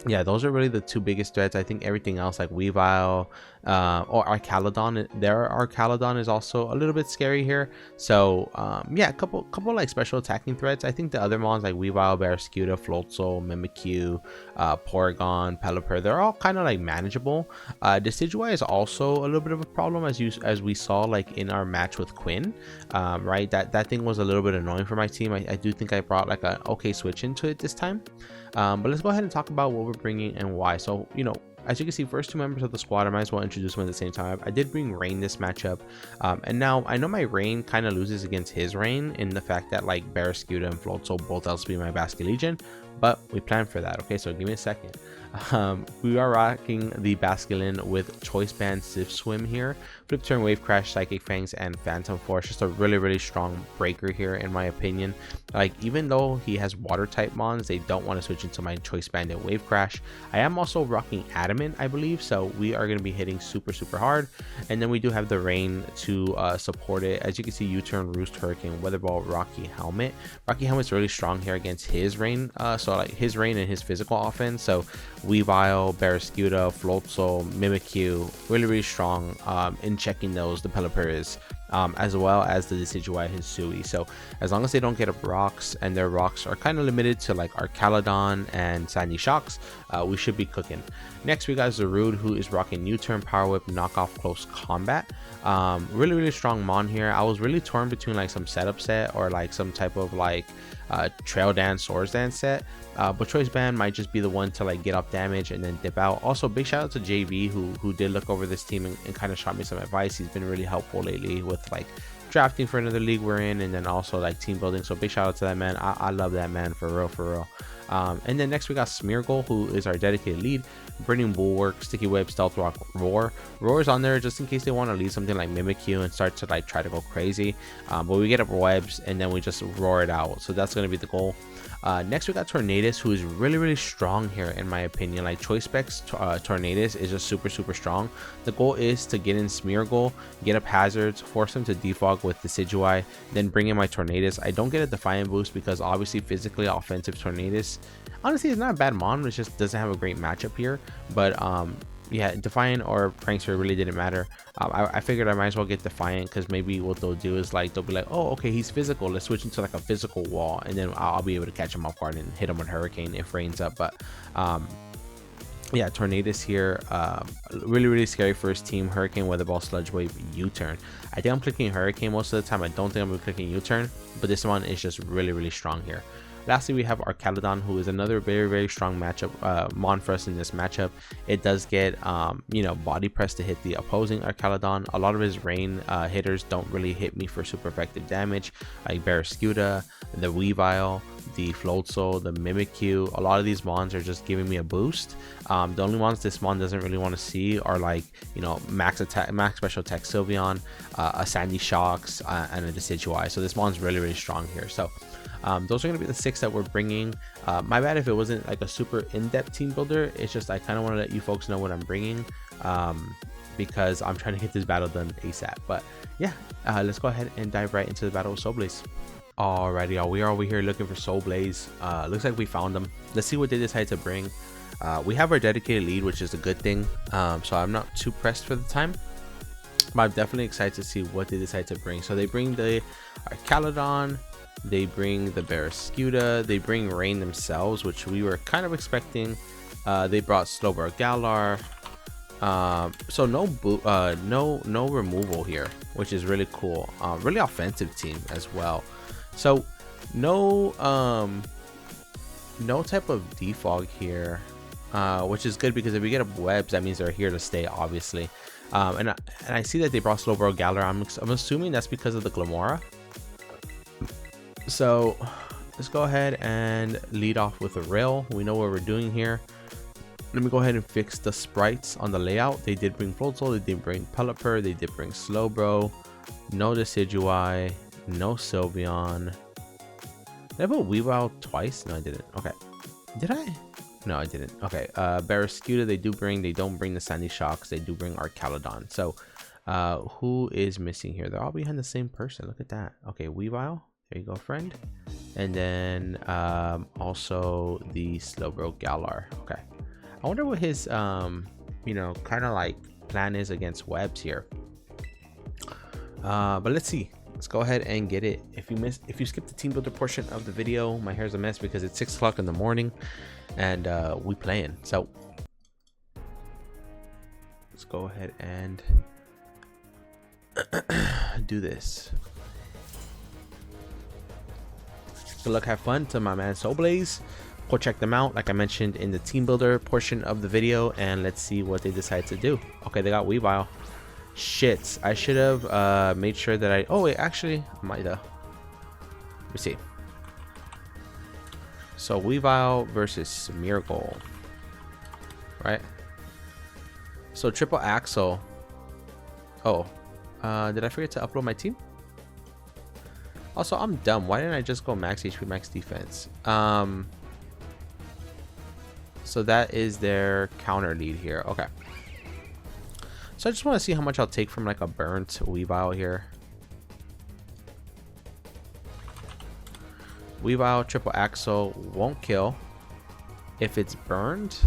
yeah, those are really the 2 biggest threats. I think everything else like Weavile or Arcaludon, their Arcaludon is also a little bit scary here. So yeah, a couple like special attacking threats. I think the other mons like Weavile, Barraskewda, Floatzel, Mimikyu, Porygon, Pelipper, they're all kind of like manageable. Decidueye is also a little bit of a problem, as we saw like in our match with Quinn, right? That thing was a little bit annoying for my team. I do think I brought like a okay switch into it this time. But let's go ahead and talk about what we're bringing and why. So, you know, as you can see, first 2 members of the squad, I might as well introduce them at the same time. I did bring Rain this matchup, and now I know my Rain kind of loses against his Rain in the fact that like Barraskewda and Floatzel both LSB my Basket Legion, but we planned for that. Okay, so give me a second. We are rocking the Basculin with Choice Band, Sif Swim here, Flip Turn, Wave Crash, Psychic Fangs, and Phantom Force. Just a really strong breaker here in my opinion. Like, even though he has water type mons, they don't want to switch into my Choice Band and Wave Crash. I am also rocking Adamant, I believe, so we are going to be hitting super hard. And then we do have the Rain to support it. As you can see, U-Turn, Roost, Hurricane, Weather Ball, Rocky Helmet. Rocky Helmet's really strong here against his Rain, so like his Rain and his physical offense. So Weavile, Barraskewda, Floatzel, Mimikyu, really strong in checking those, the Pelipper is, as well as the Decidueye and Hisui. So as long as they don't get up rocks, and their rocks are kind of limited to like Arcaludon and Sandy Shocks, we should be cooking. Next we got Zarude, who is rocking U-Turn, Power Whip, Knockoff, Close Combat. Really strong mon here. I was really torn between like some setup set or like some type of like Trail Dance, Swords Dance set, but Choice Band might just be the one to like get up damage and then dip out. Also, big shout out to JV who did look over this team and kind of shot me some advice. He's been really helpful lately with like drafting for another league we're in, and then also like team building. So big shout out to that man. I love that man for real. And then next we got Smeargle, who is our dedicated lead, bringing Bulwark, Sticky Web, Stealth Rock, Roar. Roar is on there just in case they want to lead something like Mimikyu and start to like try to go crazy, but we get up webs and then we just roar it out. So that's going to be the goal. Next we got Tornadus, who is really strong here in my opinion. Like Choice Specs Tornadus is just super strong. The goal is to get in Smeargle, get up hazards, force him to defog with Decidueye, then bring in my Tornadus. I don't get a Defiant boost because obviously physically offensive Tornadus honestly, it's not a bad mon. It just doesn't have a great matchup here. But yeah, Defiant or Prankster really didn't matter. I figured I might as well get Defiant, because maybe what they'll do is like they'll be like, oh, okay, he's physical, let's switch into like a physical wall, and then I'll be able to catch him off guard and hit him with Hurricane if rain's up. But yeah, Tornadus here, really scary for his team. Hurricane, Weather Ball, Sludge Wave, U-turn. I think I'm clicking Hurricane most of the time. I don't think I'm gonna be clicking U-turn, but this one is just really strong here. Lastly, we have our Caledon, who is another very strong matchup mon for us in this matchup. It does get you know, body press to hit the opposing Caledon. A lot of his rain hitters don't really hit me for super effective damage, like Barraskewda, the Weavile, the Floatzel, the Mimikyu. A lot of these mons are just giving me a boost. The only ones this mon doesn't really want to see are like, you know, max special attack Sylveon, a Sandy Shocks, and a Decidueye. So this mon's really strong here. So those are going to be the 6 that we're bringing. My bad if it wasn't like a super in-depth team builder. It's just I kind of want to let you folks know what I'm bringing, because I'm trying to get this battle done ASAP. But yeah, let's go ahead and dive right into the battle with Soul Blaze. Alrighty, y'all, we are over here looking for Soul Blaze. Looks like we found them. Let's see what they decide to bring. We have our dedicated lead, which is a good thing, so I'm not too pressed for the time, but I'm definitely excited to see what they decide to bring. So they bring the Caledon, they bring the Barraskewda, they bring Rain themselves, which we were kind of expecting. They brought Slowbro Galar. So no removal here, which is really cool. Really offensive team as well. So no type of defog here, which is good, because if we get up webs, that means they're here to stay, obviously. And I see that they brought Slowbro Galar. I'm assuming that's because of the Glamora. So let's go ahead and lead off with a rail. We know what we're doing here. Let me go ahead and fix the sprites on the layout. They did bring Floatzel, they did bring Pelipper, they did bring Slowbro, no Decidueye, no Sylveon. Did I put Weavile twice? No, I didn't. Okay. Did I? No, I didn't. Okay. Barraskewda, they don't bring the Sandy Shocks. They do bring our Caledon. So who is missing here? They're all behind the same person. Look at that. Okay, Weavile. There you go, friend. And then also the Slowbro Galar. Okay. I wonder what his you know, kind of like plan is against webs here. But let's see. Let's go ahead and get it. If you skip the team builder portion of the video, my hair's a mess because it's 6 o'clock in the morning and we playing. So let's go ahead and do this. Good luck, have fun to my man Soul Blaze. Go check them out, like I mentioned in the team builder portion of the video, and let's see what they decide to do. Okay, they got Weavile. Shit, I should have made sure that I... Oh, wait, actually, I might have. Let me see. So, Weavile versus Smeargle. Right? So, Triple Axle. Oh. Did I forget to upload my team? Also, I'm dumb. Why didn't I just go max HP, max defense? So that is their counter lead here. Okay. So I just want to see how much I'll take from like a burnt Weavile here. Weavile Triple Axle won't kill. If it's burned,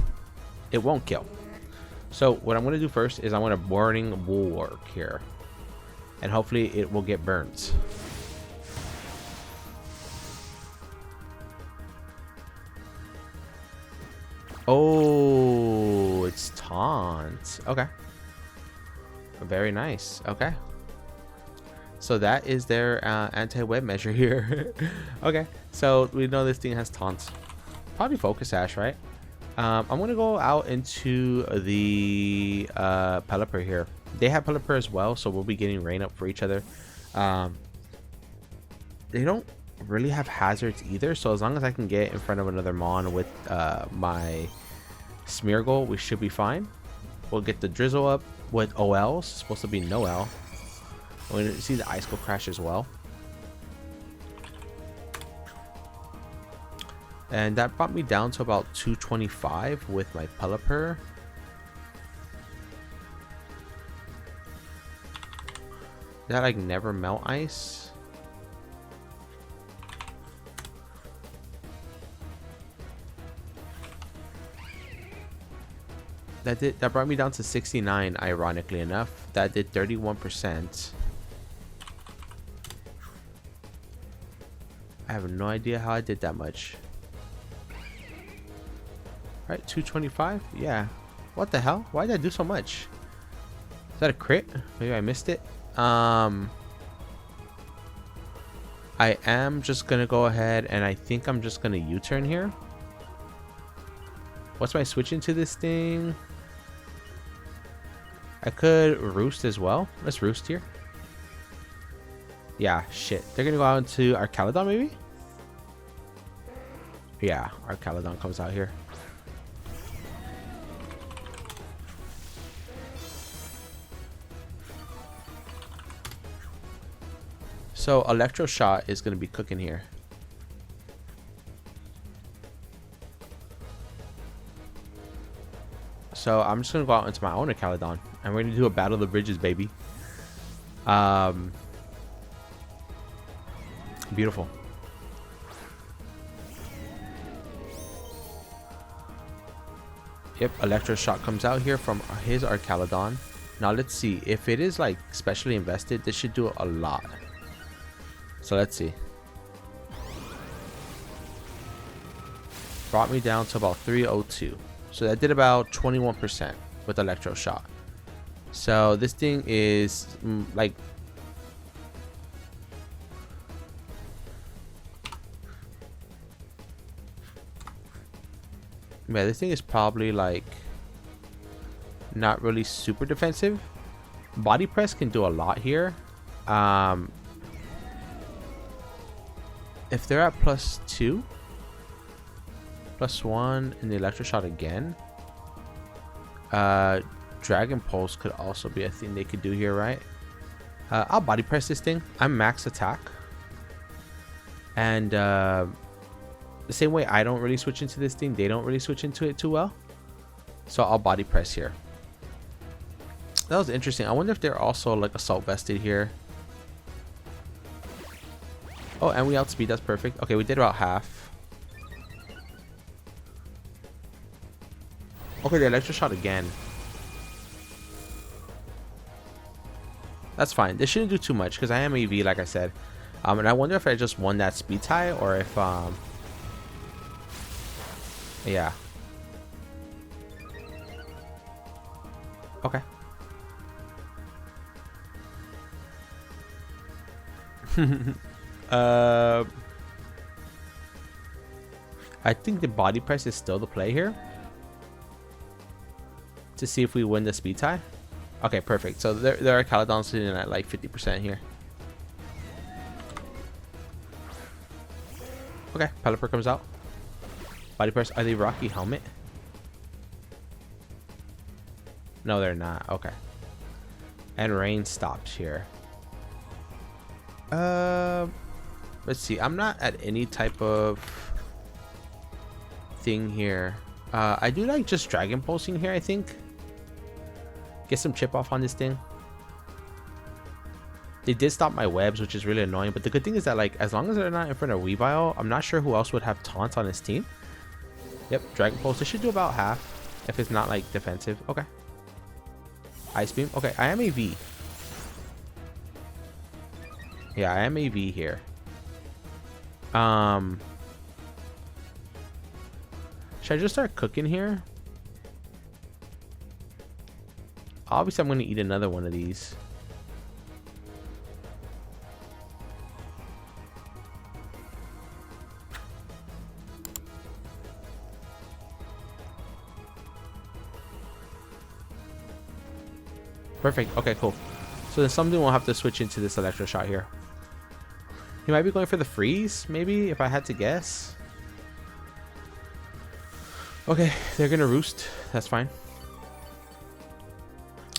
it won't kill. So what I'm going to do first is I'm going to Burning Bulwark here. And hopefully it will get burnt. Oh, it's taunt. Okay. Very nice. Okay. So that is their anti-web measure here. Okay. So we know this thing has taunts. Probably Focus Sash, right? I'm going to go out into the Pelipper here. They have Pelipper as well, so we'll be getting rain up for each other. They don't really have hazards either, so as long as I can get in front of another mon with my Smeargle, we should be fine. We'll get the Drizzle up with OL. It's supposed to be no L. We're going to see the Ice Cold Crash as well. And that brought me down to about 225 with my Pelipper. Did I like never melt ice? That brought me down to 69, ironically enough. That did 31%. I have no idea how I did that much. Right, 225? Yeah. What the hell? Why did I do so much? Is that a crit? Maybe I missed it. I am just gonna go ahead and I think I'm just gonna U-turn here. What's my switch into this thing? I could roost as well. Let's roost here. Yeah, shit. They're gonna go out into our Caledon maybe? Yeah, our Caledon comes out here. So Electro Shot is going to be cooking here. So I'm just going to go out into my own Caledon. And we're going to do a Battle of the Bridges, baby. Beautiful. Yep, Electro Shot comes out here from his Arcaladon. Now let's see. If it is like specially invested, this should do a lot. So let's see. Brought me down to about 302. So that did about 21% with Electro Shot. So this thing is like... Yeah, this thing is probably like not really super defensive. Body press can do a lot here. If they're at +2, +1 in the Electro Shot again, Dragon Pulse could also be a thing they could do here, right? I'll body press this thing. I'm max attack, and the same way I don't really switch into this thing, they don't really switch into it too well. So I'll body press here. That was interesting. I wonder if they're also like assault vested here. Oh, and we outspeed. That's perfect. Okay, we did about half. Okay, the Electro Shot again. That's fine. This shouldn't do too much because I am AV, like I said. And I wonder if I just won that speed tie or if yeah. Okay. I think the body press is still the play here to see if we win the speed tie. Okay, perfect. So there are Caledons sitting at like 50% here. Okay, Pelipper comes out. Body press. Are they Rocky Helmet? No, they're not. Okay. And rain stops here. Let's see. I'm not at any type of thing here. I do like just Dragon Pulsing here, I think. Get some chip off on this thing. They did stop my webs, which is really annoying. But the good thing is that, like, as long as they're not in front of Weavile, I'm not sure who else would have taunts on his team. Yep, Dragon Pulse. This should do about half if it's not like defensive. Okay. Ice Beam. Okay, I am AV. Yeah, I am AV here. Should I just start cooking here? Obviously, I'm going to eat another one of these. Perfect. Okay, cool. So then something will have to switch into this Electro Shot here. He might be going for the freeze, maybe, if I had to guess. Okay, they're going to roost. That's fine.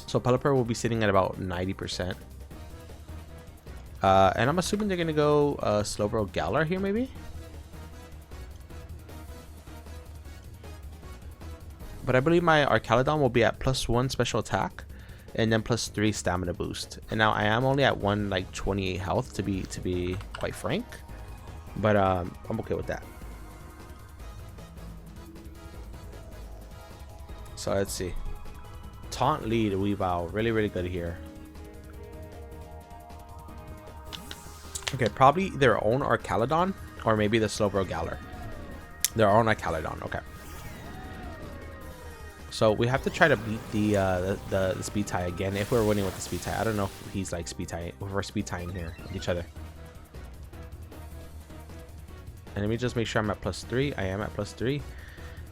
So Pelipper will be sitting at about 90%. And I'm assuming they're going to go Slowbro Galar here, maybe? But I believe my Arcaladon will be at +1 special attack. And then +3 stamina boost. And now I am only at 128 health to be quite frank. But I'm okay with that. So let's see. Taunt lead Weavile. Really, really good here. Okay, probably their own Archaludon or maybe the Slowbro Galar. Their own Archaludon. Okay. So we have to try to beat the speed tie again if we're winning with the speed tie. I don't know if he's like speed tie, if we're speed tying here with each other. And let me just make sure I'm at +3. I am at +3.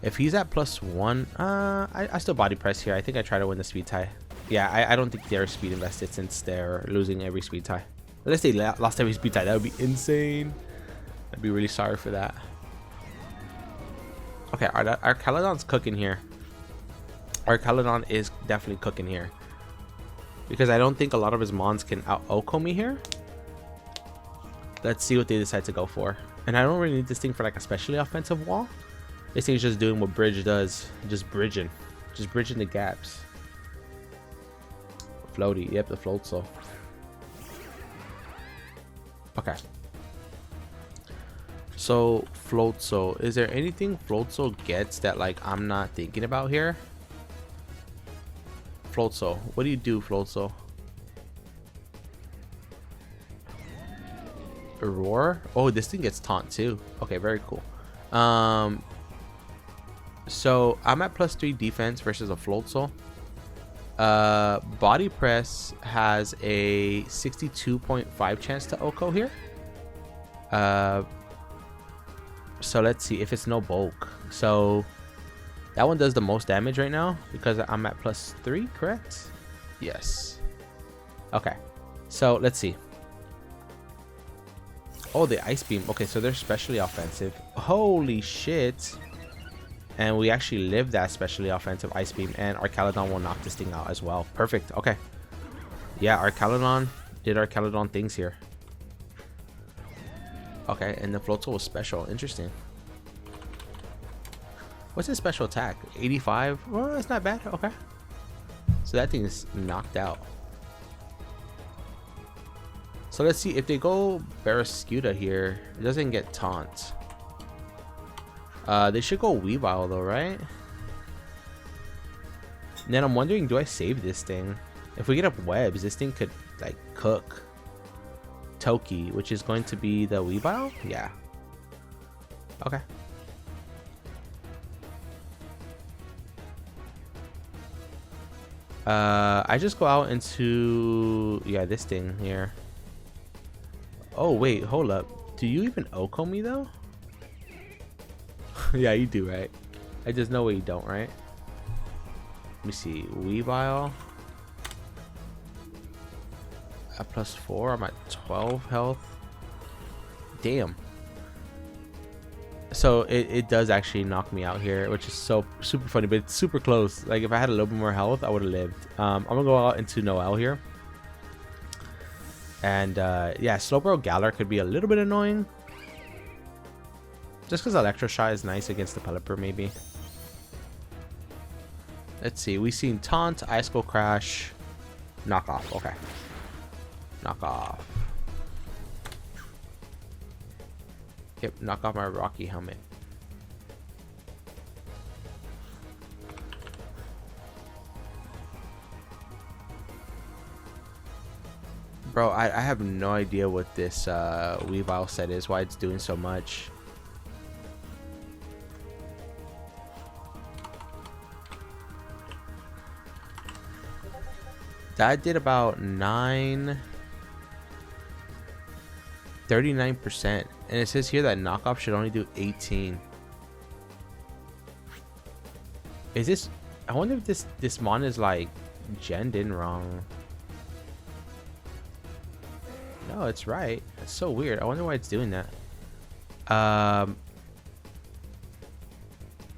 If he's at +1, I still body press here. I think I try to win the speed tie. Yeah, I don't think they're speed invested since they're losing every speed tie. Let's say lost every speed tie. That would be insane. I'd be really sorry for that. Okay, our Caledon's cooking here. Our Caledon is definitely cooking here. Because I don't think a lot of his mons can out-Oko me here. Let's see what they decide to go for. And I don't really need this thing for like a specially offensive wall. This thing's just doing what Bridge does. Just bridging. Just bridging the gaps. Floaty. Yep, the Floatzel. Okay. So, Floatzel. Is there anything Floatzel gets that like I'm not thinking about here? Floatzel. What do you do, Floatzel? Roar? Oh, this thing gets taunt too. Okay, very cool. So I'm at +3 defense versus a Floatzel. Body press has a 62.5 chance to Oko here. So let's see if it's no bulk. So that one does the most damage right now because I'm at +3, correct? Yes. Okay. So let's see. Oh, the Ice Beam. Okay, so they're specially offensive. Holy shit. And we actually live that specially offensive Ice Beam. And our Caledon will knock this thing out as well. Perfect. Okay. Yeah, our Caledon did our Caledon things here. Okay, and the Floatzel was special. Interesting. What's his special attack? 85? Well, that's not bad. Okay. So that thing is knocked out. So let's see if they go Barraskewda here. It doesn't get taunt. They should go Weavile though, right? And then I'm wondering, do I save this thing? If we get up webs, this thing could like cook Toki, which is going to be the Weavile. Yeah. Okay. I just go out into this thing here. Oh wait, hold up. Do you even Oko me though? Yeah, you do, right? I just know what you don't, right? Let me see. Weavile. At +4, I'm at 12 health. Damn. So it does actually knock me out here, which is so super funny, but it's super close. Like if I had a little bit more health, I would have lived. I'm gonna go out into Noelle here. And yeah, Slowbro Galar could be a little bit annoying. Just because Electroshy is nice against the Pelipper, maybe. Let's see. We've seen Taunt, Ice Skull Crash, Knock Off. Okay. Knock Off. Yep, knock off my Rocky helmet. Bro, I have no idea what this Weavile set is, why it's doing so much. That did about 39%, and it says here that knockoff should only do 18. Is this? I wonder if this mon is like genned in wrong. No, it's right. That's so weird. I wonder why it's doing that. I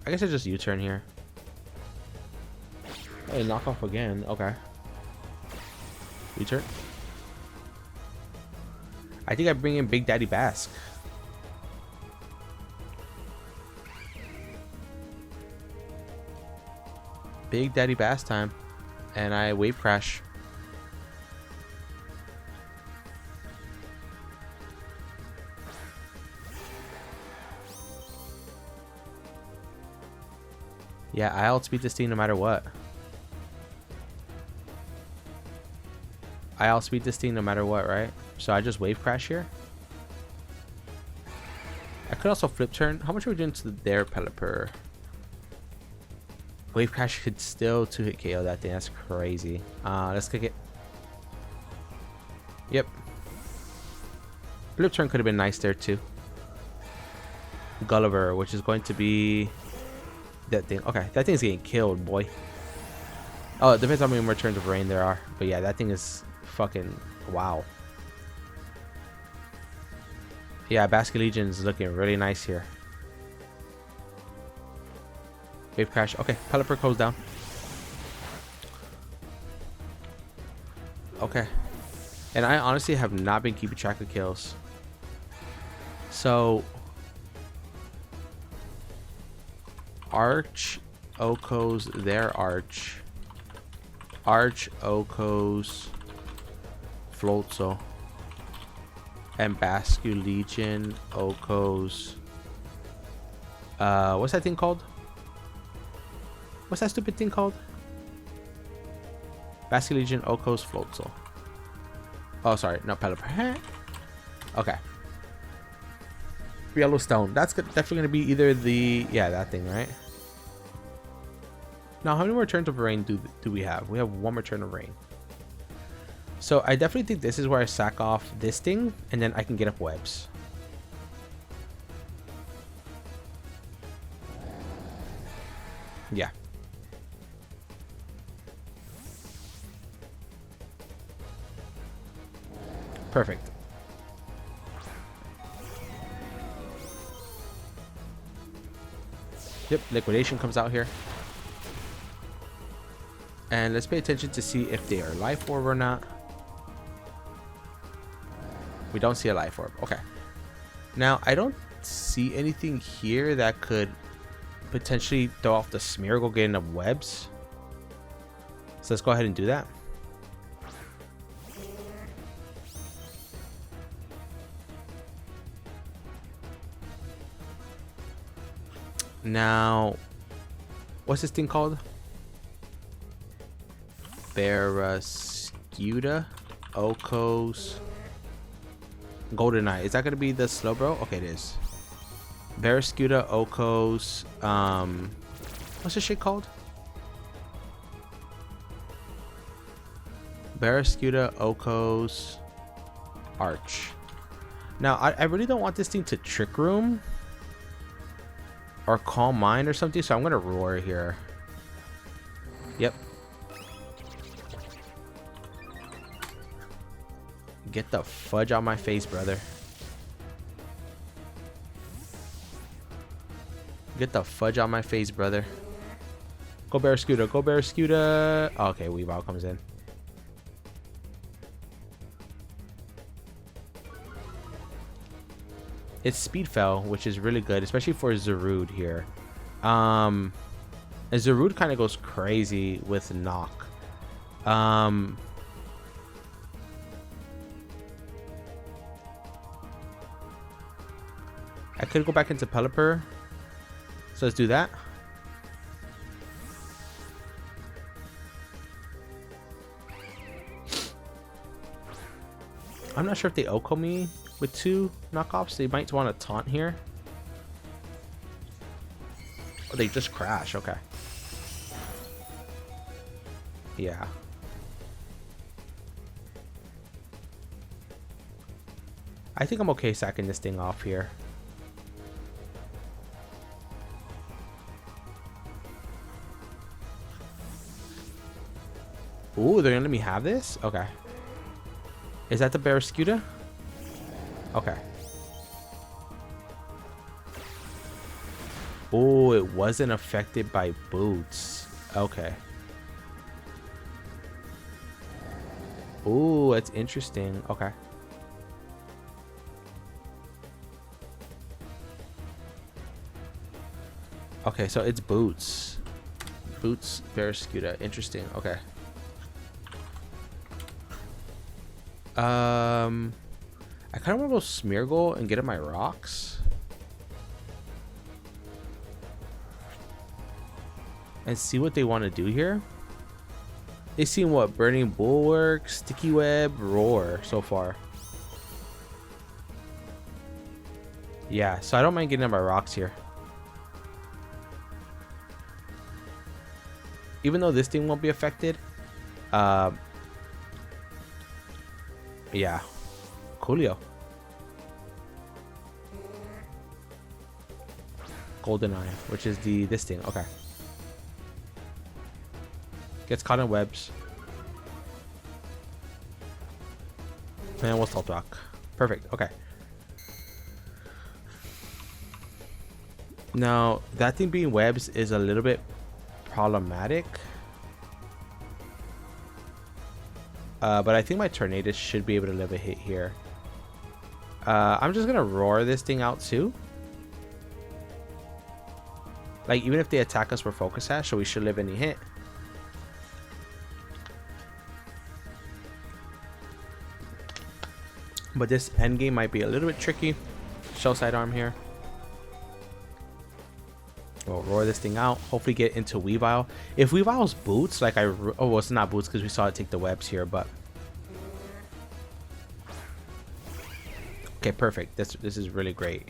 guess I just U-turn here. Hey, knock off again. Okay. U-turn. I think I bring in Big Daddy Bask. Big Daddy Bask time. And I wave crash. Yeah, I outspeed this thing no matter what. I outspeed this thing no matter what, right? So I just wave crash here. I could also flip turn. How much are we doing to their Pelipper? Wave crash could still 2-hit KO that thing. That's crazy. Let's kick it. Yep. Flip turn could have been nice there too. Gulliver, which is going to be that thing. Okay, that thing's getting killed, boy. Oh, it depends on how many more turns of rain there are. But yeah, that thing is fucking wow. Yeah, Basket Legion is looking really nice here. Wave crash. Okay, Pelipper goes down. Okay. And I honestly have not been keeping track of kills. So Arch Oko's their Arch. Arch Oko's Floatzel. And Basque Legion Oko's what's that thing called? What's that stupid thing called? Basque Legion Oko's Floatzel. Oh, sorry, not Pelipper. Okay. Yellowstone. That's definitely gonna be either the that thing, right? Now, how many more turns of rain do we have? We have one more turn of rain. So I definitely think this is where I sack off this thing, and then I can get up webs. Yeah. Perfect. Yep, liquidation comes out here. And let's pay attention to see if they are life orb or not. We don't see a life orb. Okay. Now, I don't see anything here that could potentially throw off the Smeargle getting up webs. So let's go ahead and do that. Now, what's this thing called? Barraskewda Oko's Goldeneye. Is that gonna be the Slowbro? Okay, it is. Barraskewda Oko's what's this shit called? Barraskewda Oko's Arch. Now I really don't want this thing to Trick Room or Calm Mind or something, so I'm gonna roar here. Yep. Get the fudge out my face, brother. Get the fudge out my face, brother. Go Barraskewda, go Barraskewda. Okay, Weavile comes in. It's Speed Fell, which is really good, especially for Zarude here. And Zarude kind of goes crazy with Knock. I could go back into Pelipper. So let's do that. I'm not sure if they Oko me with 2 knockoffs. They might want to taunt here. Oh, they just crash. Okay. Yeah. I think I'm okay sacking this thing off here. Ooh, they're gonna let me have this? Okay. Is that the Barraskewda? Okay. Oh, it wasn't affected by boots. Okay. Ooh, that's interesting. Okay. Okay, so it's boots. Boots, Barraskewda. Interesting. Okay. I kind of want to go Smeargle and get at my rocks. And see what they want to do here. They've seen what? Burning Bulwark, Sticky Web, Roar so far. Yeah, so I don't mind getting on my rocks here. Even though this thing won't be affected. Yeah. Coolio. Golden Eye, which is this thing. Okay. Gets caught in webs. And we'll Salt Rock. Perfect. Okay. Now, that thing being webs is a little bit problematic. But I think my Tornadus should be able to live a hit here. I'm just going to roar this thing out too. Like, even if they attack us, we're Focus Sash, so we should live any hit. But this endgame might be a little bit tricky. Shell Sidearm here. We'll roar this thing out. Hopefully get into Weavile. If Weavile's boots, like oh, well, it's not boots because we saw it take the webs here, but okay, perfect. This is really great.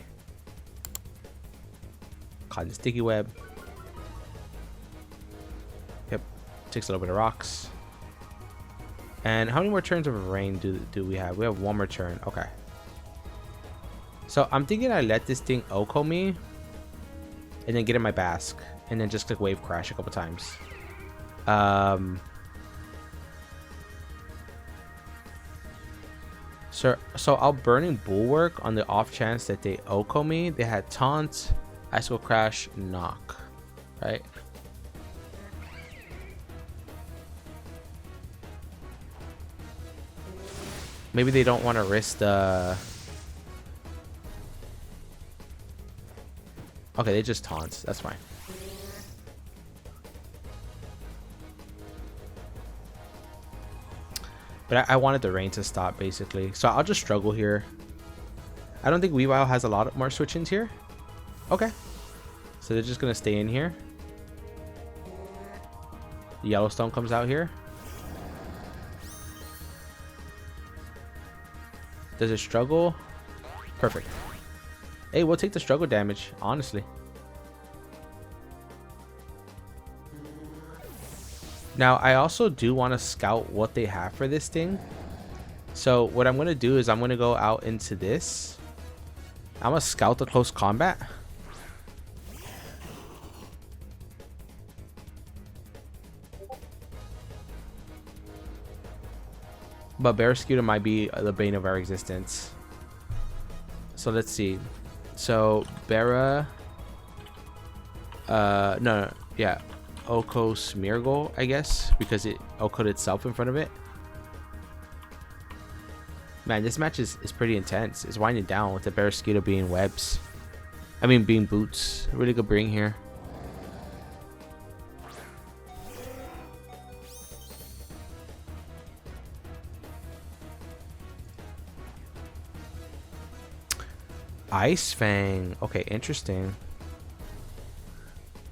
Caught the Sticky Web. Yep, takes a little bit of rocks. And how many more turns of rain do we have? We have one more turn. Okay. So I'm thinking I let this thing Oko me. And then get in my Basque. And then just click Wave Crash a couple times. So I'll Burning Bulwark on the off chance that they Oko me. They had Taunt, Icicle Crash, Knock. Right? Maybe they don't want to risk the... Okay, they just taunts. That's fine. But I wanted the rain to stop, basically. So I'll just struggle here. I don't think Weavile has a lot more switch-ins here. Okay. So they're just going to stay in here. The Yellowstone comes out here. Does it struggle? Perfect. Hey, we'll take the struggle damage, honestly. Now, I also do want to scout what they have for this thing. So what I'm going to do is I'm going to go out into this. I'm going to scout the close combat. But Barraskewda might be the bane of our existence. So let's see. So Barra, no, yeah, Oko Smeargle, I guess, because it Oko'd itself in front of it. Man, this match is pretty intense. It's winding down with the Barraskewda being webs. I mean, being boots. Really good bring here. Ice Fang. Okay, interesting.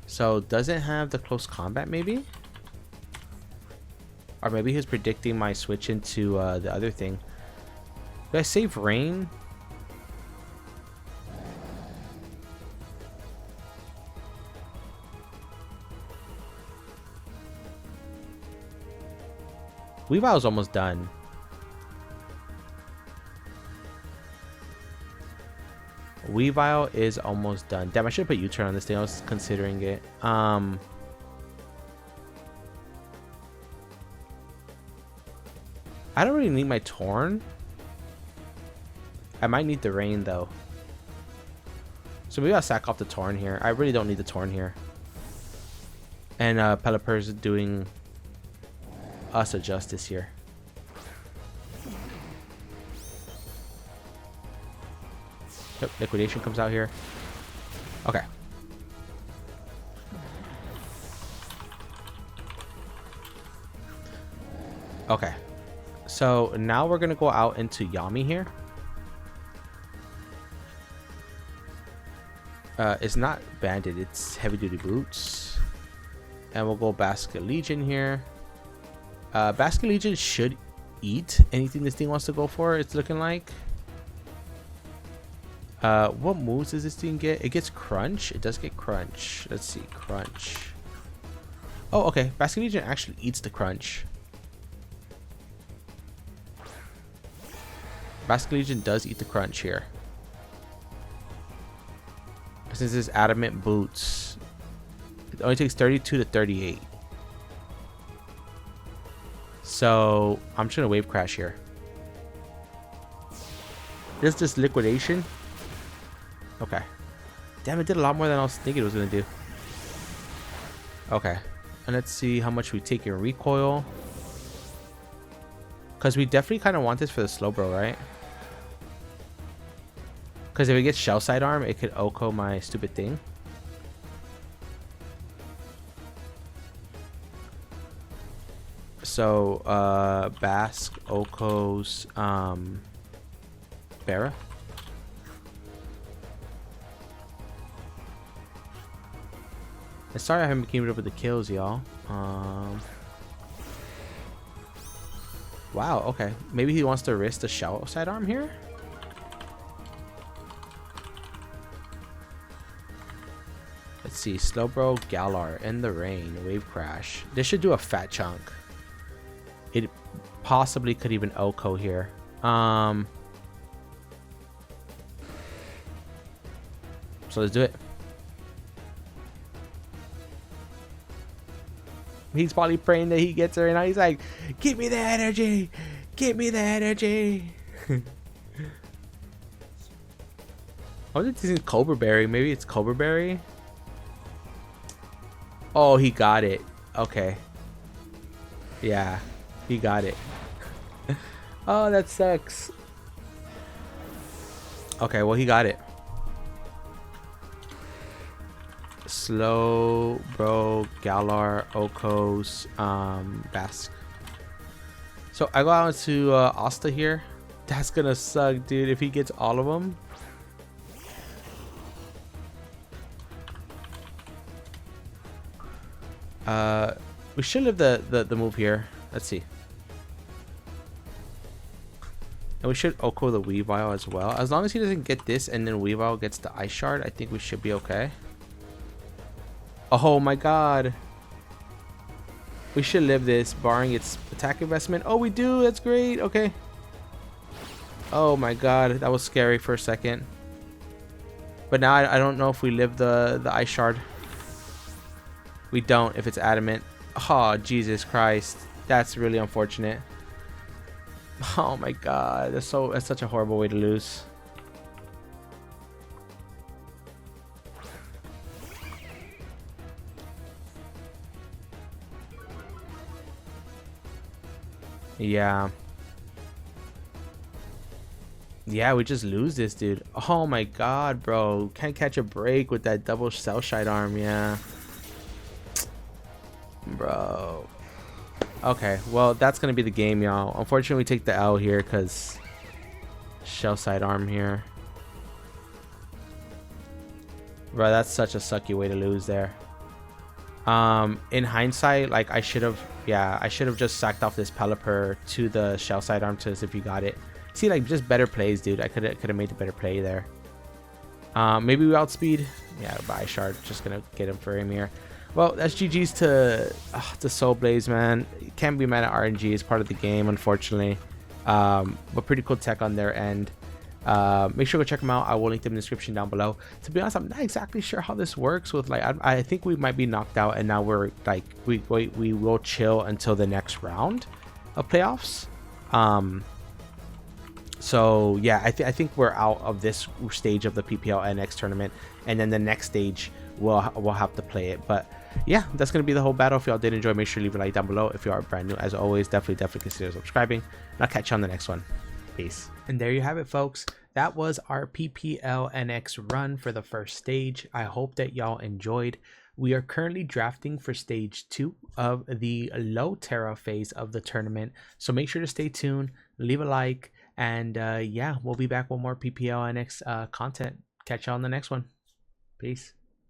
So doesn't have the close combat, maybe? Or maybe he's predicting my switch into the other thing. Did I save rain? Weavile's almost done. Weavile is almost done. Damn, I should put U-turn on this thing. I was considering it. I don't really need my Torn. I might need the rain though. So maybe I'll sack off the Torn here. I really don't need the Torn here. And Pelipper's doing us a justice here. Yep, Liquidation comes out here. Okay. Okay. So now we're gonna go out into Yami here. It's not banded, it's heavy duty boots. And we'll go Basket Legion here. Basket Legion should eat anything this thing wants to go for, it's looking like. What moves does this thing get? It gets crunch. It does get crunch. Let's see, crunch. Oh, okay. Basket Legion actually eats the crunch. Basket Legion does eat the crunch here. Since it's adamant boots, it only takes 32 to 38. So I'm just gonna wave crash here. This liquidation. Okay. Damn, it did a lot more than I was thinking it was gonna do. Okay. And let's see how much we take in recoil. Because we definitely kind of want this for the slow bro, right? Because if it gets shell sidearm, it could OHKO my stupid thing. So, Basque, OHKO's, Barra. Sorry I haven't been keeping up with the kills, y'all. Wow, okay. Maybe he wants to risk the shell sidearm here? Let's see. Slowbro, Galar, in the rain, wave crash. This should do a fat chunk. It possibly could even OHKO here. So let's do it. He's probably praying that he gets her, and now he's like, "Give me the energy, give me the energy." What is this? Cobra Berry? Maybe it's Cobra Berry. Oh, he got it. Okay. Yeah, he got it. Oh, that sucks. Okay, well, he got it. Slow bro, Galar, OHKO's, Basque. So I go out to Asta here. That's gonna suck, dude, if he gets all of them. We should live the move here. Let's see. And we should OHKO the Weavile as well. As long as he doesn't get this and then Weavile gets the Ice Shard, I think we should be okay. Oh my god. We should live this, barring its attack investment. Oh, we do. That's great. Okay. Oh my god. That was scary for a second. But now I don't know if we live the Ice Shard. We don't if it's adamant. Oh, Jesus Christ. That's really unfortunate. Oh my god. That's such a horrible way to lose. Yeah. Yeah, we just lose this, dude. Oh my god, bro. Can't catch a break with that double cell shite arm, yeah. Bro. Okay, well, that's gonna be the game, y'all. Unfortunately, we take the L here because shell side arm here. Bro, that's such a sucky way to lose there. In hindsight, like I should have just sacked off this Pelipper to the shell sidearm to see if you got it. See, like, just better plays, dude. I could have made a better play there. Maybe we outspeed. Yeah, buy shard, just gonna get him for him here. Well, that's GG's to Soul Blaze, man. You can't be mad at RNG. It's part of the game, unfortunately. But pretty cool tech on their end. Make sure to go check them out. I will link them in the description down below. To be honest, I'm not exactly sure how this works with, like, I think we might be knocked out and now we're like we will chill until the next round of playoffs. So yeah, I think we're out of this stage of the PPL NX tournament, and then the next stage we'll have to play it. But yeah, that's gonna be the whole battle. If y'all did enjoy, make sure to leave a like down below. If you are brand new, as always, definitely consider subscribing, and I'll catch you on the next one. Peace. And there you have it, folks. That was our PPL NX run for the first stage. I hope that y'all enjoyed. We are currently drafting for stage 2 of the low Terra phase of the tournament, so make sure to stay tuned, leave a like, and yeah, we'll be back with more PPL NX content. Catch y'all on the next one. Peace.